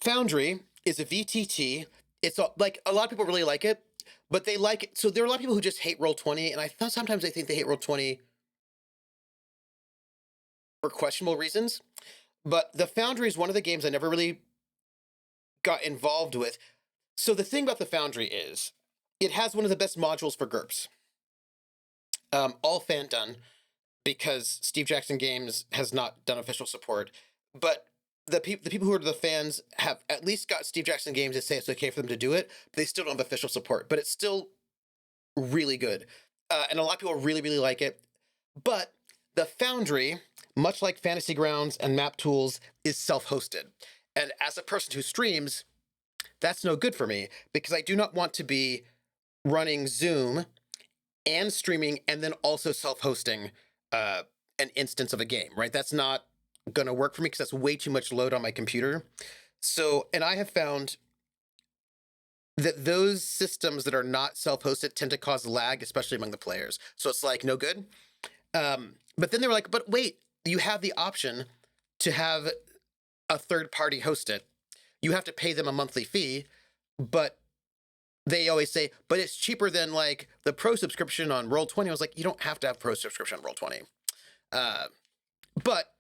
Foundry is a VTT. It's like a lot of people really like it, but they like it. So there are a lot of people who just hate Roll20, and I thought sometimes they think they hate Roll20 for questionable reasons. But the Foundry is one of the games I never really got involved with. So the thing about the Foundry is it has one of the best modules for GURPS. All fan done, because Steve Jackson Games has not done official support. But the people who are the fans have at least got Steve Jackson Games to say it's okay for them to do it. But they still don't have official support, but it's still really good. And a lot of people really, really like it. But the Foundry, much like Fantasy Grounds and Map Tools, is self-hosted. And as a person who streams, that's no good for me, because I do not want to be running Zoom and streaming and then also self-hosting an instance of a game, right? That's not going to work for me because that's way too much load on my computer. So, and I have found that those systems that are not self-hosted tend to cause lag, especially among the players. So it's like, no good. But then they were like, but wait, you have the option to have a third party host it. You have to pay them a monthly fee, but they always say, but it's cheaper than like the pro subscription on Roll20. I was like, you don't have to have pro subscription on Roll20. But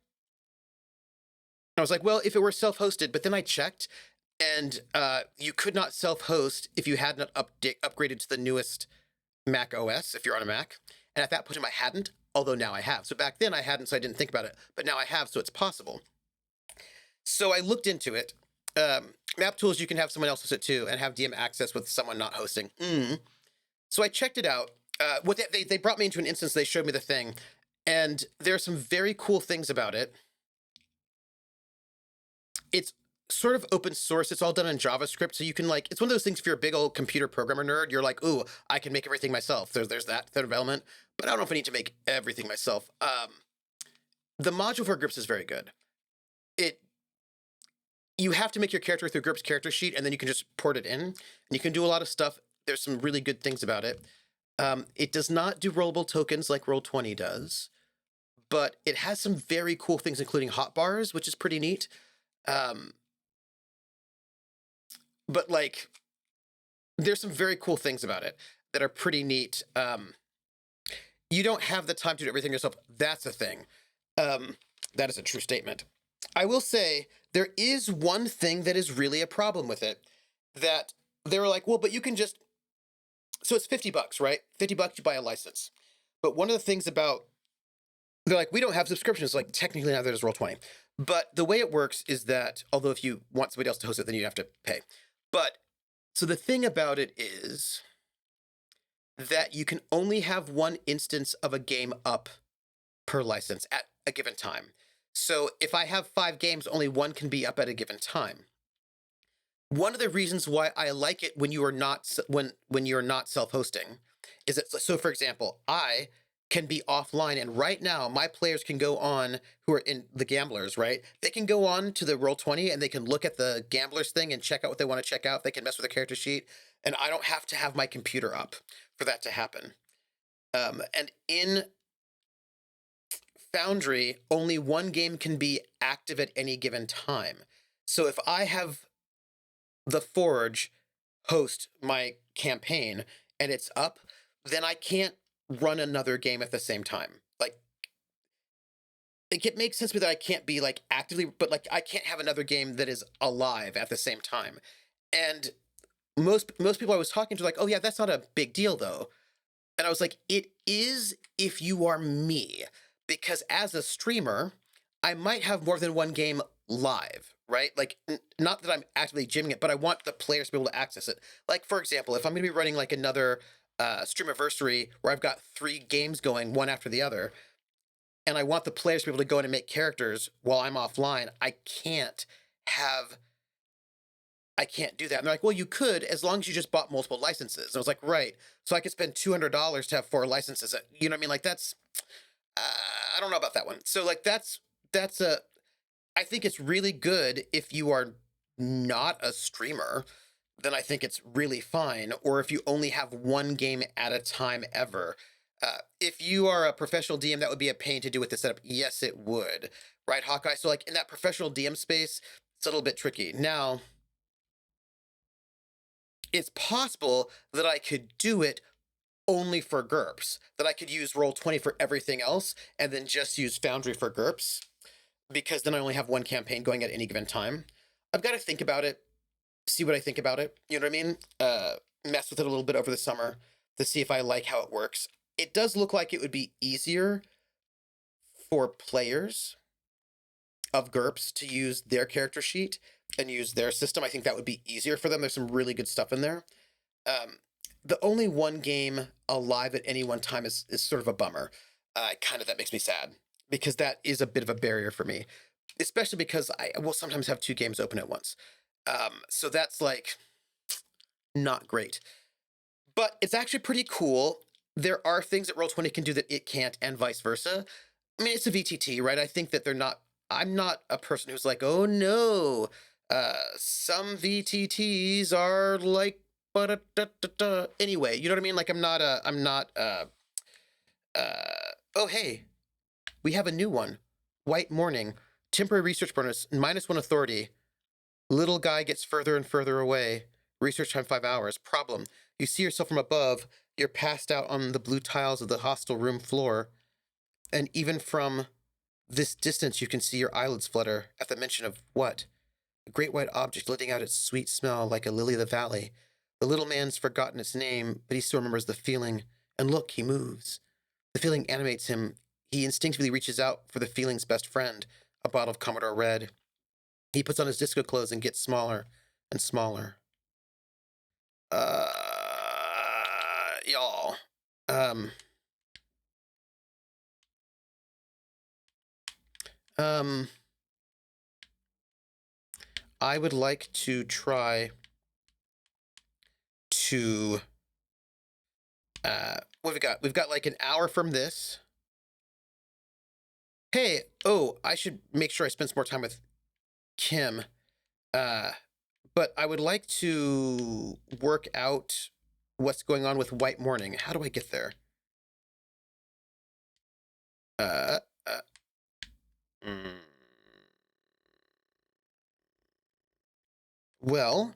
I was like, well, if it were self-hosted, but then I checked and you could not self-host if you hadn't upgraded to the newest Mac OS, if you're on a Mac. And at that point I hadn't, although now I have. So back then I hadn't, so I didn't think about it, but now I have, so it's possible. So I looked into it. Map Tools, you can have someone else host it too and have DM access with someone not hosting. So I checked it out. What they brought me into an instance, they showed me the thing, and there are some very cool things about it. It's sort of open source. It's all done in JavaScript, so you can like, it's one of those things if you're a big old computer programmer nerd, you're like, ooh, I can make everything myself. There's that third element, but I don't know if I need to make everything myself. The module for GURPS is very good. You have to make your character through GURPS character sheet, and then you can just port it in, and you can do a lot of stuff. There's some really good things about it. It does not do rollable tokens like Roll20 does, but it has some very cool things, including hotbars, which is pretty neat. But like, there's some very cool things about it that are pretty neat. You don't have the time to do everything yourself. That's a thing. That is a true statement. I will say there is one thing that is really a problem with it, that they were like, well, but you can just, so it's $50, right? $50, you buy a license. But one of the things about, they're like, we don't have subscriptions. Like technically neither does Roll20. But the way it works is that, although if you want somebody else to host it, then you have to pay. But, so the thing about it is that you can only have one instance of a game up per license at a given time. So if I have 5 games, only one can be up at a given time. One of the reasons why I like it when you are not when you're not self-hosting is that, so for example, I can be offline, and right now my players can go on, who are in the gamblers, right? They can go on to the Roll20 and they can look at the gamblers thing and check out what they want to check out. They can mess with the character sheet, and I don't have to have my computer up for that to happen. And in Foundry, only one game can be active at any given time. So if I have the Forge host my campaign and it's up, then I can't run another game at the same time. Like it makes sense to me that I can't be like actively, but like I can't have another game that is alive at the same time. And most people I was talking to like, oh yeah, that's not a big deal though. And I was like, it is if you are me, because as a streamer, I might have more than one game live, right? Like, not that I'm actively gymming it, but I want the players to be able to access it. Like, for example, if I'm going to be running like another Streamiversary where I've got 3 games going, one after the other, and I want the players to be able to go in and make characters while I'm offline, have I can't do that. And they're like, well, you could as long as you just bought multiple licenses. And I was like, right. So I could spend $200 to have 4 licenses. You know what I mean? Like that's, I don't know about that one. So like I think it's really good if you are not a streamer, then I think it's really fine. Or if you only have one game at a time ever. If you are a professional DM, that would be a pain to do with the setup. Yes, it would. Right, Hawkeye? So like in that professional DM space, it's a little bit tricky. Now, it's possible that I could do it only for GURPS, that I could use Roll20 for everything else and then just use Foundry for GURPS, because then I only have one campaign going at any given time. I've got to think about it, see what I think about it. You know what I mean? Mess with it a little bit over the summer to see if I like how it works. It does look like it would be easier for players of GURPS to use their character sheet and use their system. I think that would be easier for them. There's some really good stuff in there. The only one game alive at any one time is sort of a bummer. That makes me sad, because that is a bit of a barrier for me, especially because I will sometimes have 2 games open at once. So that's like not great, but it's actually pretty cool. There are things that Roll20 can do that it can't, and vice versa. I mean, it's a VTT, right? I think that I'm not a person who's like, oh no, some VTTs are like, anyway, you know what I mean? Like, oh, hey, we have a new one. White Morning, temporary research bonus, -1 authority. Little guy gets further and further away. Research time 5 hours. Problem, you see yourself from above. You're passed out on the blue tiles of the hostel room floor. And even from this distance, you can see your eyelids flutter at the mention of what? A great white object letting out its sweet smell like a lily of the valley. The little man's forgotten its name, but he still remembers the feeling. And look, he moves. The feeling animates him. He instinctively reaches out for the feeling's best friend, a bottle of Commodore Red. He puts on his disco clothes and gets smaller and smaller. Y'all. I would like to try to, what have we got? We've got like an hour from this. Hey, oh, I should make sure I spend some more time with Kim. But I would like to work out what's going on with White Morning. How do I get there? Well,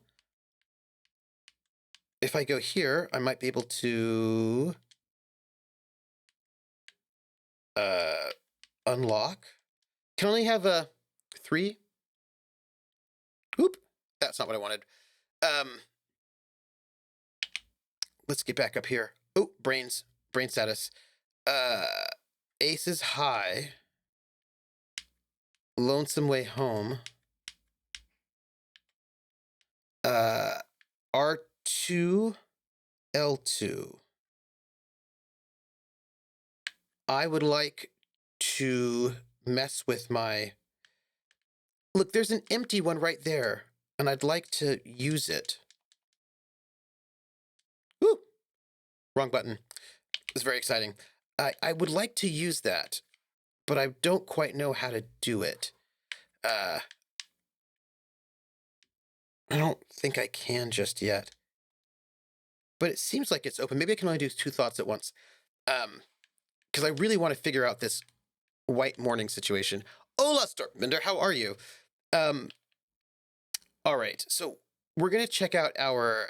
if I go here, I might be able to unlock. Can only have a 3. Oop, that's not what I wanted. Let's get back up here. Oh, brain status. Ace is high. Lonesome Way Home. R2, L2. I would like to mess with my... Look, there's an empty one right there, and I'd like to use it. Woo! Wrong button. It's very exciting. I would like to use that, but I don't quite know how to do it. I don't think I can just yet. But it seems like it's open. Maybe I can only do 2 thoughts at once. Because I really want to figure out this White Morning situation. Ola Storkbinder, how are you? All right, so we're gonna check out our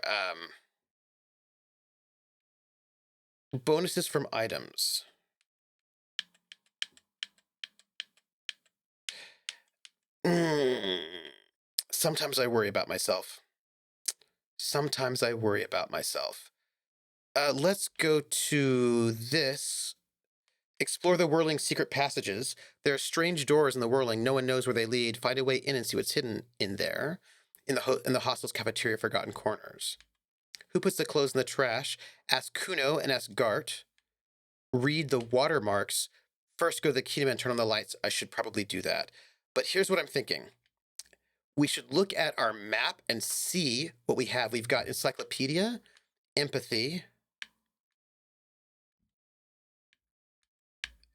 bonuses from items. Sometimes I worry about myself. Sometimes I worry about myself. Let's go to this. Explore the whirling secret passages. There are strange doors in the whirling. No one knows where they lead. Find a way in and see what's hidden in there. In the hostel's cafeteria, forgotten corners. Who puts the clothes in the trash? Ask Kuno and ask Gart. Read the watermarks. First, go to the kingdom and turn on the lights. I should probably do that. But here's what I'm thinking. We should look at our map and see what we have. We've got encyclopedia, empathy.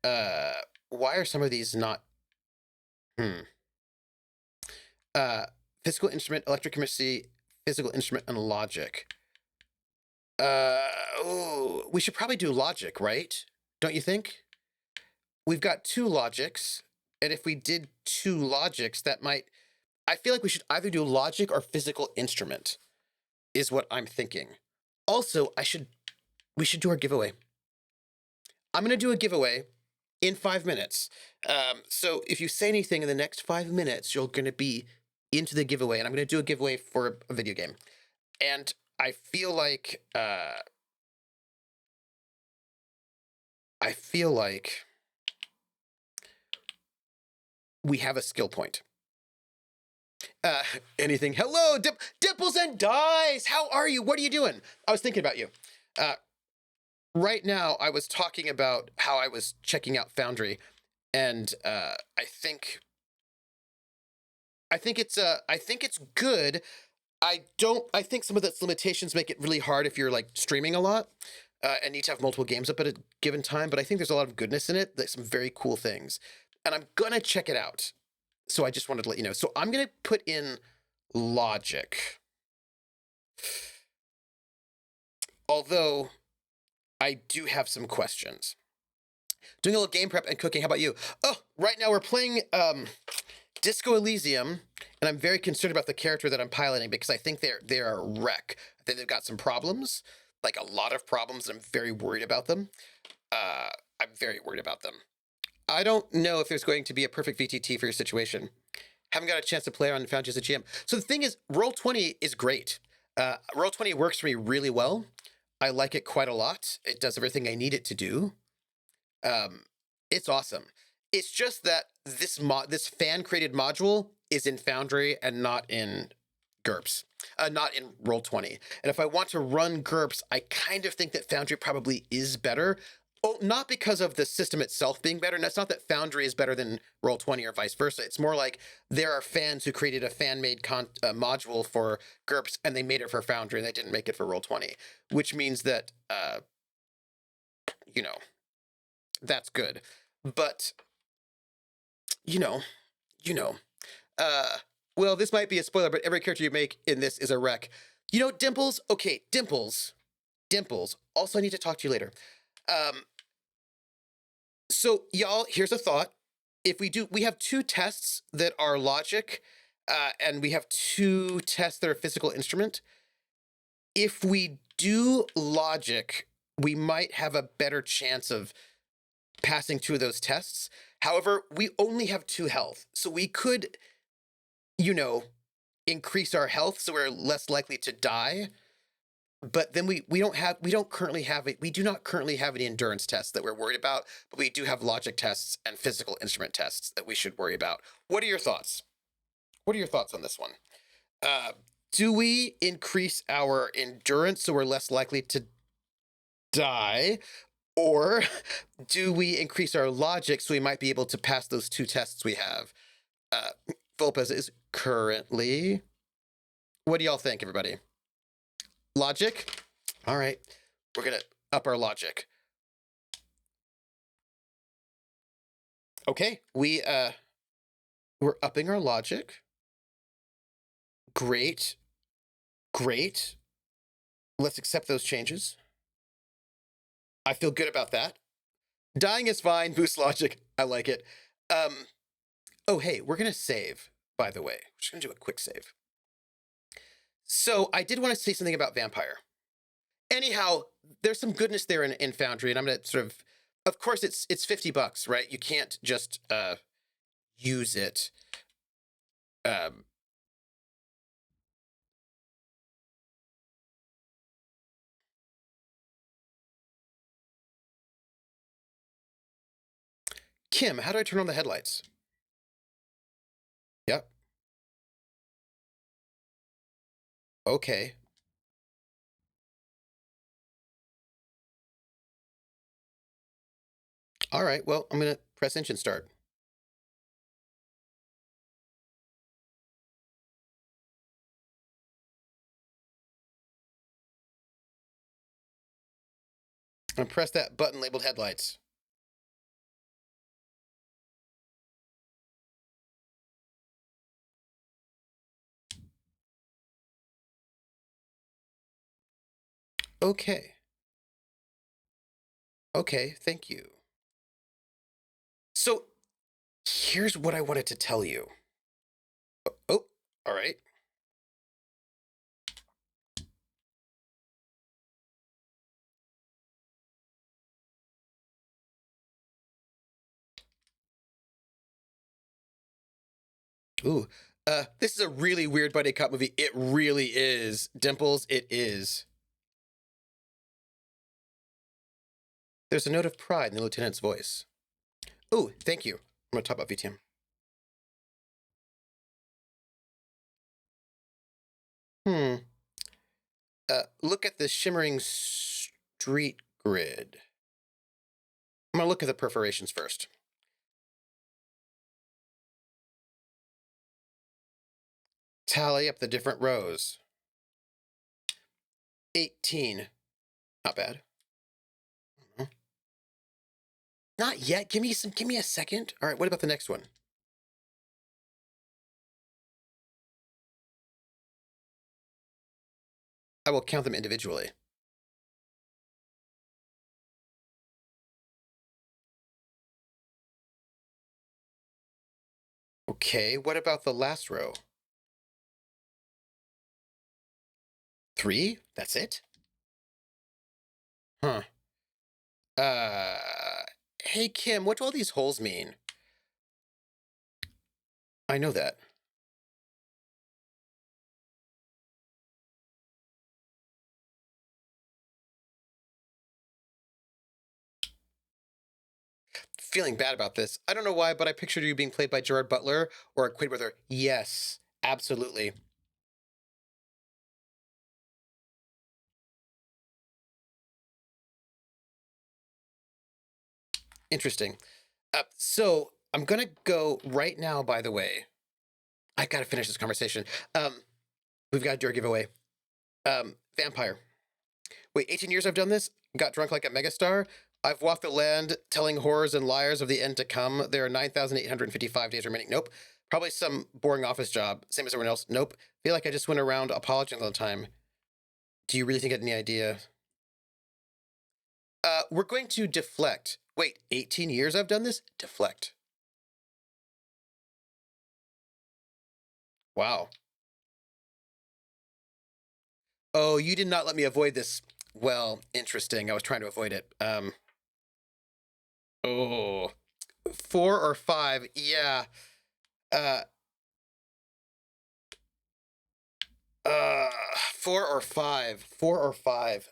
Why are some of these not? Physical instrument, electrochemistry, physical instrument, and logic. We should probably do logic, right? Don't you think? We've got 2 logics, and if we did 2 logics, that might... I feel like we should either do logic or physical instrument, is what I'm thinking. Also, we should do our giveaway. I'm gonna do a giveaway in 5 minutes. So if you say anything in the next 5 minutes, you're gonna be into the giveaway, and I'm gonna do a giveaway for a video game. And I feel like we have a skill point. Anything? Hello, Dimples and Dice! How are you? What are you doing? I was thinking about you. Right now, I was talking about how I was checking out Foundry, and I think it's good. I think some of its limitations make it really hard if you're like streaming a lot and need to have multiple games up at a given time. But I think there's a lot of goodness in it. Like some very cool things, and I'm gonna check it out. So I just wanted to let you know. So I'm gonna put in logic, although I do have some questions. Doing a little game prep and cooking. How about you? Oh, right now we're playing Disco Elysium, and I'm very concerned about the character that I'm piloting because I think they're a wreck. I think they've got some problems, like a lot of problems, and I'm very worried about them. I'm very worried about them. I don't know if there's going to be a perfect VTT for your situation. Haven't got a chance to play around and found you as a GM. So the thing is, Roll20 is great. Roll20 works for me really well. I like it quite a lot. It does everything I need it to do. It's awesome. It's just that this fan-created module is in Foundry and not in GURPS, not in Roll20. And if I want to run GURPS, I kind of think that Foundry probably is better. Oh, not because of the system itself being better. And it's not that Foundry is better than Roll20 or vice versa. It's more like there are fans who created a fan-made module for GURPS, and they made it for Foundry, and they didn't make it for Roll20, which means that, that's good. But, well, this might be a spoiler, but every character you make in this is a wreck. Dimples? Okay, Dimples. Also, I need to talk to you later. So y'all, here's a thought. We have 2 tests that are logic, and we have 2 tests that are physical instrument. If we do logic, we might have a better chance of passing 2 of those tests. However, we only have 2 health, so we could, increase our health so we're less likely to die. But then we do not currently have any endurance tests that we're worried about, but we do have logic tests and physical instrument tests that we should worry about. What are your thoughts? What are your thoughts on this one? Do we increase our endurance so we're less likely to die? Or do we increase our logic so we might be able to pass those 2 tests we have? Volpez is currently... What do y'all think, everybody? Logic? All right. We're going to up our logic. Okay. We're upping our logic. Great. Let's accept those changes. I feel good about that. Dying is fine. Boost logic. I like it. Oh, hey, we're going to save, by the way. We're just going to do a quick save. So I did want to say something about vampire. Anyhow, there's some goodness there in Foundry, and I'm gonna sort of course, it's $50, right? You can't just use it. Um, Kim, how do I turn on the headlights? Yep. Okay. All right. Well, I'm gonna press engine start. And press that button labeled headlights. Okay. Okay. Thank you. So here's what I wanted to tell you. Oh, all right. Ooh. This is a really weird buddy cop movie. It really is. Dimples, it is. There's a note of pride in the lieutenant's voice. Ooh, thank you. I'm gonna talk about VTM. Hmm. Look at the shimmering street grid. I'm gonna look at the perforations first. Tally up the different rows. 18. Not bad. Not yet. Give me a second. All right, what about the next one? I will count them individually. Okay, what about the last row? 3? That's it? Huh. Hey Kim, what do all these holes mean? I know that. Feeling bad about this. I don't know why, but I pictured you being played by Gerard Butler or equated with her. Yes, absolutely. Interesting. So I'm gonna go right now, by the way. I gotta finish this conversation. We've got to do our giveaway. Vampire. Wait, 18 years I've done this? Got drunk like a megastar? I've walked the land telling horrors and liars of the end to come. There are 9,855 days remaining. Nope. Probably some boring office job, same as everyone else. Nope. Feel like I just went around apologizing all the time. Do you really think I had any idea? We're going to deflect. Wait, 18 years I've done this? Deflect. Wow. Oh, you did not let me avoid this. Well, interesting. I was trying to avoid it. Oh, 4 or 5. Yeah. Uh, uh, 4 or 5. 4 or 5.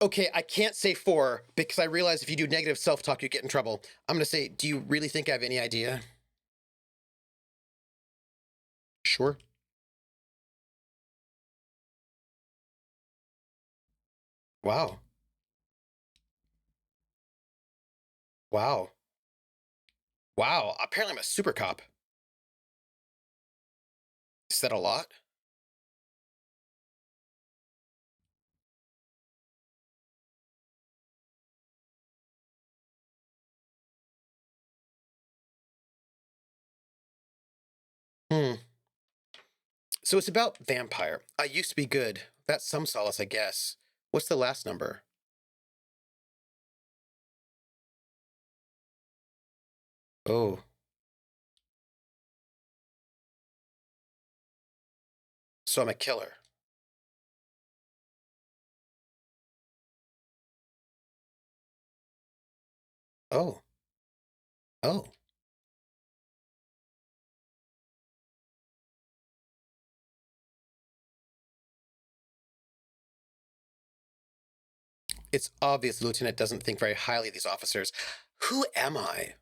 Okay, I can't say 4 because I realize if you do negative self-talk, you get in trouble. I'm gonna say, do you really think I have any idea? Sure. Wow. Wow. Wow. Apparently I'm a super cop. Is that a lot? Hmm. So it's about vampire. I used to be good. That's some solace, I guess. What's the last number? Oh. So I'm a killer. Oh. Oh. It's obvious the lieutenant doesn't think very highly of these officers. Who am I?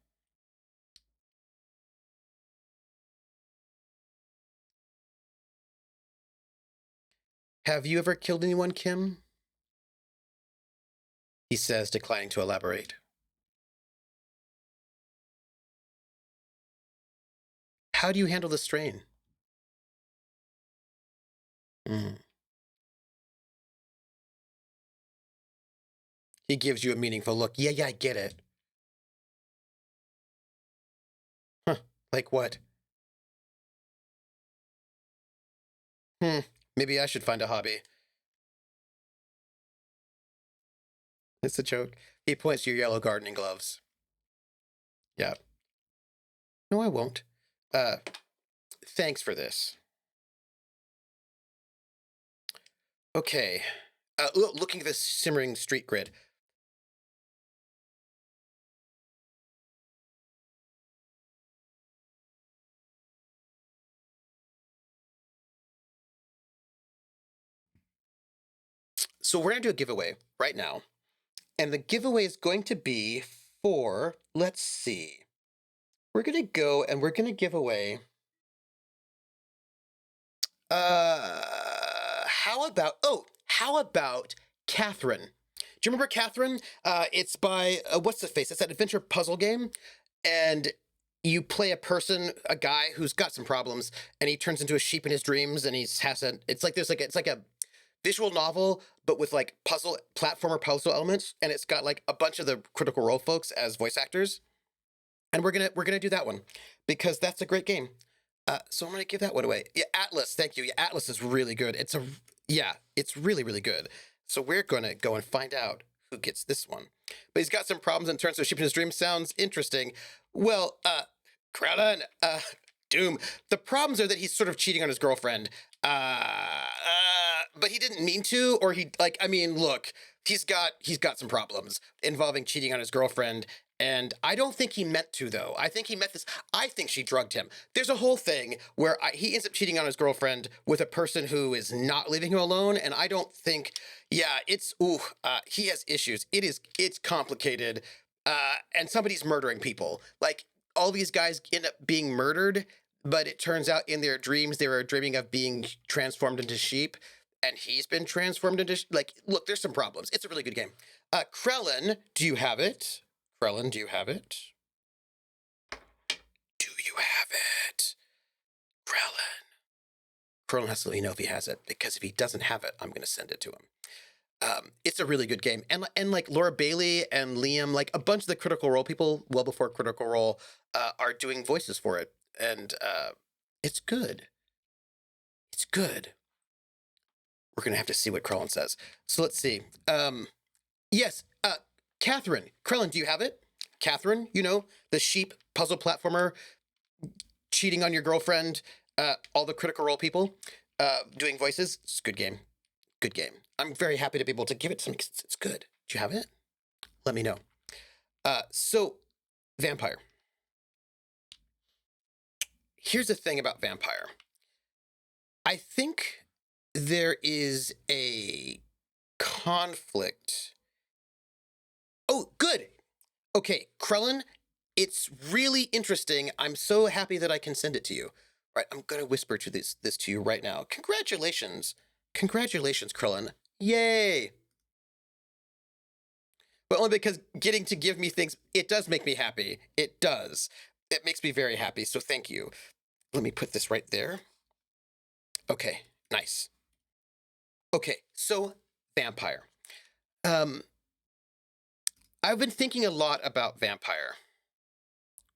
Have you ever killed anyone, Kim? He says, declining to elaborate. How do you handle the strain? Mm. He gives you a meaningful look. Yeah, I get it. Huh. Like what? Maybe I should find a hobby. It's a joke. He points to your yellow gardening gloves. Yeah. No, I won't. Uh, thanks for this. Okay. Looking at this simmering street grid. So we're gonna do a giveaway right now. And the giveaway is going to be for, let's see. We're gonna go and we're gonna give away. How about Catherine? Do you remember Catherine? It's by what's the face? It's that adventure puzzle game, and you play a guy who's got some problems, and he turns into a sheep in his dreams, and he's has a. It's like it's like a visual novel, but with like platformer puzzle elements, and it's got like a bunch of the Critical Role folks as voice actors, and we're gonna do that one because that's a great game. So I'm gonna give that one away. Yeah, Atlas. Thank you. Yeah, Atlas is really good. It's really good. So we're gonna go and find out who gets this one. But he's got some problems in terms of sheep in his dream. Sounds interesting. Well, Krellin, Doom. The problems are that he's sort of cheating on his girlfriend. But he didn't mean to, or he like. I mean, look, he's got some problems involving cheating on his girlfriend. And I don't think he meant to, though. I think he meant this. I think she drugged him. There's a whole thing where he ends up cheating on his girlfriend with a person who is not leaving him alone. And I don't think, yeah, he has issues. It's complicated. And somebody's murdering people. Like, all these guys end up being murdered, but it turns out in their dreams, they were dreaming of being transformed into sheep. And he's been transformed into, look, there's some problems. It's a really good game. Krellin, do you have it? Krellin, do you have it? Do you have it? Krellin. Krellin has to let me know if he has it, because if he doesn't have it, I'm going to send it to him. It's a really good game. And like Laura Bailey and Liam, like a bunch of the Critical Role people, well before Critical Role, are doing voices for it. And it's good. It's good. We're going to have to see what Krellin says. So let's see. Yes, Catherine. Krellin, do you have it? Catherine, the sheep puzzle platformer, cheating on your girlfriend, all the Critical Role people, doing voices. It's a good game. Good game. I'm very happy to be able to give it to me. It's good. Do you have it? Let me know. So, Vampire. Here's the thing about Vampire. I think there is a conflict. Oh, good. Okay, Krellin, it's really interesting. I'm so happy that I can send it to you. Right, I'm gonna whisper to this to you right now. Congratulations. Congratulations, Krellin. Yay. But only because getting to give me things, it does make me happy. It does. It makes me very happy, so thank you. Let me put this right there. Okay, nice. Okay, so Vampire. I've been thinking a lot about Vampire.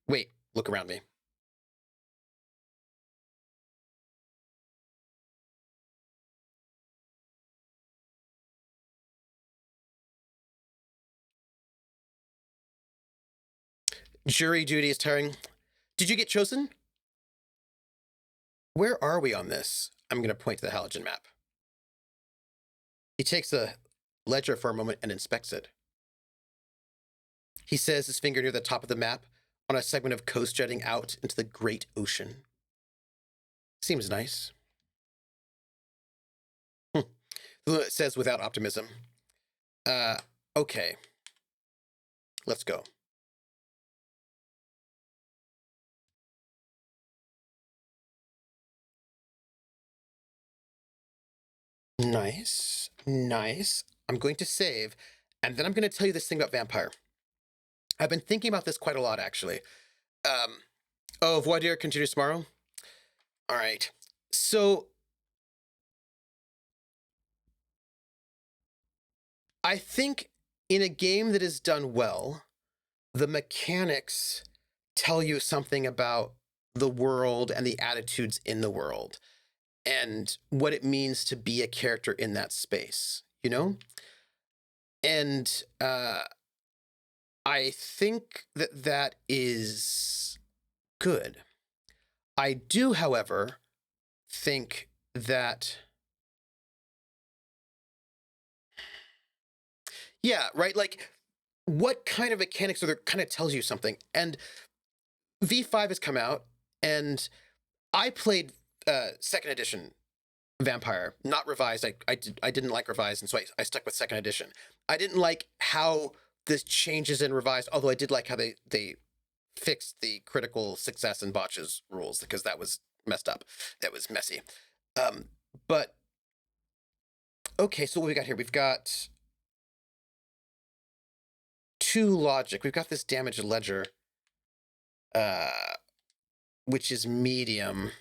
Wait, look around me. Jury duty is tiring. Did you get chosen? Where are we on this? I'm going to point to the halogen map. He takes the ledger for a moment and inspects it. He says his finger near the top of the map on a segment of coast jutting out into the great ocean. Seems nice. It says without optimism. Okay. Let's go. Nice. Nice. I'm going to save, and then I'm going to tell you this thing about vampire. I've been thinking about this quite a lot, actually. Oh, voir dire continues tomorrow? All right. So, I think in a game that is done well, the mechanics tell you something about the world and the attitudes in the world and what it means to be a character in that space, you know? And I think that that is good. I do, however, think that, yeah, right? Like, what kind of mechanics are there kind of tells you something. And V5 has come out, and I played second edition Vampire, not revised. I didn't like revised, and so I stuck with second edition. I didn't like how this changes in revised, although I did like how they fixed the critical success and botches rules, because that was messed up. That was messy. But okay, so what we got here? We've got 2 logic. We've got this damage ledger, which is medium.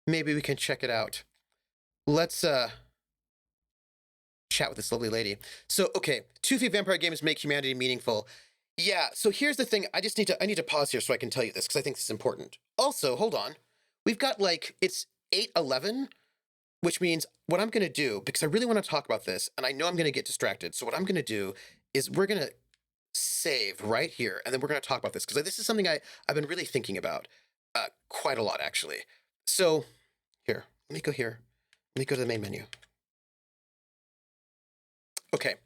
Maybe we can check it out. Let's chat with this lovely lady. So, okay, 2 vampire games make humanity meaningful. Yeah, so here's the thing. I need to pause here so I can tell you this, because I think this is important. Also, hold on. We've got, like, it's 8:11, which means what I'm going to do, because I really want to talk about this, and I know I'm going to get distracted. So what I'm going to do is we're going to save right here, and then we're going to talk about this, because this is something I've been really thinking about quite a lot, actually. So here, let me go here. Let me go to the main menu. Okay.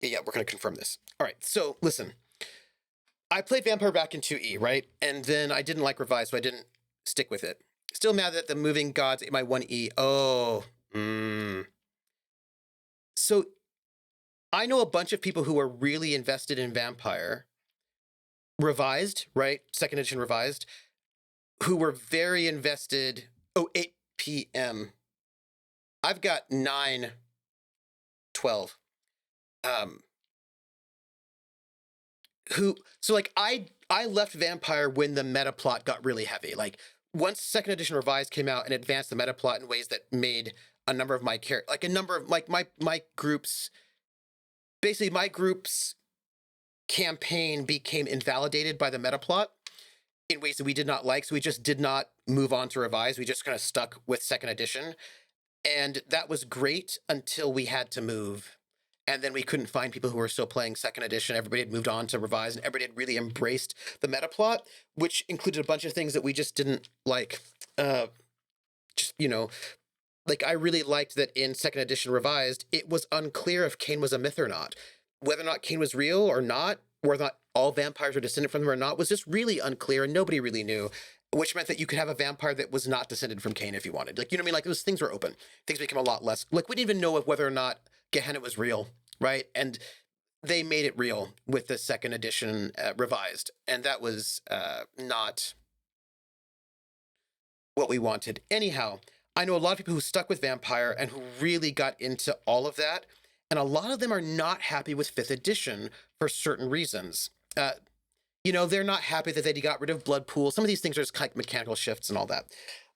Yeah, we're going to confirm this. All right, so listen. I played Vampire back in 2E, right? And then I didn't like Revive, so I didn't stick with it. Still mad that the Moving Gods ate my 1E. Oh. So I know a bunch of people who are really invested in Vampire. Revised, right? Second edition revised. Who were very invested. Oh, 8 p.m. I've got 9:12. So like I left Vampire when the meta plot got really heavy. Like once second edition revised came out and advanced the meta plot in ways that made a number of my my groups, basically my group's campaign became invalidated by the meta plot in ways that we did not like. So we just did not move on to revise. We just kind of stuck with second edition. And that was great until we had to move. And then we couldn't find people who were still playing second edition. Everybody had moved on to revise, and everybody had really embraced the meta plot, which included a bunch of things that we just didn't like. Just, you know, like I really liked that in second edition revised, it was unclear if Cain was a myth or not. Whether or not Cain was real or not, whether or not all vampires were descended from him or not, was just really unclear, and nobody really knew. Which meant that you could have a vampire that was not descended from Cain if you wanted. Like, you know what I mean? Like, those things were open. Things became a lot less. Like, we didn't even know whether or not Gehenna was real, right? And they made it real with the second edition revised. And that was not what we wanted. Anyhow, I know a lot of people who stuck with Vampire and who really got into all of that. And a lot of them are not happy with 5th edition for certain reasons. You know, they're not happy that they got rid of Blood Pool. Some of these things are just like mechanical shifts and all that.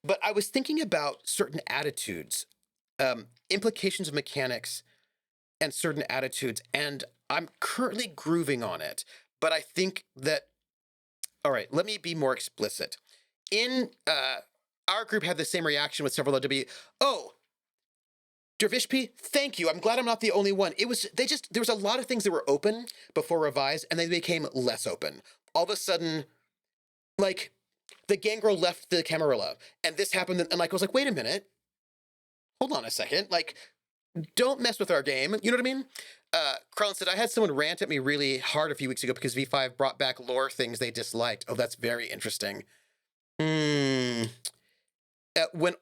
But I was thinking about certain attitudes, implications of mechanics, and certain attitudes, and I'm currently grooving on it. But I think that, all right, let me be more explicit. In our group had the same reaction with several OW. Oh, Dervishp, thank you. I'm glad I'm not the only one. There was a lot of things that were open before revised, and they became less open. All of a sudden, like, the gangrel left the Camarilla, and this happened, and like I was like, wait a minute, hold on a second, like, don't mess with our game. You know what I mean? Krellin said, I had someone rant at me really hard a few weeks ago because V5 brought back lore things they disliked. Oh, that's very interesting. When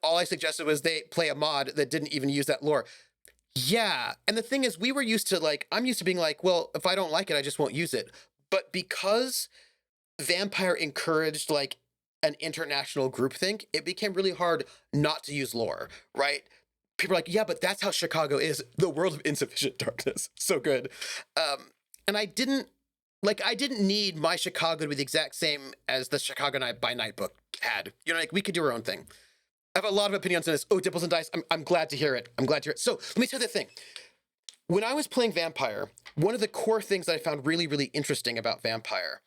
all I suggested was they play a mod that didn't even use that lore. Yeah, and the thing is, we were used to, like, I'm used to being like, well, if I don't like it, I just won't use it. But because Vampire encouraged, like, an international groupthink, it became really hard not to use lore, right? People are like, yeah, but that's how Chicago is. The world of insufficient darkness. So good. And I didn't need my Chicago to be the exact same as the Chicago Night by Night book had. You know, like, we could do our own thing. I have a lot of opinions on this. Oh, Dipples and Dice. I'm glad to hear it. I'm glad to hear it. So let me tell you the thing. When I was playing Vampire, one of the core things that I found really, really interesting about Vampire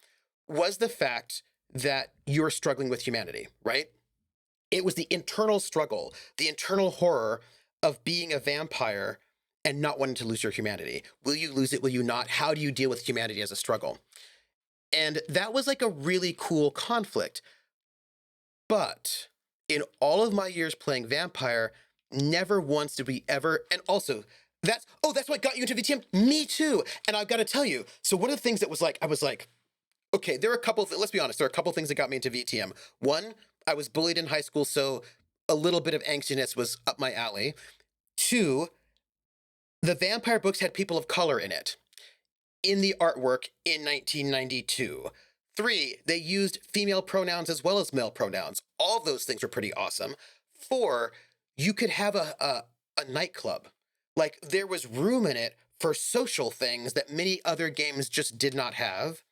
was the fact that you're struggling with humanity, right? It was the internal struggle, the internal horror of being a vampire and not wanting to lose your humanity. Will you lose it? Will you not? How do you deal with humanity as a struggle? And that was like a really cool conflict. But in all of my years playing Vampire, never once did we ever, and also, that's what got you into VTM? Me too. And I've got to tell you, so one of the things that was like, I was like, okay, there are a couple, let's be honest, there are a couple things that got me into VTM. One, I was bullied in high school, so a little bit of angstiness was up my alley. Two, the Vampire books had people of color in it, in the artwork in 1992. Three, they used female pronouns as well as male pronouns. All of those things were pretty awesome. Four, you could have a nightclub. Like, there was room in it for social things that many other games just did not have.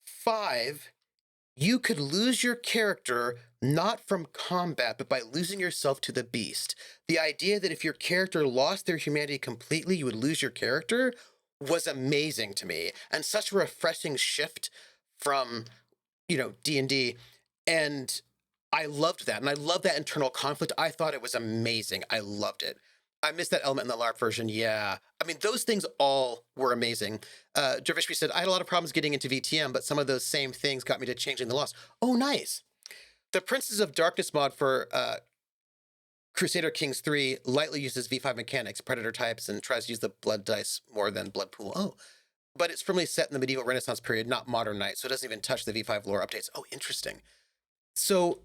Five, you could lose your character not from combat, but by losing yourself to the beast. The idea that if your character lost their humanity completely, you would lose your character was amazing to me, and such a refreshing shift from, D&D. And I loved that, and I loved that internal conflict. I thought it was amazing. I loved it. I missed that element in the LARP version, yeah. I mean, those things all were amazing. Dervishby said, I had a lot of problems getting into VTM, but some of those same things got me to Changing the Lost. Oh, nice. The Princes of Darkness mod for Crusader Kings 3 lightly uses V5 mechanics, predator types, and tries to use the blood dice more than blood pool. Oh, but it's firmly set in the medieval Renaissance period, not modern night, so it doesn't even touch the V5 lore updates. Oh, interesting. So,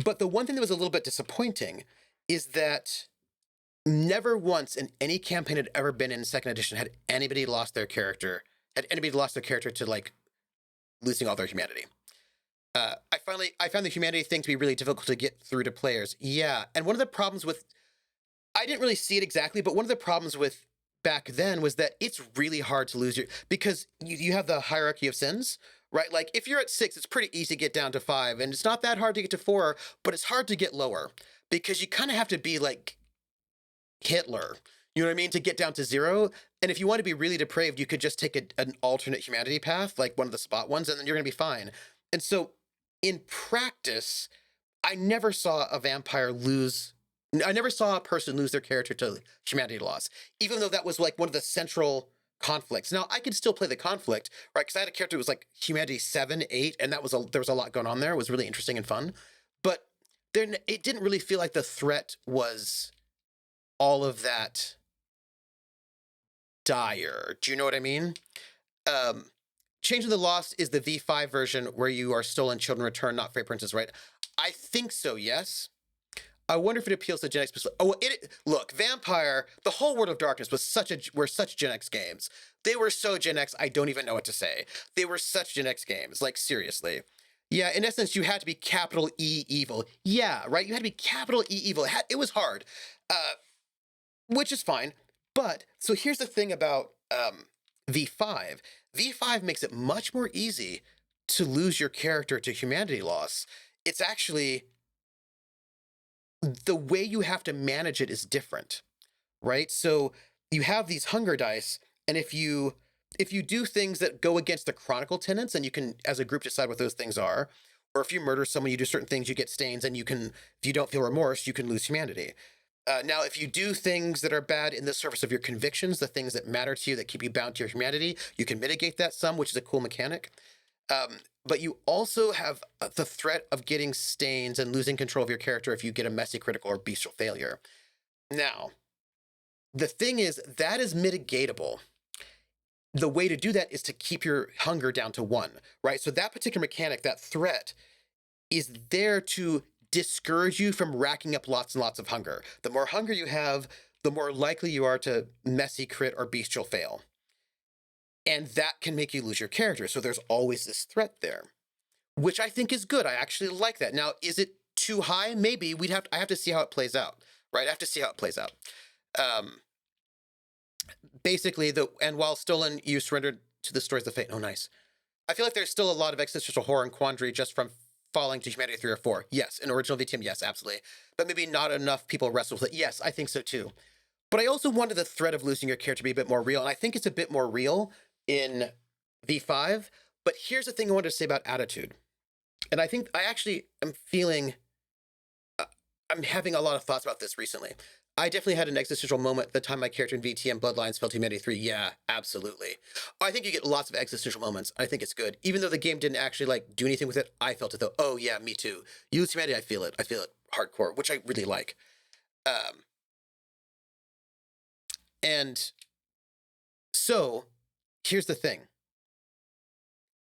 but the one thing that was a little bit disappointing is that never once in any campaign I'd ever been in second edition had anybody lost their character to, like, losing all their humanity. I found the humanity thing to be really difficult to get through to players. Yeah, and one of the problems with, I didn't really see it exactly, but one of the problems with back then was that it's really hard to lose because you have the hierarchy of sins, right? Like, if you're at 6, it's pretty easy to get down to 5, and it's not that hard to get to 4, but it's hard to get lower because you kind of have to be like Hitler, you know what I mean, to get down to 0. And if you want to be really depraved, you could just take an alternate humanity path, like one of the spot ones, and then you're going to be fine. And so in practice, I never saw a person lose their character to humanity loss, even though that was like one of the central conflicts. Now, I could still play the conflict, right? Because I had a character who was like humanity 7, 8, and there was a lot going on there. It was really interesting and fun. But it didn't really feel like the threat was all of that dire. Do you know what I mean? Changing the Lost is the V5 version where you are stolen children return, not fairy princes, right? I think so, yes. I wonder if it appeals to Gen X. Look, Vampire, the whole World of Darkness were such Gen X games. They were so Gen X, I don't even know what to say. They were such Gen X games, like, seriously. Yeah, in essence, you had to be capital E evil. Yeah, right? You had to be capital E evil. It was hard, which is fine. But, so here's the thing about V5. V5 makes it much more easy to lose your character to humanity loss. It's actually, the way you have to manage it is different, right? So you have these hunger dice, and if you do things that go against the chronicle tenets, and you can, as a group, decide what those things are, or if you murder someone, you do certain things, you get stains, and if you don't feel remorse, you can lose humanity. Now, if you do things that are bad in the service of your convictions, the things that matter to you, that keep you bound to your humanity, you can mitigate that some, which is a cool mechanic. But you also have the threat of getting stains and losing control of your character if you get a messy critical or bestial failure. Now, the thing is, that is mitigatable. The way to do that is to keep your hunger down to 1, right? So that particular mechanic, that threat, is there to discourage you from racking up lots and lots of hunger. The more hunger you have, the more likely you are to messy crit or bestial fail. And that can make you lose your character. So there's always this threat there, which I think is good. I actually like that. Now, is it too high? Maybe. I have to see how it plays out, right? I have to see how it plays out. Basically, and while stolen, you surrendered to the stories of fate. Oh, nice. I feel like there's still a lot of existential horror and quandary just from falling to humanity 3 or 4. Yes, in original VTM, yes, absolutely. But maybe not enough people wrestle with it. Yes, I think so too. But I also wanted the threat of losing your character to be a bit more real, and I think it's a bit more real in V5. But here's the thing I wanted to say about attitude. And I think I actually am feeling, I'm having a lot of thoughts about this recently. I definitely had an existential moment the time my character in VTM Bloodlines fell to Humanity 3. Yeah, absolutely. I think you get lots of existential moments. I think it's good. Even though the game didn't actually like do anything with it, I felt it though. Oh yeah, me too. You lose humanity, I feel it. I feel it hardcore, which I really like. And so here's the thing.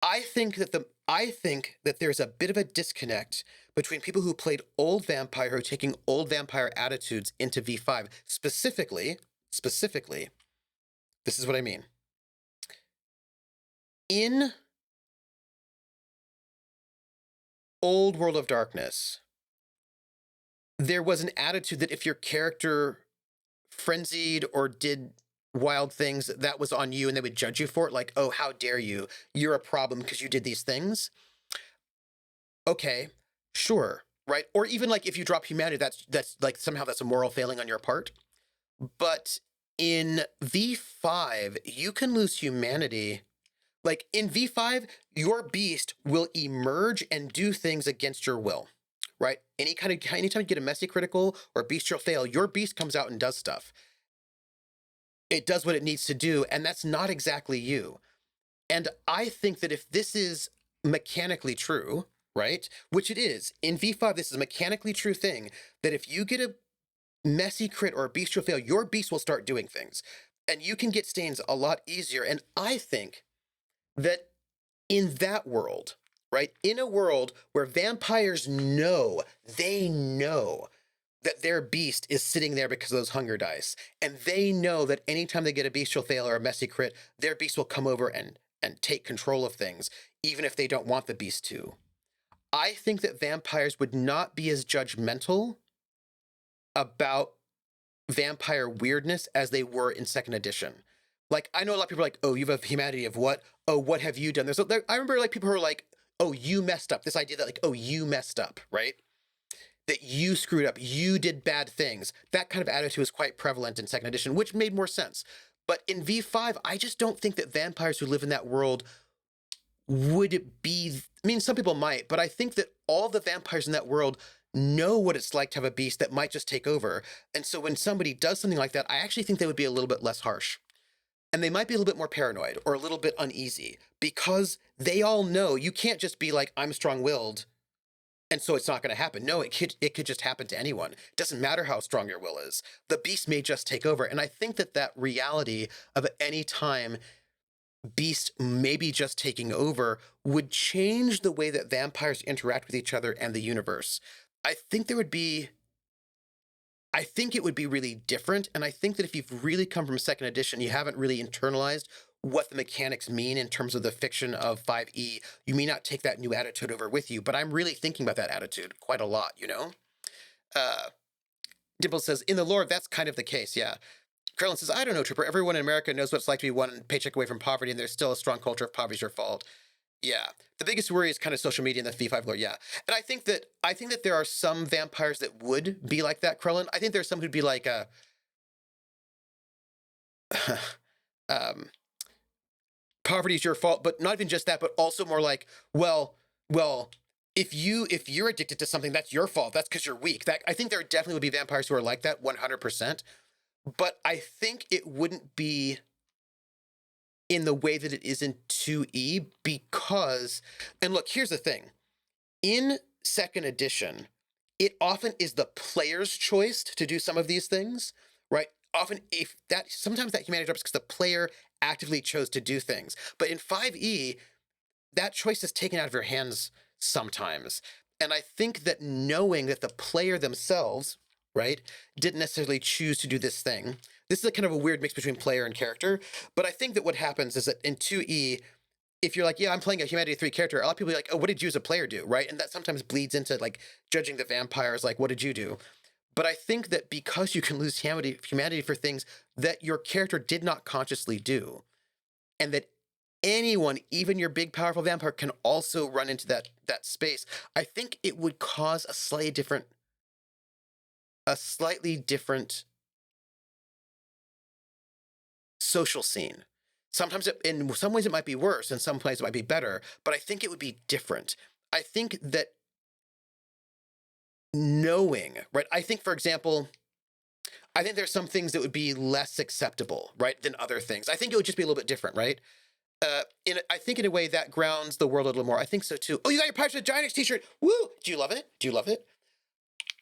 I think that there's a bit of a disconnect between people who played old Vampire who are taking old Vampire attitudes into V5. Specifically, this is what I mean. In old World of Darkness, there was an attitude that if your character frenzied or did wild things, that was on you and they would judge you for it. Like, oh, how dare you? You're a problem because you did these things. Okay, sure, right? Or even like if you drop humanity, that's like somehow that's a moral failing on your part. But in V5, you can lose humanity. Like in V5, your beast will emerge and do things against your will, right? Anytime you get a messy critical or bestial fail, your beast comes out and does stuff. It does what it needs to do, and that's not exactly you. And I think that if this is mechanically true, right, which it is, in V5, this is a mechanically true thing, that if you get a messy crit or a bestial fail, your beast will start doing things. And you can get stains a lot easier. And I think that in that world, right, in a world where vampires know that their beast is sitting there because of those hunger dice, and they know that anytime they get a bestial fail or a messy crit, their beast will come over and take control of things, even if they don't want the beast to. I think that vampires would not be as judgmental about vampire weirdness as they were in 2nd edition. Like, I know a lot of people are like, oh, you have a humanity of what? Oh, what have you done? I remember like people who are like, oh, you messed up. This idea that like, oh, you messed up, right? That you screwed up, you did bad things. That kind of attitude was quite prevalent in 2nd edition, which made more sense. But in V5, I just don't think that vampires who live in that world would be, I mean, some people might, but I think that all the vampires in that world know what it's like to have a beast that might just take over. And so when somebody does something like that, I actually think they would be a little bit less harsh. And they might be a little bit more paranoid or a little bit uneasy because they all know you can't just be like, I'm strong-willed, and so it's not going to happen. No, it could just happen to anyone. It doesn't matter how strong your will is. The beast may just take over. And I think that reality of at any time beast maybe just taking over would change the way that vampires interact with each other and the universe. I think it would be really different. And I think that if you've really come from 2nd edition, you haven't really internalized what the mechanics mean in terms of the fiction of 5e, you may not take that new attitude over with you, but I'm really thinking about that attitude quite a lot, you know? Dimple says, in the lore, that's kind of the case, yeah. Carolyn says, I don't know, Trooper. Everyone in America knows what it's like to be one paycheck away from poverty, and there's still a strong culture of poverty's your fault. Yeah. The biggest worry is kind of social media and the V5 lore, yeah. And I think that there are some vampires that would be like that, Krellin. I think there's some who'd be like, poverty's your fault, but not even just that, but also more like, well, if you're addicted to something, that's your fault. That's because you're weak. That I think there definitely would be vampires who are like that 100%. But I think it wouldn't be in the way that it is in 2E because, and look, here's the thing. In second edition, it often is the player's choice to do some of these things, right? Often, sometimes that humanity drops because the player actively chose to do things. But in 5E, that choice is taken out of your hands sometimes. And I think that knowing that the player themselves, right, didn't necessarily choose to do this thing. This is a kind of a weird mix between player and character. But I think that what happens is that in 2E, if you're like, yeah, I'm playing a Humanity 3 character, a lot of people are like, oh, what did you as a player do, right? And that sometimes bleeds into like judging the vampires, like, what did you do? But I think that because you can lose humanity for things that your character did not consciously do, and that anyone, even your big powerful vampire, can also run into that space, I think it would cause a slightly different social scene. Sometimes in some ways it might be worse, in some ways it might be better, but I think it would be different. I think that knowing, right? I think, for example, I think there's some things that would be less acceptable, right, than other things. I think it would just be a little bit different, right? I think in a way that grounds the world a little more. I think so too. Oh, you got your Pirates of the Giants t-shirt. Woo! Do you love it? Do you love it?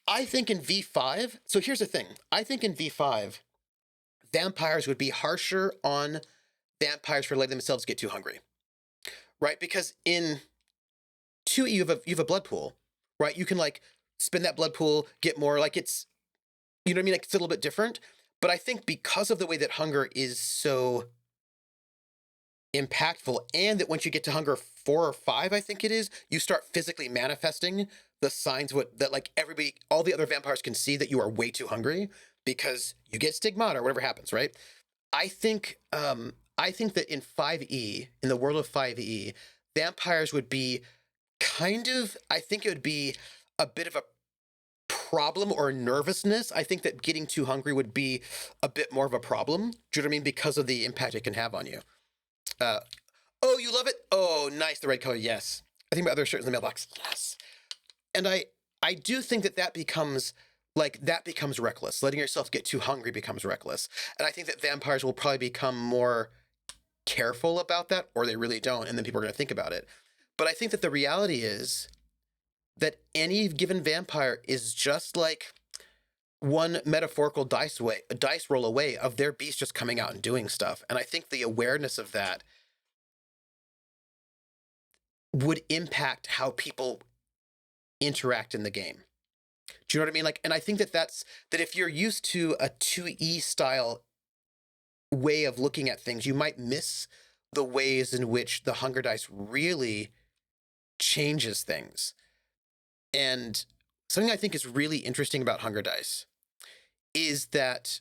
I think in V5, so here's the thing. I think in V5, vampires would be harsher on vampires for letting themselves get too hungry, right? Because in 2E, you have a blood pool, right? You can like spend that blood pool, get more, like it's, you know what I mean? Like it's a little bit different. But I think because of the way that hunger is so impactful, and that once you get to hunger 4 or 5, I think it is, you start physically manifesting the signs that like everybody, all the other vampires can see that you are way too hungry because you get stigmata or whatever happens, right? I think that in 5E, in the world of 5E, vampires would be I think it would be a bit of a problem or nervousness. I think that getting too hungry would be a bit more of a problem. Do you know what I mean? Because of the impact it can have on you. Oh, you love it? Oh, nice. The red color. Yes. I think my other shirt is in the mailbox. Yes. And I do think that becomes reckless. Letting yourself get too hungry becomes reckless. And I think that vampires will probably become more careful about that, or they really don't. And then people are going to think about it. But I think that the reality is that any given vampire is just like one metaphorical dice roll away of their beast just coming out and doing stuff. And I think the awareness of that would impact how people interact in the game. Do you know what I mean? Like, and I think that if you're used to a 2E style way of looking at things, you might miss the ways in which the hunger dice really changes things. And something I think is really interesting about hunger dice is that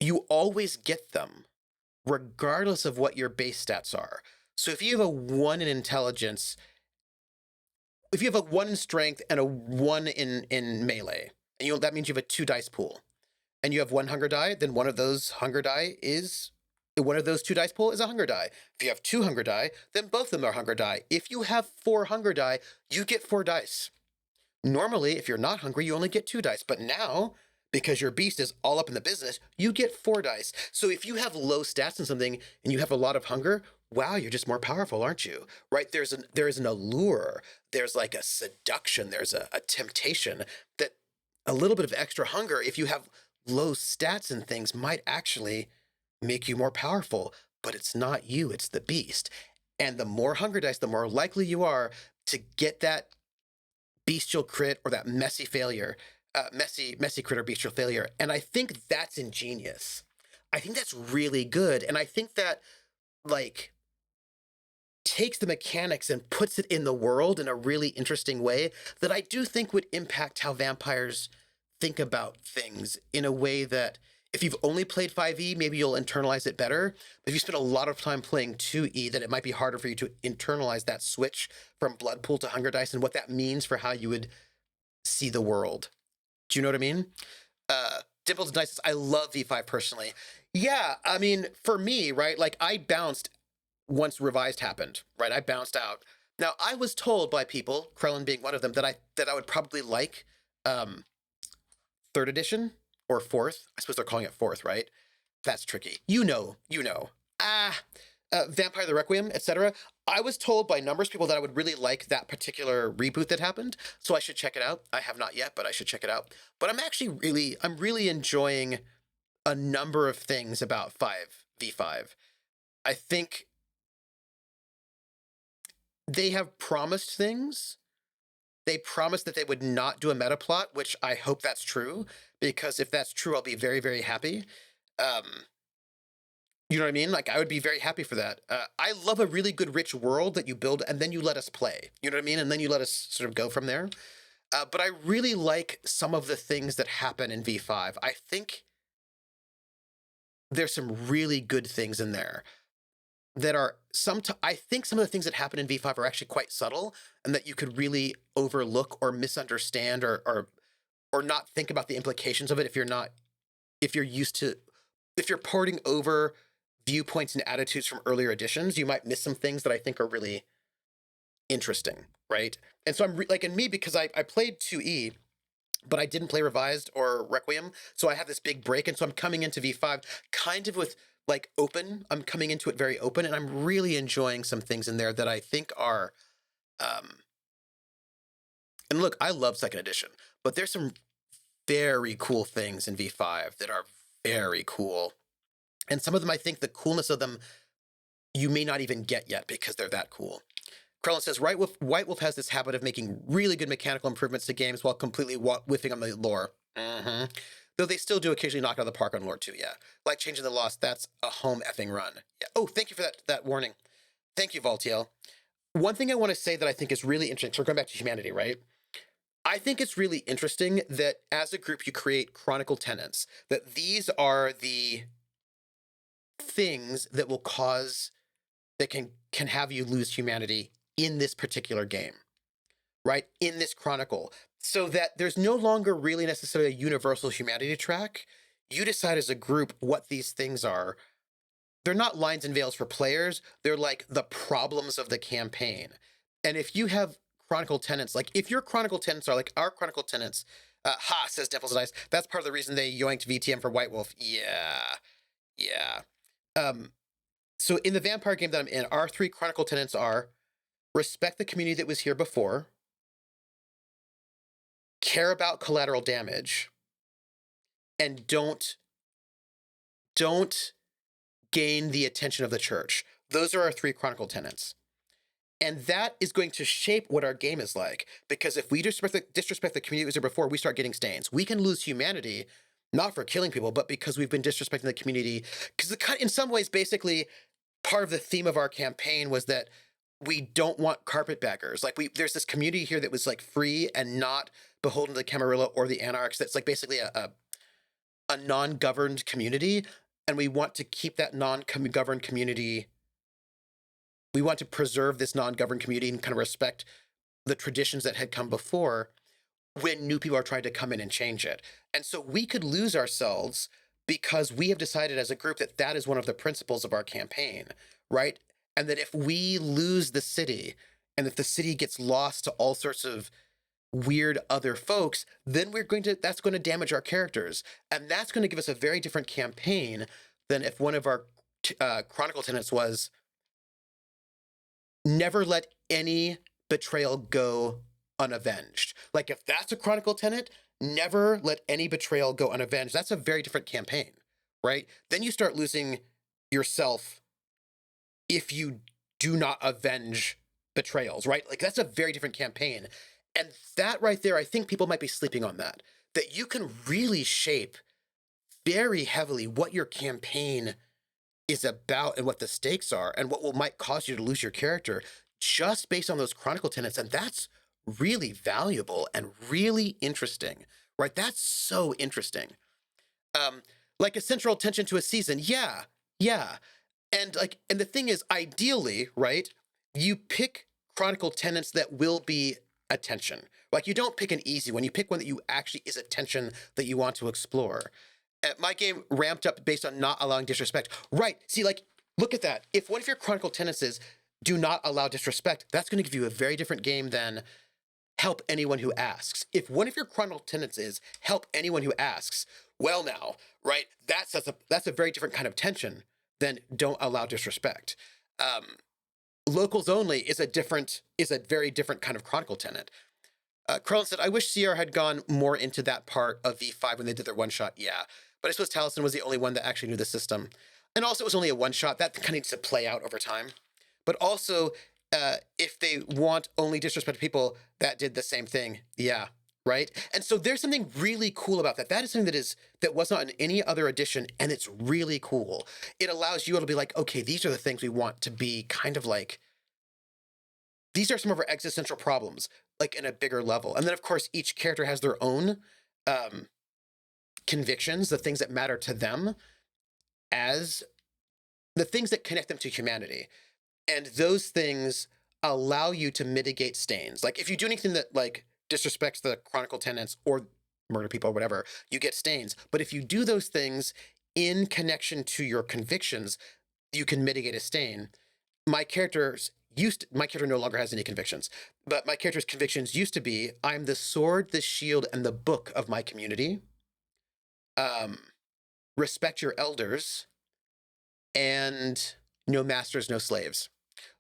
you always get them regardless of what your base stats are. So if you have a 1 in intelligence, if you have a 1 in strength and a 1 in melee, and that means you have a 2 dice pool, and you have 1 hunger die, then one of those 2 dice pool is a hunger die. If you have 2 hunger die, then both of them are hunger die. If you have 4 hunger die, you get 4 dice. Normally, if you're not hungry, you only get 2 dice. But now, because your beast is all up in the business, you get 4 dice. So if you have low stats in something and you have a lot of hunger, wow, you're just more powerful, aren't you? Right? There is an allure. There's like a seduction. There's a temptation that a little bit of extra hunger, if you have low stats and things, might actually make you more powerful. But it's not you, it's the beast. And the more hunger dice, the more likely you are to get that bestial crit or that messy failure, messy crit or bestial failure. And I think that's ingenious. I think that's really good. And I think that like takes the mechanics and puts it in the world in a really interesting way that I do think would impact how vampires think about things in a way that if you've only played 5e, maybe you'll internalize it better. But if you spend a lot of time playing 2e, then it might be harder for you to internalize that switch from blood pool to hunger dice and what that means for how you would see the world. Do you know what I mean? Dimples and Dice, I love V5 personally. Yeah, I mean, for me, right, like I bounced once Revised happened, right? I bounced out. Now, I was told by people, Krellin being one of them, that I would probably like 3rd edition or 4th. I suppose they're calling it 4th, right? That's tricky. You know. Vampire the Requiem, etc. I was told by numerous people that I would really like that particular reboot that happened, so I should check it out. I have not yet, but I should check it out. But I'm really enjoying a number of things about 5v5. I think they have promised things. They promised that they would not do a meta plot, which I hope that's true, because if that's true, I'll be very, very happy. Um, you know what I mean? Like, I would be very happy for that. I love a really good, rich world that you build and then you let us play. You know what I mean? And then you let us sort of go from there. But I really like some of the things that happen in V5. I think there's some really good things in there that are I think some of the things that happen in V5 are actually quite subtle and that you could really overlook or misunderstand or not think about the implications of it if you're porting over viewpoints and attitudes from earlier editions, you might miss some things that I think are really interesting, right? And so like in me, because I played 2E, but I didn't play Revised or Requiem, so I have this big break, and so I'm coming into V5 kind of with like open. I'm coming into it very open, and I'm really enjoying some things in there that I think are. And look, I love second edition, but there's some very cool things in V5 that are very cool. And some of them, I think the coolness of them, you may not even get yet because they're that cool. Carlin says, White Wolf has this habit of making really good mechanical improvements to games while completely whiffing on the lore. Mm-hmm. Though they still do occasionally knock out of the park on lore too, yeah. Like Changing the Lost, that's a home effing run. Yeah. Oh, thank you for that warning. Thank you, Valtiel. One thing I want to say that I think is really interesting, so we're going back to humanity, right? I think it's really interesting that as a group you create chronicle tenants, that these are the things that will cause, that can have you lose humanity in this particular game, right? In this chronicle, so that there's no longer really necessarily a universal humanity track. You decide as a group what these things are. They're not lines and veils for players. They're like the problems of the campaign. And if you have chronicle tenants, like if your chronicle tenants are like our chronicle tenants, says Devil's Dice, that's part of the reason they yoinked VTM for White Wolf. Yeah. So in the vampire game that I'm in, our 3 chronicle tenants are respect the community that was here before, care about collateral damage, and don't gain the attention of the church. Those are our 3 chronicle tenants. And that is going to shape what our game is like. Because if we disrespect the community that was here before, we start getting stains. We can lose humanity, not for killing people, but because we've been disrespecting the community. Because in some ways, basically, part of the theme of our campaign was that we don't want carpetbaggers. Like there's this community here that was like free and not beholden to the Camarilla or the Anarchs. That's like basically a non-governed community. And we want to keep that non-governed community. We want to preserve this non-governed community and kind of respect the traditions that had come before when new people are trying to come in and change it. And so we could lose ourselves because we have decided as a group that that is one of the principles of our campaign, right? And that if we lose the city and if the city gets lost to all sorts of weird other folks, then that's going to damage our characters. And that's going to give us a very different campaign than if one of our chronicle tenets was never let any betrayal go unavenged. Like if that's a chronicle tenet, never let any betrayal go unavenged. That's a very different campaign, right? Then you start losing yourself if you do not avenge betrayals, right? Like that's a very different campaign. And that right there, I think people might be sleeping on that you can really shape very heavily what your campaign is about and what the stakes are and what might cause you to lose your character just based on those chronicle tenets. And that's really valuable and really interesting, right? That's so interesting. Like a central attention to a season. Yeah. And the thing is, ideally, right, you pick chronicle tenets that will be attention. Like you don't pick an easy one. You pick one that you actually is attention that you want to explore. My game ramped up based on not allowing disrespect. Right. See, like, look at that. If one of your chronicle tenets is do not allow disrespect, that's going to give you a very different game than help anyone who asks. If one of your chronicle tenets is help anyone who asks, well now, right, that's a very different kind of tension then don't allow disrespect. Locals only is a very different kind of chronicle tenant. Krellin said, I wish CR had gone more into that part of V5 when they did their one-shot. Yeah, but I suppose Taliesin was the only one that actually knew the system. And also it was only a one-shot. That kind of needs to play out over time. But also, if they want only disrespected people, that did the same thing. Yeah, right? And so there's something really cool about that. That is something that was not in any other edition, and it's really cool. It allows you to be like, okay, these are the things we want to be kind of like, these are some of our existential problems, like in a bigger level. And then, of course, each character has their own convictions, the things that matter to them as the things that connect them to humanity. And those things allow you to mitigate stains. Like if you do anything that like disrespects the chronicle tenants or murder people or whatever, you get stains. But if you do those things in connection to your convictions, you can mitigate a stain. My character no longer has any convictions, but my character's convictions used to be, I'm the sword, the shield, and the book of my community. Respect your elders, and no masters, no slaves.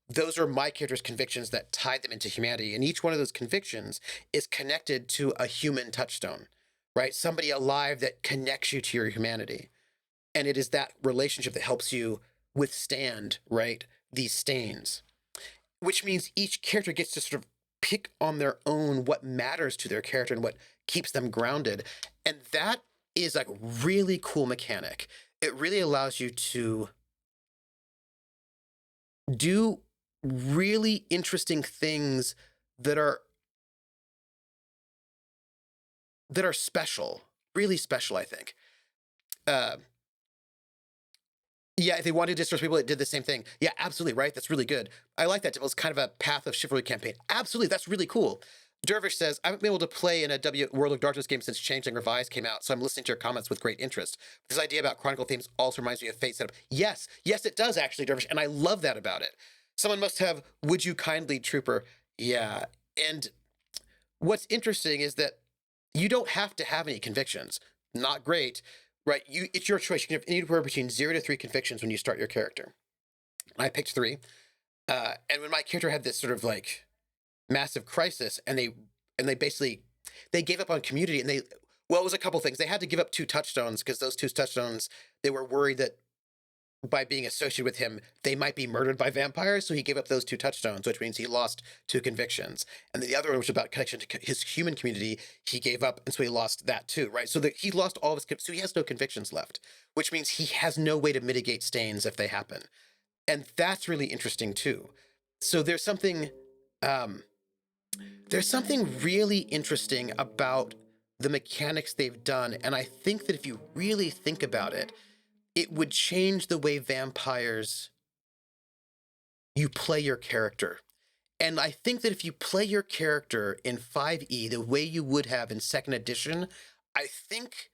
Those are my character's convictions that tied them into humanity. And each one of those convictions is connected to a human touchstone, right? Somebody alive that connects you to your humanity. And it is that relationship that helps you withstand, right, these stains, which means each character gets to sort of pick on their own what matters to their character and what keeps them grounded. And that is like really cool mechanic. It really allows you to do really interesting things that are special, really special, I think. Yeah, if they wanted to disrespect people, it did the same thing. Yeah, absolutely, right? That's really good. I like that. It was kind of a Path of Chivalry campaign. Absolutely, that's really cool. Dervish says, I haven't been able to play in a World of Darkness game since Changeling Revised came out, so I'm listening to your comments with great interest. This idea about chronicle themes also reminds me of Fate setup. Yes, it does actually, Dervish, and I love that about it. Someone must have, would you kindly, Trooper? Yeah, and what's interesting is that you don't have to have any convictions. Not great, right? It's your choice. You can have anywhere between 0 to 3 convictions when you start your character. I picked 3, and when my character had this sort of like massive crisis, and they basically gave up on community, and it was a couple things. They had to give up 2 touchstones because those 2 touchstones, they were worried that by being associated with him, they might be murdered by vampires. So he gave up those 2 touchstones, which means he lost 2 convictions. And then the other one, which was about connection to his human community, he gave up, and so he lost that too, right? So that he lost all of his, so he has no convictions left, which means he has no way to mitigate stains if they happen. And that's really interesting too. So there's something really interesting about the mechanics they've done. And I think that if you really think about it, it would change the way you play your character. And I think that if you play your character in 5e the way you would have in 2nd edition, I think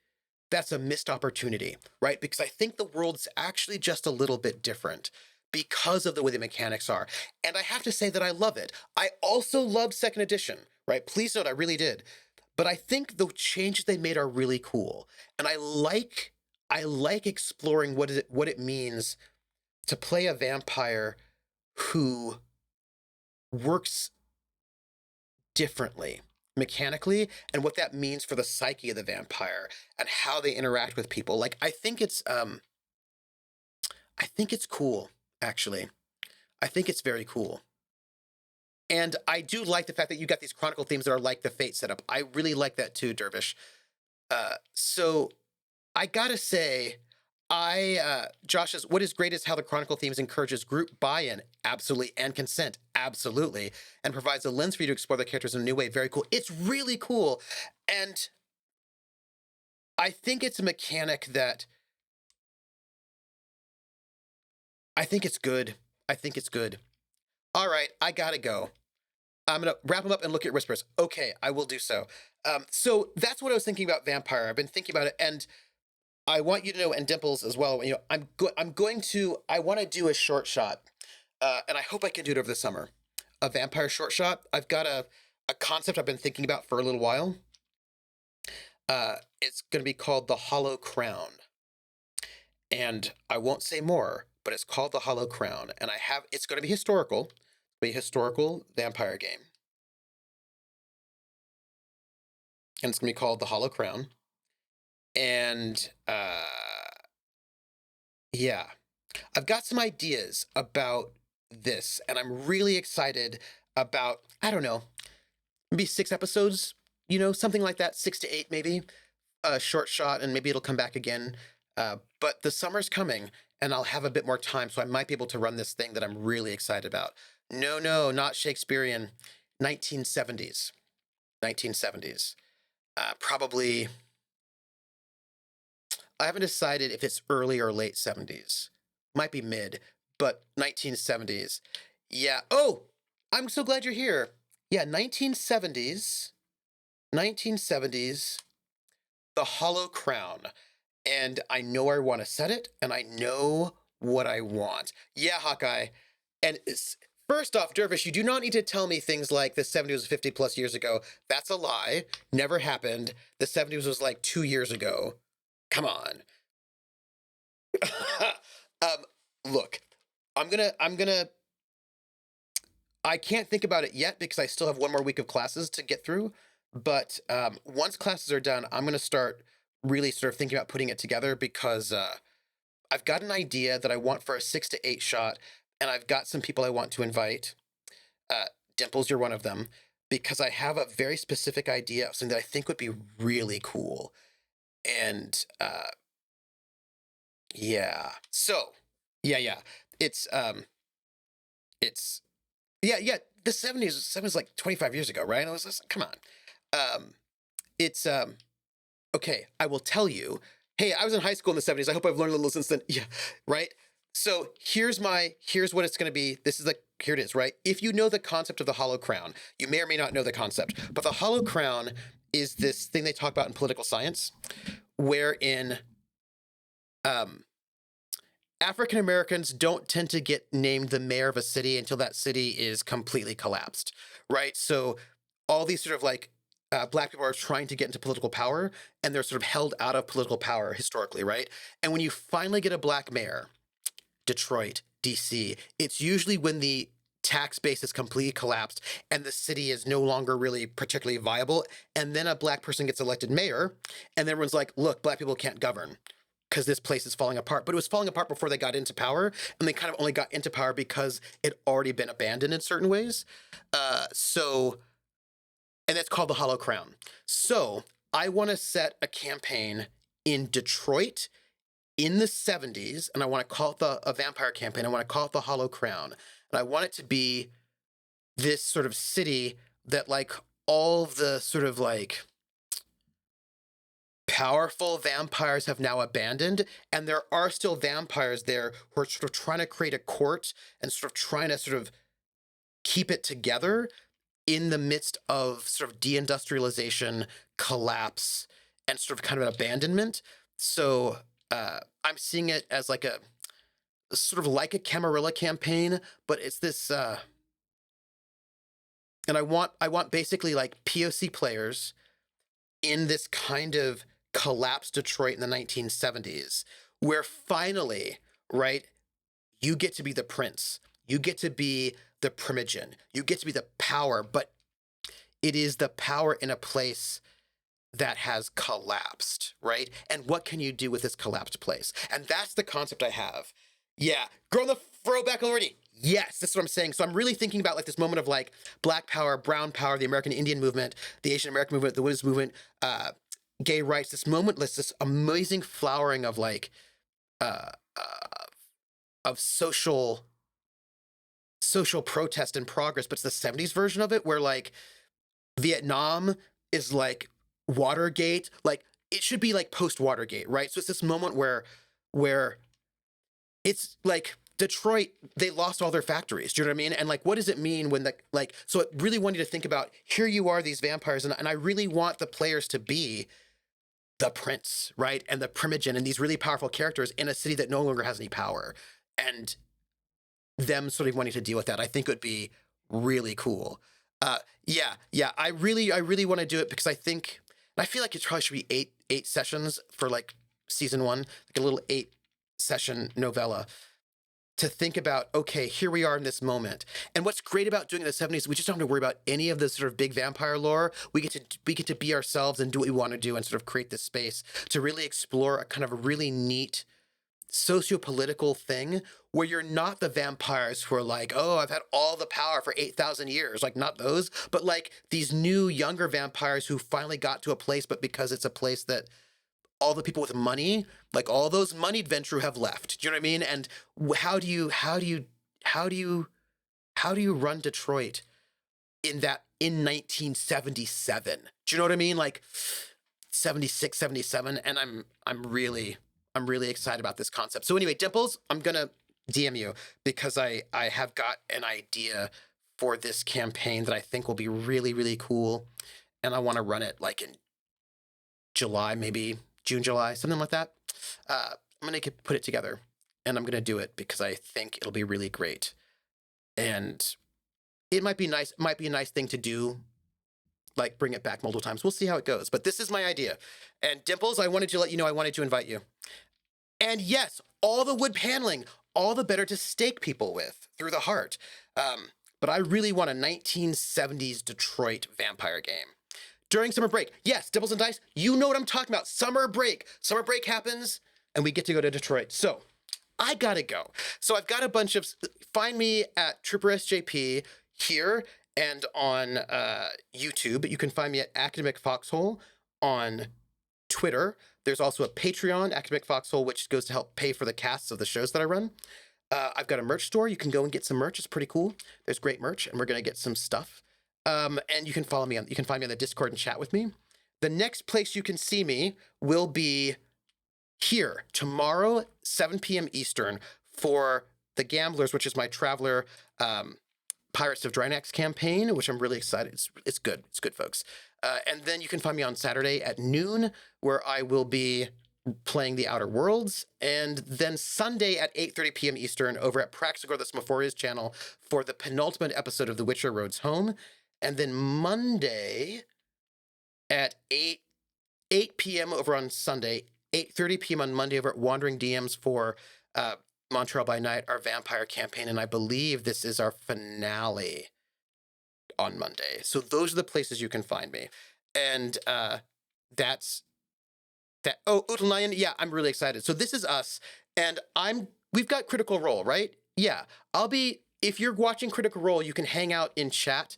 that's a missed opportunity, right? Because I think the world's actually just a little bit different because of the way the mechanics are. And I have to say that I love it. I also loved 2nd edition, right? Please note, I really did. But I think the changes they made are really cool. And I like exploring what it means to play a vampire who works differently mechanically, and what that means for the psyche of the vampire and how they interact with people. Like, I think it's cool, actually. I think it's very cool. And I do like the fact that you got these chronicle themes that are like the Fate setup. I really like that too, Dervish. So I gotta say, Josh says, what is great is how the chronicle themes encourages group buy-in, absolutely, and consent, absolutely, and provides a lens for you to explore the characters in a new way. Very cool. It's really cool. And I think it's a mechanic that I think it's good. All right, I gotta go. I'm gonna wrap them up and look at whispers. Okay, I will do so. So that's what I was thinking about Vampire. I've been thinking about it, and I want you to know, and Dimples as well. You know, I want to do a short shot, and I hope I can do it over the summer. A vampire short shot. I've got a concept I've been thinking about for a little while. It's going to be called the Hollow Crown, and I won't say more. but it's called The Hollow Crown, and it's going to be historical, a historical vampire game, and it's going to be called The Hollow Crown. And yeah, I've got some ideas about this, and I'm really excited about, I don't know, maybe 6 episodes, something like that, 6 to 8 maybe, a short shot, and maybe it'll come back again. But the summer's coming, and I'll have a bit more time, so I might be able to run this thing that I'm really excited about. No, not Shakespearean, 1970s. 1970s. Probably, I haven't decided if it's early or late 70s. Might be mid, but 1970s. Yeah. Oh, I'm so glad you're here. Yeah, 1970s. 1970s. The Hollow Crown. And I know where I want to set it, and I know what I want. Yeah, Hawkeye. And first off, Dervish, you do not need to tell me things like the 70s was 50 plus years ago. That's a lie. Never happened. The 70s was like 2 years ago. Come on. Look, I can't think about it yet because I still have one more week of classes to get through. But once classes are done, I'm gonna start really sort of thinking about putting it together because I've got an idea that I want for a 6 to 8 shot, and I've got some people I want to invite. Dimples, you're one of them, because I have a very specific idea of something that I think would be really cool. And yeah. So, yeah. It's yeah. The 70s like 25 years ago, right? I was just, come on. It's okay. I will tell you. Hey, I was in high school in the 70s. I hope I've learned a little since then. Yeah, right. So here's what it's going to be. Here it is, right? If you know the concept of the Hollow Crown, you may or may not know the concept, but the Hollow Crown is this thing they talk about in political science, wherein African Americans don't tend to get named the mayor of a city until that city is completely collapsed, right? So all these sort of like black people are trying to get into political power, and they're sort of held out of political power historically, right? And when you finally get a black mayor, Detroit, DC, it's usually when the tax base is completely collapsed and the city is no longer really particularly viable. And then a black person gets elected mayor, and everyone's like, look, black people can't govern because this place is falling apart. But it was falling apart before they got into power, and they kind of only got into power because it already been abandoned in certain ways. And that's called the Hollow Crown. So I want to set a campaign in Detroit in the 70s, and I want to call it a vampire campaign. I want to call it the Hollow Crown. And I want it to be this sort of city that like all the sort of like powerful vampires have now abandoned, and there are still vampires there who are sort of trying to create a court and sort of trying to sort of keep it together in the midst of sort of deindustrialization, collapse, and sort of kind of an abandonment. So I'm seeing it as like a sort of like a Camarilla campaign, but it's this and I want basically like POC players in this kind of collapsed Detroit in the 1970s, where finally, right, you get to be the prince, you get to be the primogen, you get to be the power, but it is the power in a place that has collapsed, right? And what can you do with this collapsed place? And that's the concept I have. Yeah, grow the throwback already. Yes, that's what I'm saying. So I'm really thinking about like this moment of like Black power, brown power, the American Indian movement, the Asian American movement, the women's movement, gay rights. This moment, this amazing flowering of like of social protest and progress. But it's the 70s version of it, where like Vietnam is like Watergate. Like it should be like post Watergate, right? So it's this moment where it's like Detroit, they lost all their factories. Do you know what I mean? And like, what does it mean when so it really wanted you to think about, here you are, these vampires, and I really want the players to be the prince, right? And the primogen and these really powerful characters in a city that no longer has any power. And them sort of wanting to deal with that, I think would be really cool. Yeah. I really want to do it because I feel like it probably should be eight sessions for like season 1, like a little 8-session novella. to think about, okay, here we are in this moment. And what's great about doing it in the 70s, we just don't have to worry about any of the sort of big vampire lore. We get to be ourselves and do what we want to do and sort of create this space to really explore a kind of a really neat socio-political thing where you're not the vampires who are like, oh, I've had all the power for 8,000 years. Like, not those, but like these new younger vampires who finally got to a place, but because it's a place that all the people with money, like all those moneyed venture have left. Do you know what I mean? And how do you run Detroit in 1977? Do you know what I mean? Like 76, 77. And I'm really excited about this concept. So anyway, Dimples, I'm gonna DM you because I have got an idea for this campaign that I think will be really, really cool. And I want to run it like in July, maybe June, July, something like that. I'm gonna put it together and I'm gonna do it because I think it'll be really great. And it might be nice, might be a nice thing to do, like bring it back multiple times. We'll see how it goes. But this is my idea. And Dimples, I wanted to let you know I wanted to invite you. And yes, all the wood paneling, all the better to stake people with through the heart. But I really want a 1970s Detroit vampire game. During summer break, yes, Dimples and Dice, you know what I'm talking about. Summer break. Summer break happens, and we get to go to Detroit. So I gotta go. So I've got a bunch of, find me at Trooper SJP here and on YouTube. You can find me at Academic Foxhole on Twitter. There's also a Patreon, Academic Foxhole, which goes to help pay for the casts of the shows that I run. I've got a merch store. You can go and get some merch. It's pretty cool. There's great merch, and we're gonna get some stuff. And you can follow me on, you can find me on the Discord and chat with me. The next place you can see me will be here tomorrow, 7 p.m. Eastern for The Gamblers, which is my Traveler Pirates of Drynax campaign, which I'm really excited. It's good. It's good, folks. And then you can find me on Saturday at noon, where I will be playing The Outer Worlds, and then Sunday at 8:30 p.m. Eastern over at Praxagor the Smophoria's channel for the penultimate episode of The Witcher Roads Home. And then Monday at 8 p.m. over on Sunday, 8:30 p.m. on Monday over at Wandering DMs for Montreal by Night, our vampire campaign. And I believe this is our finale on Monday. So those are the places you can find me. And that's that. Oh, Utlanyan, yeah, I'm really excited. So this is us. And we've got Critical Role, right? Yeah, if you're watching Critical Role, you can hang out in chat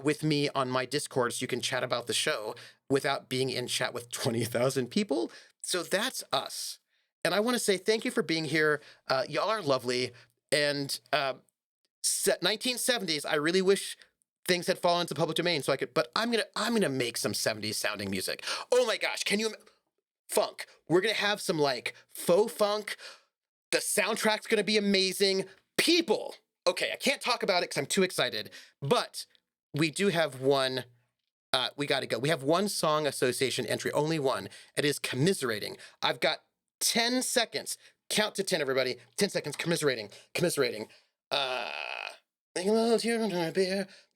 with me on my Discord, so you can chat about the show without being in chat with 20,000 people. So that's us. And I want to say thank you for being here. Y'all are lovely. And 1970s, I really wish things had fallen into public domain so I could, but I'm gonna make some 70s sounding music. Oh my gosh, can you, funk. We're gonna have some like faux funk. The soundtrack's gonna be amazing. People. Okay, I can't talk about it because I'm too excited, but we do have one, we gotta go. We have one song association entry, only one. It is Commiserating. I've got 10 seconds. Count to 10, everybody. 10 seconds, commiserating.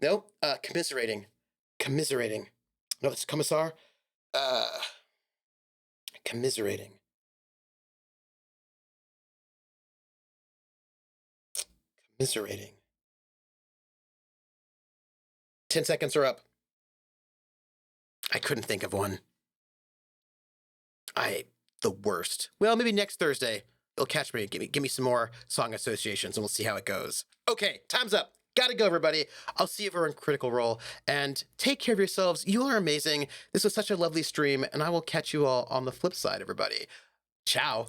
Nope, commiserating. No, it's commissar. Commiserating. Commiserating. 10 seconds are up. I couldn't think of one. The worst. Well, maybe next Thursday you'll catch me. Give me some more song associations and we'll see how it goes. Okay, time's up. Gotta go, everybody. I'll see you over in Critical Role. And take care of yourselves. You are amazing. This was such a lovely stream, and I will catch you all on the flip side, everybody. Ciao.